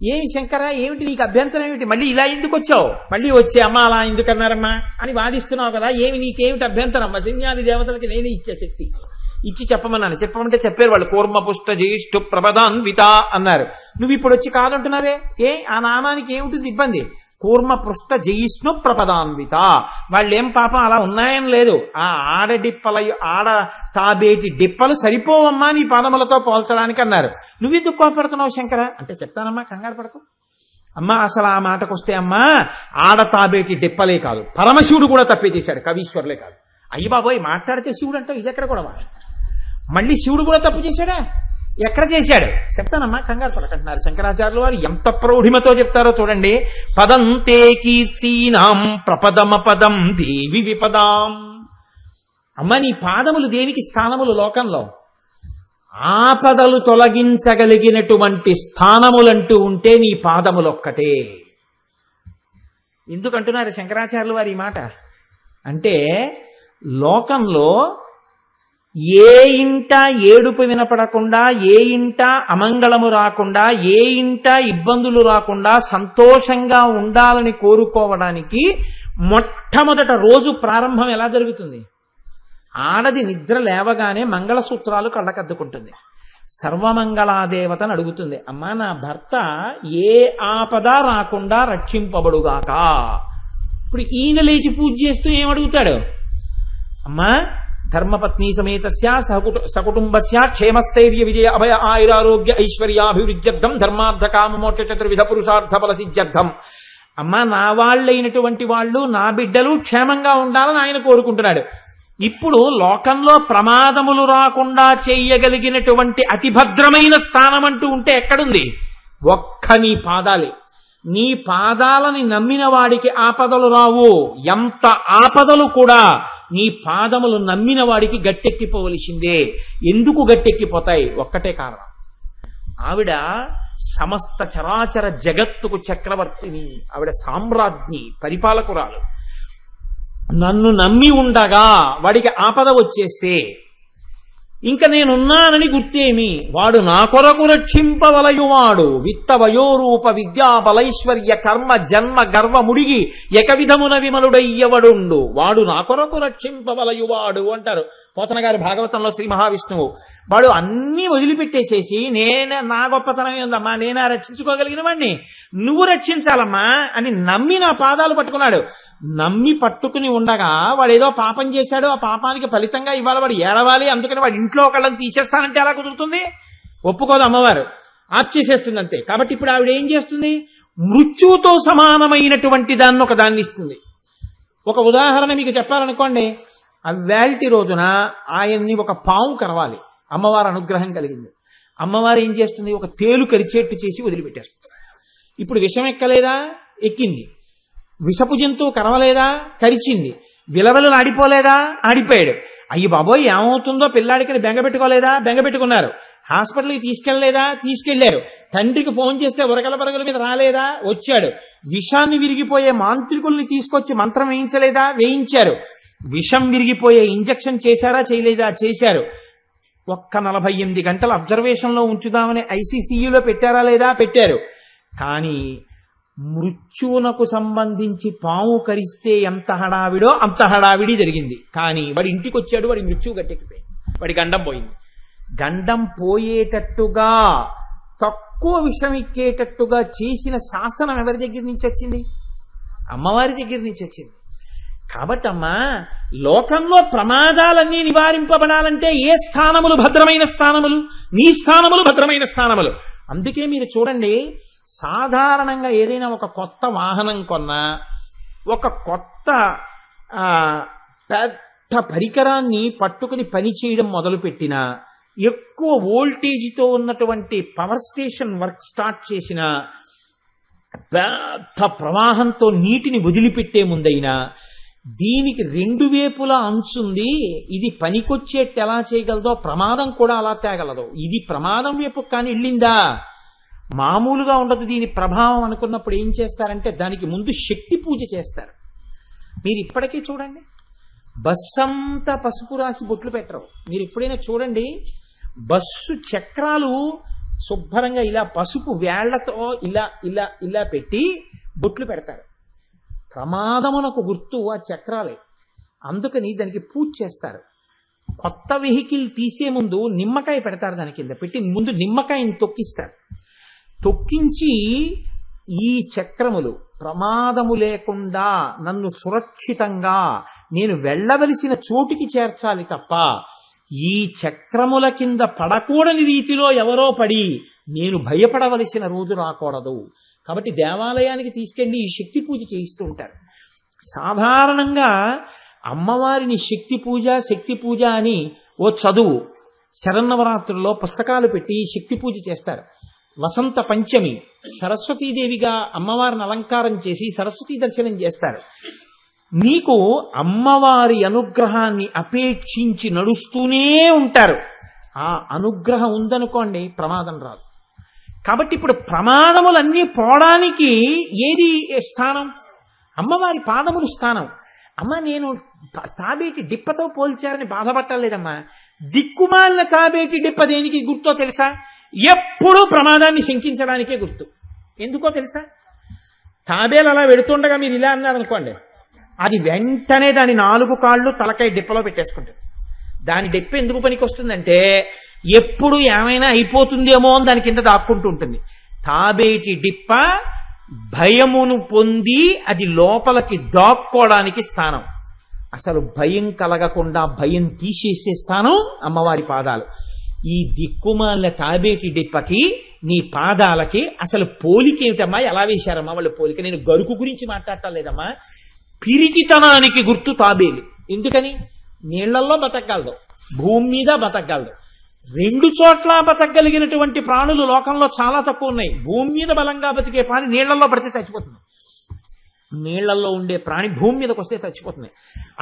ఏమి శంకర, ఏమిటి నీకు అభ్యంతరం ఏమిటి, మళ్ళీ ఇలా ఎందుకు వచ్చావు, మళ్ళీ వచ్చే అమ్మ అలా ఎందుకన్నారమ్మా అని వాదిస్తున్నావు కదా, నీకేమిటి అభ్యంతరం, వశిన్యాది దేవతలకి నేనే ఇచ్చే శక్తి, ఇచ్చి చెప్పమన్నాను. చెప్పమంటే చెప్పారు వాళ్ళు, కూర్మపుష్ట జ్యేష్ఠు ప్రపదాన్విత అన్నారు. నువ్వు ఇప్పుడు వచ్చి కాదంటున్నావే, ఆ నామానికి ఏమిటి ఇబ్బంది, కూర్మ పృష్ఠ జయిష్ణు ప్రపదాన్విత, వాళ్ళేం పాపం అలా ఉన్నాయని లేదు, ఆ ఆడ తాబేటి డిప్పలు సరిపోవమ్మా నీ పాదములతో పోల్చడానికి అన్నారు. నువ్వెందుకు కోపడుతున్నావు శంకర అంటే, చెప్తానమ్మా కంగారు పడకు అమ్మా, అసలు ఆ మాటకొస్తే అమ్మా ఆడ తాబేటి డిప్పలే కాదు, పరమశివుడు కూడా తప్పే చేశాడు, కవీశ్వరులే కాదు. అయ్యి బాబోయ్ మాట్లాడితే శివుడు అంటావు, ఇది ఎక్కడ కూడా మళ్ళీ శివుడు కూడా తప్పు చేశాడా, ఎక్కడ చేశాడు చెప్తానమ్మా కంగారు పడకంటున్నారు శంకరాచార్యులు వారు. ఎంత ప్రౌఢిమతో చెప్తారో చూడండి. పదంతే కీర్తీనాం ప్రపదమ పదం దేవి విపదాం. అమ్మ నీ పాదములు దేనికి స్థానములు లోకంలో, ఆపదలు తొలగించగలిగినటువంటి స్థానములంటూ ఉంటే నీ పాదములొక్కటే. ఎందుకంటున్నారు శంకరాచార్యులు వారు ఈ మాట అంటే, లోకంలో ఏ ఇంట ఏడుపు వినపడకుండా, ఏ ఇంట అమంగళము రాకుండా, ఏ ఇంట ఇబ్బందులు రాకుండా సంతోషంగా ఉండాలని కోరుకోవడానికి మొట్టమొదట రోజు ప్రారంభం ఎలా జరుగుతుంది, ఆడది నిద్ర లేవగానే మంగళసూత్రాలు కళ్ళకద్దుకుంటుంది, సర్వమంగళాదేవతను అడుగుతుంది, అమ్మా నా భర్త ఏ ఆపద రాకుండా రక్షింపబడుగాక. ఇప్పుడు ఈయన లేచి పూజ చేస్తూ ఏమడుగుతాడు, అమ్మా ధర్మపత్ని సమేతస్య సకుటుంబస్య క్షేమస్థైర్య విజయ అభయ ఆయురారోగ్య ఐశ్వర్యాభివృద్ధ్యర్థం ధర్మార్థ కామ మోక్ష చతుర్విధ పురుషార్థ ఫల సిద్ధ్యర్థం. అమ్మా నా వాళ్ళైనటువంటి వాళ్ళు, నా బిడ్డలు క్షేమంగా ఉండాలని ఆయన కోరుకుంటున్నాడు. ఇప్పుడు లోకంలో ప్రమాదములు రాకుండా చేయగలిగినటువంటి అతి భద్రమైన స్థానం అంటూ ఉంటే ఎక్కడుంది, ఒక్క నీ పాదాలే. నీ పాదాలని నమ్మిన వాడికి ఆపదలు రావు, ఎంత ఆపదలు కూడా నీ పాదములు నమ్మిన వాడికి గట్టెక్కిపోవలసిందే. ఎందుకు గట్టెక్కిపోతాయి, ఒక్కటే కారణం, ఆవిడ సమస్త చరాచర జగత్తుకు చక్రవర్తిని, ఆవిడ సామ్రాజ్ఞి, పరిపాలకురాలు. నన్ను నమ్మి ఉండగా వాడికి ఆపద వచ్చేస్తే ఇంక నేనున్నానని గుర్తేమి, వాడు నా కొరకు రక్షింపవలయువాడు, విత్త వయోరూప విద్యా బలైశ్వర్య కర్మ జన్మ గర్వ ముడిగి ఎకవిధమున విమలుడయ్యవడుండు, వాడు నా కొరకు రక్షింపవలయువాడు అంటారు పోతన గారు భాగవతంలో శ్రీ మహావిష్ణువు. వాడు అన్నీ వదిలిపెట్టేసేసి నా గొప్పతనమే ఉందమ్మా, నేనా రక్షించుకోగలిగిన వాడిని, నువ్వు రక్షించాలమ్మా అని నమ్మి నా పాదాలు పట్టుకున్నాడు. నమ్మి పట్టుకుని ఉండగా వాడు ఏదో పాపం చేశాడు, ఆ పాపానికి ఫలితంగా ఇవాళ వాడు ఏడవాలి, అందుకని వాడు ఇంట్లో ఒకళ్ళని తీసేస్తానంటే ఎలా కుదురుతుంది, ఒప్పుకోదు అమ్మవారు, ఆప్ చేసేస్తుంది అంతే. కాబట్టి ఇప్పుడు ఆవిడ ఏం చేస్తుంది, మృత్యువుతో సమానమైనటువంటి దాన్ని ఒక దాన్ని ఇస్తుంది. ఒక ఉదాహరణ మీకు చెప్పాలనుకోండి, అవ్వాల్టి రోజున ఆయన్ని ఒక పాము కరవాలి, అమ్మవారు అనుగ్రహం కలిగింది. అమ్మవారు ఏం చేస్తుంది, ఒక తేలు కరిచేట్టు చేసి వదిలిపెట్టారు. ఇప్పుడు విషం ఎక్కలేదా, ఎక్కింది. విషపు జంతువు కరవలేదా, కరిచింది. విలవెలలు ఆడిపోలేదా, ఆడిపోయాడు. అయ్యి బాబోయ్ ఏమవుతుందో పిల్లాడికి బెంగపెట్టుకోలేదా, బెంగపెట్టుకున్నారు. హాస్పిటల్కి తీసుకెళ్లలేదా, తీసుకెళ్లారు. తండ్రికి ఫోన్ చేస్తే ఉరకల పరగల మీద రాలేదా, వచ్చాడు. విషాన్ని విరిగిపోయే మాంత్రికుల్ని తీసుకొచ్చి మంత్రం వేయించలేదా, వేయించారు. విషం విరిగిపోయే ఇంజక్షన్ చేశారా, చేయలేదా, చేశారు. ఒక్క 48 గంటల అబ్జర్వేషన్లో ఉంచుదామని ఐసీసీయూలో పెట్టారా లేదా, పెట్టారు. కానీ మృత్యువునకు సంబంధించి పాము కరిస్తే ఎంత హడావిడో అంత హడావిడి జరిగింది. కానీ వాడి ఇంటికి వచ్చాడు, వాడి మృత్యువు గట్టెక్కిపోయింది, వాడి గండం పోయింది. గండం పోయేటట్టుగా తక్కువ విషం ఎక్కేటట్టుగా చేసిన శాసనం ఎవరి దగ్గర నుంచి వచ్చింది, అమ్మవారి దగ్గర నుంచి వచ్చింది. కాబట్టి అమ్మా, లోకంలో ప్రమాదాలన్నీ నివారింపబడాలంటే ఏ స్థానములు భద్రమైన స్థానములు, నీ స్థానములు భద్రమైన స్థానములు. అందుకే మీరు చూడండి, సాధారణంగా ఏదైనా ఒక కొత్త వాహనం కొన్నా, ఒక కొత్త పెద్ద పరికరాన్ని పట్టుకుని పని చేయడం మొదలుపెట్టినా, ఎక్కువ వోల్టేజ్తో ఉన్నటువంటి పవర్ స్టేషన్ వర్క్ స్టార్ట్ చేసిన, పెద్ద ప్రవాహంతో నీటిని వదిలిపెట్టే ముందైనా దీనికి 2 వైపులా అంచుంది, ఇది పనికొచ్చేట్టు ఎలా చేయగలదో ప్రమాదం కూడా అలా తేగలదు. ఇది ప్రమాదం వైపు కానీ వెళ్ళిందా మామూలుగా ఉండదు దీని ప్రభావం అనుకున్నప్పుడు ఏం చేస్తారంటే దానికి ముందు శక్తి పూజ చేస్తారు. మీరు ఇప్పటికీ చూడండి, బస్సంతా పసుపు రాసి బొట్లు పెట్టరు. మీరు ఎప్పుడైనా చూడండి, బస్సు చక్రాలు శుభ్రంగా ఇలా పసుపు వేళ్లతో ఇలా ఇలా ఇలా పెట్టి బొట్లు పెడతారు. ప్రమాదమునకు గుర్తు ఆ చక్రాలే. అందుకని దానికి పూజ చేస్తారు. కొత్త వెహికల్ తీసే ముందు నిమ్మకాయ పెడతారు, దాని కింద పెట్టి ముందు నిమ్మకాయని తొక్కిస్తారు. తొక్కించి ఈ చక్రములు ప్రమాదము లేకుండా నన్ను సురక్షితంగా నేను వెళ్ళవలసిన చోటికి చేర్చాలి తప్ప ఈ చక్రముల కింద పడకూడని రీతిలో ఎవరో పడి నేను భయపడవలసిన రోజు రాకూడదు. కాబట్టి దేవాలయానికి తీసుకెళ్లి ఈ శక్తి పూజ చేయిస్తూ ఉంటారు. సాధారణంగా అమ్మవారిని శక్తి పూజ అని ఓ చదువు శరన్నవరాత్రుల్లో పుస్తకాలు పెట్టి శక్తి పూజ చేస్తారు. వసంత పంచమి సరస్వతీదేవిగా అమ్మవారిని అలంకారం చేసి సరస్వతీ దర్శనం చేస్తారు. నీకు అమ్మవారి అనుగ్రహాన్ని అపేక్షించి నడుస్తూనే ఉంటారు. ఆ అనుగ్రహం ఉందనుకోండి, ప్రమాదం రాదు. కాబట్టి ఇప్పుడు ప్రమాదములన్నీ పోవడానికి ఏది స్థానం? అమ్మవారి పాదములు స్థానం. అమ్మ, నేను తాబేటి డిప్పతో పోల్చారని బాధపట్టలేదమ్మా. దిక్కుమాలిన తాబేటి డిప్ప దేనికి గుర్తో తెలుసా? ఎప్పుడూ ప్రమాదాన్ని శంకించడానికే గుర్తు. ఎందుకో తెలుసా? తాబేలు అలా వెడుతుండగా మీరు ఇలా అన్నారనుకోండి, అది వెంటనే దాని 4 కాళ్ళు తలకాయ డిప్పలో పెట్టేసుకుంటుంది. దాని డిప్ప ఎందుకు పనికి వస్తుందంటే ఎప్పుడు ఏమైనా అయిపోతుందేమో అని దాని కింద దాక్కుంటూ ఉంటుంది. తాబేటి డిప్ప భయమును పొంది అది లోపలికి దాక్కోవడానికి స్థానం. అసలు భయం కలగకుండా భయం తీసేసే స్థానం అమ్మవారి పాదాలు. ఈ దిక్కుమాల తాబేటి డిప్పకి నీ పాదాలకి అసలు పోలికేమిటమ్మా? ఎలా వేశారమ్మా వాళ్ళు పోలిక? నేను గరుకు గురించి మాట్లాడటం లేదమ్మా. పిరికితనానికి గుర్తు తాబేలు. ఎందుకని? నీళ్లల్లో బతకగలదు, భూమి మీద బతకగలదు. 2 చోట్ల బతకగలిగినటువంటి ప్రాణులు లోకంలో చాలా తక్కువ ఉన్నాయి. భూమి మీద బలంగా బతికే ప్రాణి నీళ్లలో పడితే చచ్చిపోతుంది. నీళ్లలో ఉండే ప్రాణి భూమి మీదకి వస్తే చచ్చిపోతుంది.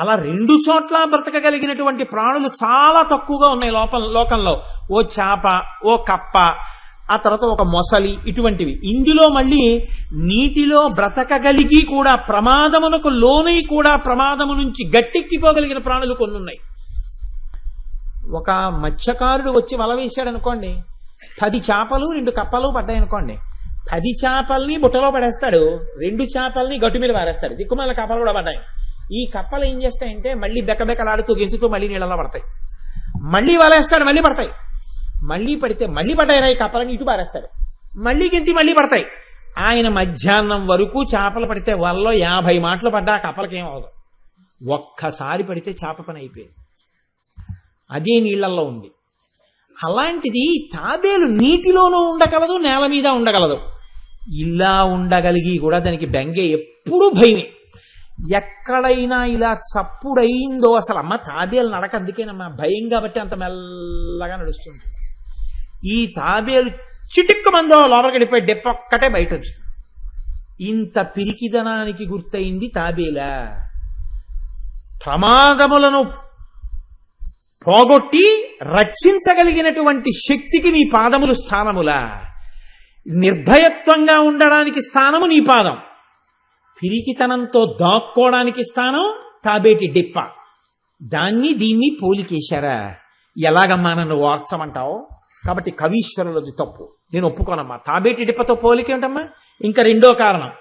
అలా 2 చోట్ల బ్రతకగలిగినటువంటి ప్రాణులు చాలా తక్కువగా ఉన్నాయి లోకంలో. ఓ చేప, ఓ కప్ప, ఆ తర్వాత ఒక మొసలి, ఇటువంటివి. ఇందులో మళ్ళీ నీటిలో బ్రతకగలిగి కూడా ప్రమాదమునకు లోనై కూడా ప్రమాదము నుంచి గట్టెక్కిపోగలిగిన ప్రాణులు కొన్ని ఉన్నాయి. ఒక మత్స్యకారుడు వచ్చి వల వేశాడు అనుకోండి, 10 చేపలు 2 కప్పలు పడ్డాయనుకోండి. 10 చేపల్ని బుట్టలో పడేస్తాడు, 2 చేపల్ని గట్టు మీద పారేస్తాడు. దిక్కుమాల కప్పలు కూడా పడ్డాయి. ఈ కప్పలు ఏం చేస్తాయంటే మళ్ళీ బెక్కబెక్కలాడుతూ గెంతుతూ మళ్ళీ నీళ్ళలో పడతాయి. మళ్ళీ వలేస్తాడు, మళ్ళీ పడతాయి. మళ్ళీ పడితే మళ్ళీ పడ్డాయి ఈ కప్పలని ఇటు పారేస్తాడు. మళ్ళీ గెంతి మళ్ళీ పడతాయి. ఆయన మధ్యాహ్నం వరకు చేపలు పడితే వలలో 50 మాటలు పడ్డా ఆ కప్పలకేం అవదు. ఒక్కసారి పడితే చేప పని అయిపోయింది. అదే నీళ్లలో ఉంది. అలాంటిది తాబేలు నీటిలోనూ ఉండగలదు, నేల మీద ఉండగలదు. ఇలా ఉండగలిగి కూడా దానికి బెంగే ఎప్పుడూ భయమే. ఎక్కడైనా ఇలా చప్పుడైందో అసలు అమ్మ తాబేలు నడక అందుకేనమ్మా భయం కాబట్టి అంత మెల్లగా నడుస్తుంది. ఈ తాబేలు చిటిక్కు మందో లోపలికి వెళ్ళిపోయి డెప్పొక్కటే బయట వచ్చింది. ఇంత పిరికిదనానికి గుర్తయింది తాబేలా. ప్రమాదములను పోగొట్టి రక్షించగలిగినటువంటి శక్తికి నీ పాదములు స్థానములా. నిర్భయత్వంగా ఉండడానికి స్థానము నీ పాదం. పిరికితనంతో దాక్కోవడానికి స్థానం తాబేటి డిప్ప. దీన్ని పోలికేశారా? ఎలాగమ్మా నన్ను వార్చమంటావు? కాబట్టి కవీశ్వరులది తప్పు, నేను ఒప్పుకోనమ్మా. తాబేటి డిప్పతో పోలికేమిటమ్మా? ఇంకా 2వ కారణం,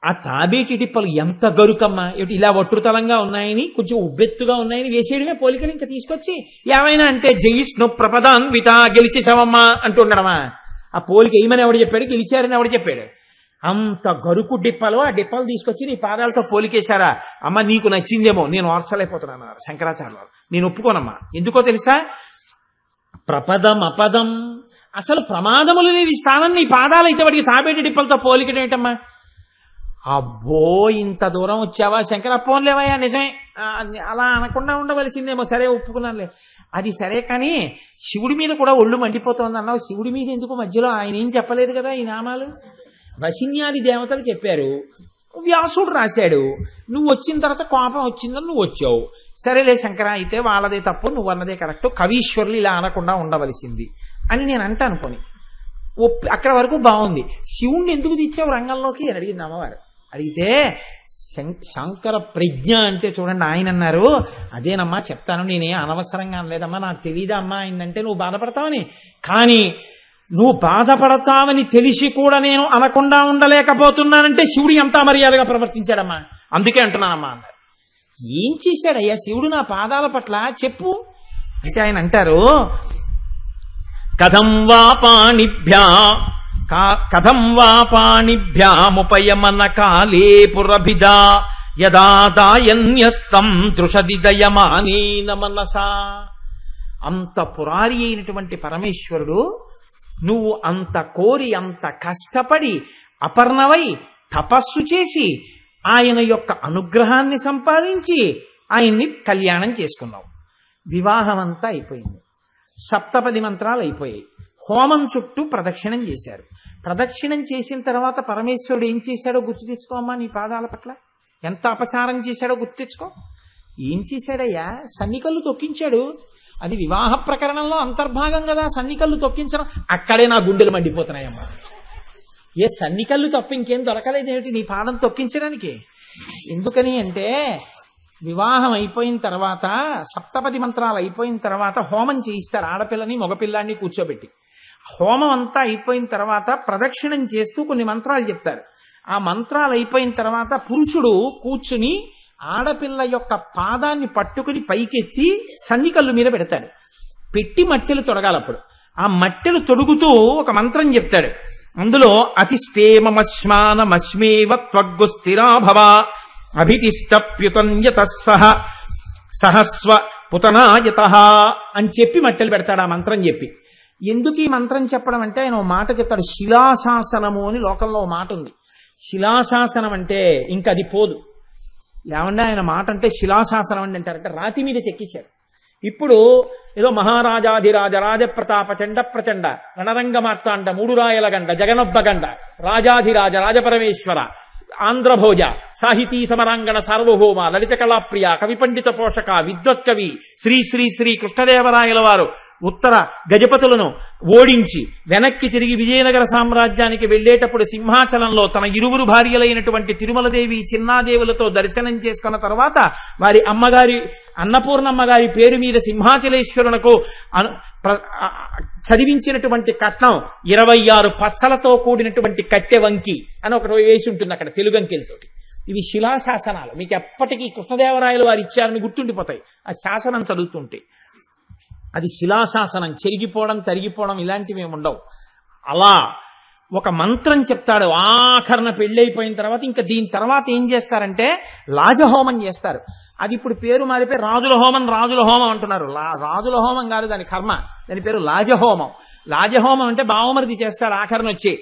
ఆ తాబేటి డిప్పలు ఎంత గరుకమ్మా. ఇలా వట్రుతలంగా ఉన్నాయని, కొంచెం ఉబ్బెత్తుగా ఉన్నాయని వేసేయడమే పోలికలు. ఇంకా తీసుకొచ్చి ఏమైనా అంటే జయిష్ణు ప్రపదాన్విత గెలిచేసావమ్మా అంటుండడమా? ఆ పోలిక ఏమని ఎవడు చెప్పాడు? గెలిచారని ఎవడు చెప్పాడు? అంత గరుకు డిప్పలు, ఆ డిప్పలు తీసుకొచ్చి నీ పాదాలతో పోలికేశారా? అమ్మ నీకు నచ్చిందేమో, నేను ఓర్చలేకపోతున్నాను శంకరాచార్యులు. నేను ఒప్పుకోనమ్మా. ఎందుకో తెలుసా? ప్రపదం అపదం, అసలు ప్రమాదములు లేని స్థానం నీ పాదాలు అయితే వాడికి తాబేటి డిప్పలతో పోలికడం ఏంటమ్మా? అబ్బో ఇంత దూరం వచ్చావా శంకర, పోన్లేవయ్యా నిజమే, అలా అనకుండా ఉండవలసిందేమో, సరే ఒప్పుకున్నానులే. అది సరే, కానీ శివుడి మీద కూడా ఒళ్ళు మండిపోతుంది అన్నావు. శివుడి మీద ఎందుకు మధ్యలో? ఆయన ఏం చెప్పలేదు కదా ఈ నామాలు. వశిన్యాది దేవతలు చెప్పారు, వ్యాసుడు రాశాడు. నువ్వు వచ్చిన తర్వాత కోపం వచ్చిందని నువ్వు వచ్చావు. సరేలే శంకర, అయితే వాళ్ళదే తప్పు, నువ్వు అన్నదే కరెక్ట్, కవీశ్వరులు ఇలా అనకుండా ఉండవలసింది అని నేను అంటాను. కొని అక్కడ వరకు బాగుంది. శివుణ్ణి ఎందుకు తెచ్చావు రంగంలోకి అని అడిగింది అమ్మవారు. అడిగితే శంకర ప్రజ్ఞ అంటే చూడండి, ఆయన అన్నారు, అదేనమ్మా చెప్తాను, నేనే అనవసరంగా అనలేదమ్మా, నాకు తెలియదా అమ్మా అయిందంటే నువ్వు బాధపడతావని. కానీ నువ్వు బాధపడతావని తెలిసి కూడా నేను అనకుండా ఉండలేకపోతున్నానంటే శివుడు ఎంత మర్యాదగా ప్రవర్తించాడమ్మా, అందుకే అంటున్నానమ్మా అన్నారు. ఏం చేశాడయ్యా శివుడు నా పాదాల పట్ల చెప్పు అంటే ఆయన అంటారు, కథం వా పాణిభ్యాముపయమన కాలే పురభిదా యదా దాయన్యస్తం దృషదిదయమానేన మనసా. అంత పురారి అయినటువంటి పరమేశ్వరుడు నువ్వు అంత కోరి అంత కష్టపడి అపర్ణవై తపస్సు చేసి ఆయన యొక్క అనుగ్రహాన్ని సంపాదించి ఆయన్ని కళ్యాణం చేసుకున్నావు. వివాహం అంతా అయిపోయింది, 7 మంత్రాలు అయిపోయాయి, హోమం చుట్టూ ప్రదక్షిణం చేశారు. ప్రదక్షిణం చేసిన తర్వాత పరమేశ్వరుడు ఏం చేశాడో గుర్తు తెచ్చుకోమ్మా, నీ పాదాల పట్ల ఎంత అపచారం చేశాడో గుర్తు తెచ్చుకో. ఏం చేశాడయ్యా, సన్నికళ్ళు తొక్కించాడు. అది వివాహ ప్రకరణంలో అంతర్భాగం కదా సన్నికళ్ళు తొక్కించడం. అక్కడే నా గుండెలు మండిపోతున్నాయమ్మా. ఏ సన్నికళ్ళు తప్ప ఇంకేం దొరకలేదేమిటి నీ పాదం తొక్కించడానికి? ఎందుకని అంటే వివాహం అయిపోయిన తర్వాత 7 మంత్రాలు అయిపోయిన తర్వాత హోమం చేయిస్తారు. ఆడపిల్లని మగపిల్లాన్ని కూర్చోబెట్టి హోమం అంతా అయిపోయిన తర్వాత ప్రదక్షిణం చేస్తూ కొన్ని మంత్రాలు చెప్తారు. ఆ మంత్రాలు అయిపోయిన తర్వాత పురుషుడు కూర్చుని ఆడపిల్ల యొక్క పాదాన్ని పట్టుకుని పైకెత్తి సన్నికళ్ళు మీద పెడతాడు. పెట్టి మట్టెలు తొడగాలప్పుడు ఆ మట్టెలు తొడుగుతూ ఒక మంత్రం చెప్తాడు. అందులో అతిష్టేమశ్మానమశ్మేవ త్వగ్గు స్థిరాభవ అభితిష్టప్యుతన్యత సహస్వ పుతనాయత అని చెప్పి మట్టెలు పెడతాడు. ఆ మంత్రం చెప్పి ఎందుకు ఈ మంత్రం చెప్పడం అంటే ఆయన ఓ మాట చెప్తాడు. శిలాశాసనము అని లోకంలో ఓ మాట ఉంది. శిలాశాసనం అంటే ఇంకా అది పోదు. ఏమన్నా ఆయన మాట అంటే శిలాశాసనం అని అంటారంటే రాతి మీద చెక్కించారు. ఇప్పుడు ఏదో మహారాజాధిరాజ రాజప్రతాప చండ ప్రచండ రణరంగ మార్తాండ 3 రాయల గండ జగనొబ్బ గండ రాజాధిరాజ రాజపరమేశ్వర ఆంధ్రభోజ సాహితీ సమరాంగణ సార్వభౌమ లలిత కళాప్రియ కవి పండిత పోషక విద్వత్కవి శ్రీ శ్రీ శ్రీ కృష్ణదేవరాయల వారు ఉత్తర గజపతులను ఓడించి వెనక్కి తిరిగి విజయనగర సామ్రాజ్యానికి వెళ్లేటప్పుడు సింహాచలంలో తన 2 భార్యలైనటువంటి తిరుమలదేవి చిన్నాదేవులతో దర్శనం చేసుకున్న తర్వాత వారి అమ్మగారి అన్నపూర్ణమ్మగారి పేరు మీద సింహాచలేశ్వరునకు చదివించినటువంటి కట్నం 26 పచ్చలతో కూడినటువంటి కట్టె వంకి అని ఒకటి వేసి ఉంటుంది అక్కడ తెలుగు అంకెలతోటి. ఇవి శిలాశాసనాలు. మీకు ఎప్పటికీ కృష్ణదేవరాయలు వారు ఇచ్చారని గుర్తుండిపోతాయి ఆ శాసనం చదువుతుంటే. అది శిలాశాసనం. చెరిగిపోవడం తరిగిపోవడం ఇలాంటివి ఏమి ఉండవు. అలా ఒక మంత్రం చెప్తాడు. ఆఖరణ పెళ్ళైపోయిన తర్వాత ఇంకా దీని తర్వాత ఏం చేస్తారంటే లాజహోమం చేస్తారు. అది ఇప్పుడు పేరు మారిపోయి రాజుల హోమం అంటున్నారు. రాజుల హోమం కాదు దాని కర్మ, దాని పేరు లాజహోమం. లాజహోమం అంటే బావమరిది చేస్తాడు. ఆఖరణ వచ్చి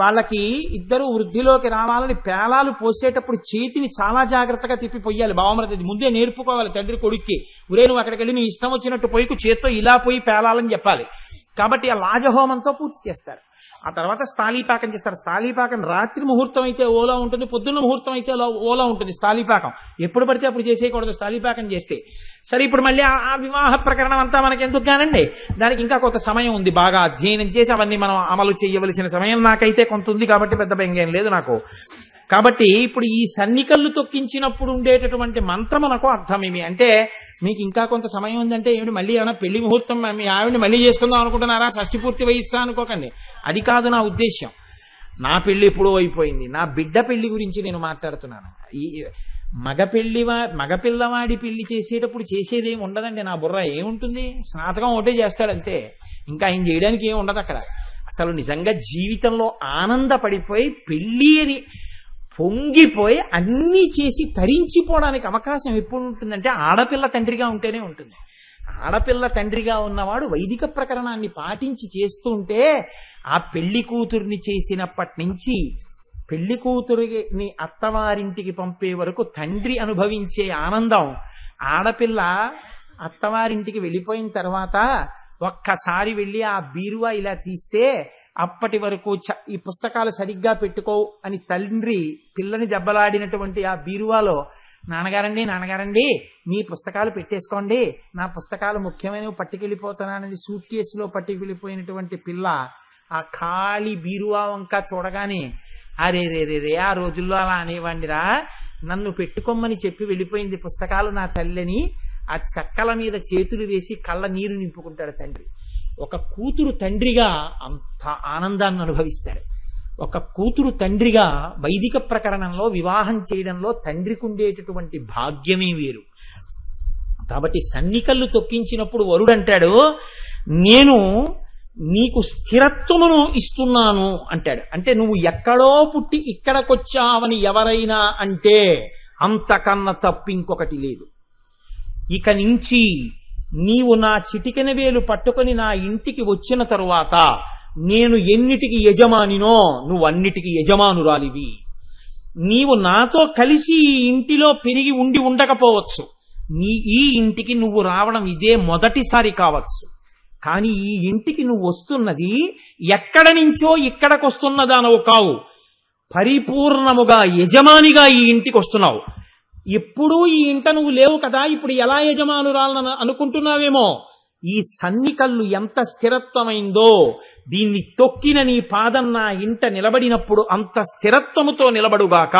వాళ్ళకి ఇద్దరు వృద్ధిలోకి రావాలని పేలాలు పోసేటప్పుడు చేతిని చాలా జాగ్రత్తగా తిప్పి పొయ్యాలి. బావమరిది ముందే నేర్పుకోవాలి తండ్రి కొడుక్కి. ఉరే నువ్వు అక్కడికి వెళ్ళి నీ ఇష్టం వచ్చినట్టు పోయికు చేత్తో ఇలా పోయి పేలాలని చెప్పాలి. కాబట్టి ఆ లాజహోమంతో పూర్తి చేస్తారు. ఆ తర్వాత స్థాళీపాకం చేస్తారు. స్థాళీపాకం రాత్రి ముహూర్తం అయితే ఓలా ఉంటుంది, పొద్దున్న ముహూర్తం అయితే ఓలా ఉంటుంది. స్థాళీపాకం ఎప్పుడు పడితే అప్పుడు చేసేయకూడదు. స్థాళీపాకం చేస్తే సరే. ఇప్పుడు మళ్ళీ ఆ వివాహ ప్రకరణం అంతా మనకి ఎందుకు కానండి, దానికి ఇంకా కొంత సమయం ఉంది. బాగా అధ్యయనం చేసి అవన్నీ మనం అమలు చేయవలసిన సమయం నాకైతే కొంత ఉంది కాబట్టి పెద్ద బెంగేం లేదు నాకు. కాబట్టి ఇప్పుడు ఈ సన్నికళ్ళు తొక్కించినప్పుడు ఉండేటటువంటి మంత్రం మనకు అర్థమేమి అంటే, మీకు ఇంకా కొంత సమయం ఉందంటే ఏమిటి మళ్ళీ ఏమైనా పెళ్లి ముహూర్తం మీ ఆవిడని మళ్ళీ చేసుకుందాం అనుకుంటున్నారా, షష్ఠి పూర్తి వయస్సా అనుకోకండి. అది కాదు నా ఉద్దేశ్యం. నా పెళ్లి ఎప్పుడో అయిపోయింది, నా బిడ్డ పెళ్లి గురించి నేను మాట్లాడుతున్నాను. ఈ మగపిల్లవాడి పెళ్లి చేసేటప్పుడు చేసేది ఏమి ఉండదండి. నా బుర్ర ఏముంటుంది, స్నాతకం ఒకటే చేస్తాడంతే, ఇంకా ఆయన చేయడానికి ఏమి ఉండదు అక్కడ. అసలు నిజంగా జీవితంలో ఆనందపడిపోయి పెళ్లి అని పొంగిపోయి అన్నీ చేసి తరించిపోవడానికి అవకాశం ఎప్పుడు ఉంటుందంటే ఆడపిల్ల తండ్రిగా ఉంటేనే ఉంటుంది. ఆడపిల్ల తండ్రిగా ఉన్నవాడు వైదిక ప్రకరణాన్ని పాటించి చేస్తూ ఉంటే ఆ పెళ్లి కూతుర్ని చేసినప్పటి నుంచి పెళ్లి కూతురిని అత్తవారింటికి పంపే వరకు తండ్రి అనుభవించే ఆనందం, ఆడపిల్ల అత్తవారింటికి వెళ్ళిపోయిన తర్వాత ఒక్కసారి వెళ్ళి ఆ బీరువా ఇలా తీస్తే అప్పటి వరకు ఈ పుస్తకాలు సరిగ్గా పెట్టుకో అని తండ్రి పిల్లని దెబ్బలాడినటువంటి ఆ బీరువాలో నాన్నగారండి మీ పుస్తకాలు పెట్టేసుకోండి, నా పుస్తకాలు ముఖ్యమైనవి పట్టుకెళ్ళిపోతున్నానని సూట్ కేసులో పట్టుకెళ్ళిపోయినటువంటి పిల్ల ఆ ఖాళీ బీరువా వంక చూడగానే అరే ఆ రోజుల్లో అలా అనేవాడిరా, నన్ను పెట్టుకోమని చెప్పి వెళ్ళిపోయింది పుస్తకాలు నా తల్లిని ఆ చెక్కల మీద చేతులు వేసి కళ్ళ నీరు నింపుకుంటాడు తండ్రి. ఒక కూతురు తండ్రిగా అంత ఆనందాన్ని అనుభవిస్తాడు. ఒక కూతురు తండ్రిగా వైదిక ప్రకరణంలో వివాహం చేయడంలో తండ్రికి ఉండేటటువంటి భాగ్యమే వేరు. కాబట్టి సన్నికళ్ళు తొక్కించినప్పుడు వరుడంటాడు, నేను నీకు స్థిరత్వమును ఇస్తున్నాను అంటాడు. అంటే నువ్వు ఎక్కడో పుట్టి ఇక్కడికొచ్చావని ఎవరైనా అంటే అంతకన్నా తప్పు ఇంకొకటి లేదు. ఇక నుంచి నీవు నా చిటికెన వేలు పట్టుకొని నా ఇంటికి వచ్చిన తరువాత నేను ఎన్నిటికి యజమానినో నువ్వన్నిటికి యజమానురాలివి. నీవు నాతో కలిసి ఈ ఇంటిలో పెరిగి ఉండి ఉండకపోవచ్చు, ఈ ఇంటికి నువ్వు రావడం ఇదే మొదటిసారి కావచ్చు, కానీ ఈ ఇంటికి నువ్వు వస్తున్నది ఎక్కడ నుంచో ఇక్కడికి వస్తున్నదానవు కావు, పరిపూర్ణముగా యజమానిగా ఈ ఇంటికి వస్తున్నావు. ఎప్పుడూ ఈ ఇంట నువ్వు లేవు కదా, ఇప్పుడు ఎలా యజమానురాలను అనుకుంటున్నావేమో. ఈ సన్నికల్లు ఎంత స్థిరత్వమైందో, దీన్ని తొక్కిన నీ పాదం నా ఇంట నిలబడినప్పుడు అంత స్థిరత్వముతో నిలబడుగాక.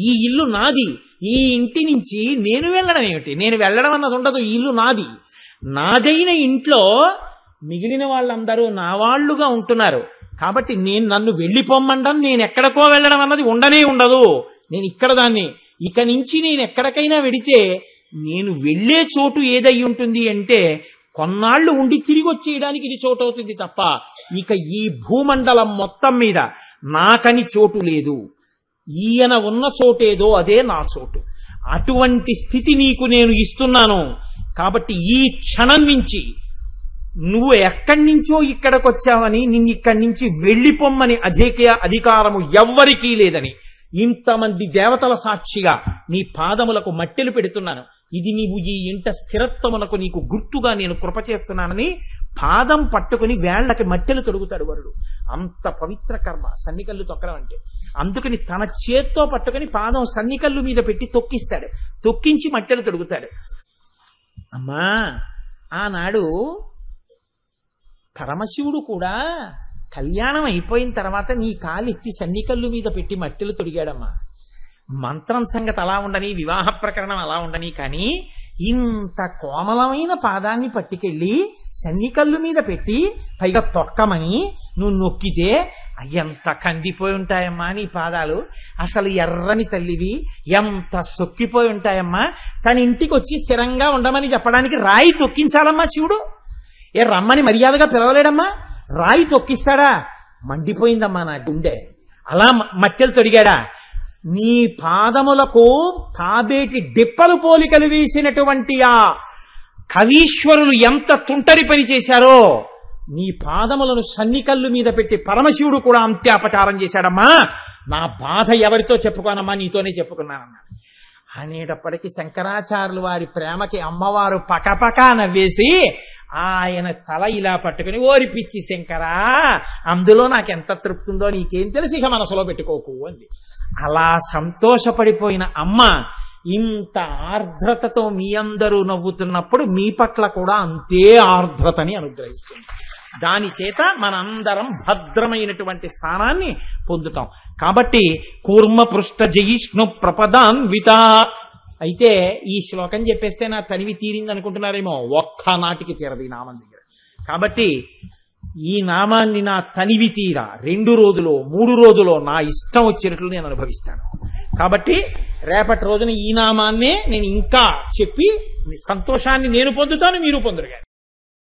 ఈ ఇల్లు నాది, ఈ ఇంటి నుంచి నేను వెళ్ళడం ఏమిటి? నేను వెళ్ళడం అన్నది ఉండదు. ఈ ఇల్లు నాది. నాదైన ఇంట్లో మిగిలిన వాళ్ళందరూ నా వాళ్ళుగా ఉంటున్నారు. కాబట్టి నన్ను వెళ్ళిపోమ్మండం, నేను ఎక్కడికో వెళ్ళడం అన్నది ఉండనే ఉండదు. నేను ఇక్కడ దాన్ని. ఇక నుంచి నేను ఎక్కడికైనా వెడితే నేను వెళ్లే చోటు ఏదై ఉంటుంది అంటే కొన్నాళ్లు ఉండి తిరిగి వచ్చేయడానికి ఇది చోటు అవుతుంది తప్ప ఇక ఈ భూమండలం మొత్తం మీద నాకని చోటు లేదు. ఈయన ఉన్న చోటేదో అదే నా చోటు. అటువంటి స్థితి నీకు నేను ఇస్తున్నాను. కాబట్టి ఈ క్షణం నుంచి నువ్వు ఎక్కడి నుంచో ఇక్కడికి వచ్చావని, నిన్ను ఇక్కడి నుంచి వెళ్ళిపోమ్మని అధికారము ఎవ్వరికీ లేదని ఇంతమంది దేవతల సాక్షిగా నీ పాదములకు మట్టెలు పెడుతున్నాను. ఇది నీవు ఈ ఇంట స్థిరత్వమునకు నీకు గుర్తుగా నేను కృప చేస్తున్నానని పాదం పట్టుకుని వేళ్లకి మట్టెలు తొడుగుతాడు వరుడు. అంత పవిత్ర కర్మ సన్నికల్లు తొక్కడం అంటే. అందుకని తన చేత్తో పట్టుకుని పాదం సన్నికల్లు మీద పెట్టి తొక్కిస్తాడు. తొక్కించి మట్టెలు తొడుగుతాడు. అమ్మా, ఆనాడు పరమశివుడు కూడా కళ్యాణం అయిపోయిన తర్వాత నీ కాలు ఎత్తి సన్నికల్లు మీద పెట్టి మట్టెలు తొడిగాడమ్మా. మంత్రం సంగతి అలా ఉండని, వివాహ ప్రకరణం అలా ఉండని, కానీ ఇంత కోమలమైన పాదాన్ని పట్టుకెళ్ళి సన్నికల్లు మీద పెట్టి పైగా తొక్కమని నువ్వు నొక్కితే ఎంత కందిపోయి ఉంటాయమ్మా నీ పాదాలు. అసలు ఎర్రని తల్లివి, ఎంత సొక్కిపోయి ఉంటాయమ్మా. తన ఇంటికి వచ్చి స్థిరంగా ఉండమని చెప్పడానికి రాయి తొక్కించాలమ్మా శివుడు. రమ్మని మర్యాదగా పిలవలేడమ్మా, రాయి తొక్కిస్తాడా? మండిపోయిందమ్మా నా గుండె. అలా మట్టెలు తొడిగాడా? నీ పాదములకు తాబేటి డిప్పలు పోలికలు వేసినటువంటి ఆ కవీశ్వరులు ఎంత తుంటరి పని చేశారో నీ పాదములను సన్నికల్లు మీద పెట్టి పరమశివుడు కూడా అంతే అపచారం చేశాడమ్మా. నా బాధ ఎవరితో చెప్పుకోనమ్మా, నీతోనే చెప్పుకున్నానమ్మా అనేటప్పటికీ శంకరాచార్యులు వారి ప్రేమకి అమ్మవారు పకపకా నవ్వేసి ఆయన తల ఇలా పట్టుకుని, ఓరి పిచ్చి శంకరా, అందులో నాకెంత తృప్తి ఉందో నీకేం తెలిసి ఇక మనసులో పెట్టుకోకు అంది. అలా సంతోషపడిపోయిన అమ్మ ఇంత ఆర్ద్రతతో మీ అందరూ నవ్వుతున్నప్పుడు మీ పట్ల కూడా అంతే ఆర్ద్రతని అనుగ్రహిస్తుంది. దాని చేత మనందరం భద్రమైనటువంటి స్థానాన్ని పొందుతాం. కాబట్టి కూర్మ పృష్ఠ జయిష్ణు ప్రపదాన్విత. అయితే ఈ శ్లోకం చెప్పేస్తే నా తనివి తీరింది అనుకుంటున్నారేమో, ఒక్క నాటికి తీరదు ఈ నామం దగ్గర. కాబట్టి ఈ నామాన్ని నా తనివి తీర 2 రోజులో 3 రోజులో నా ఇష్టం వచ్చినట్లు నేను అనుభవిస్తాను. కాబట్టి రేపటి రోజున ఈ నామాన్నే నేను ఇంకా చెప్పి సంతోషాన్ని నేను పొందుతాను, మీరు పొందురు.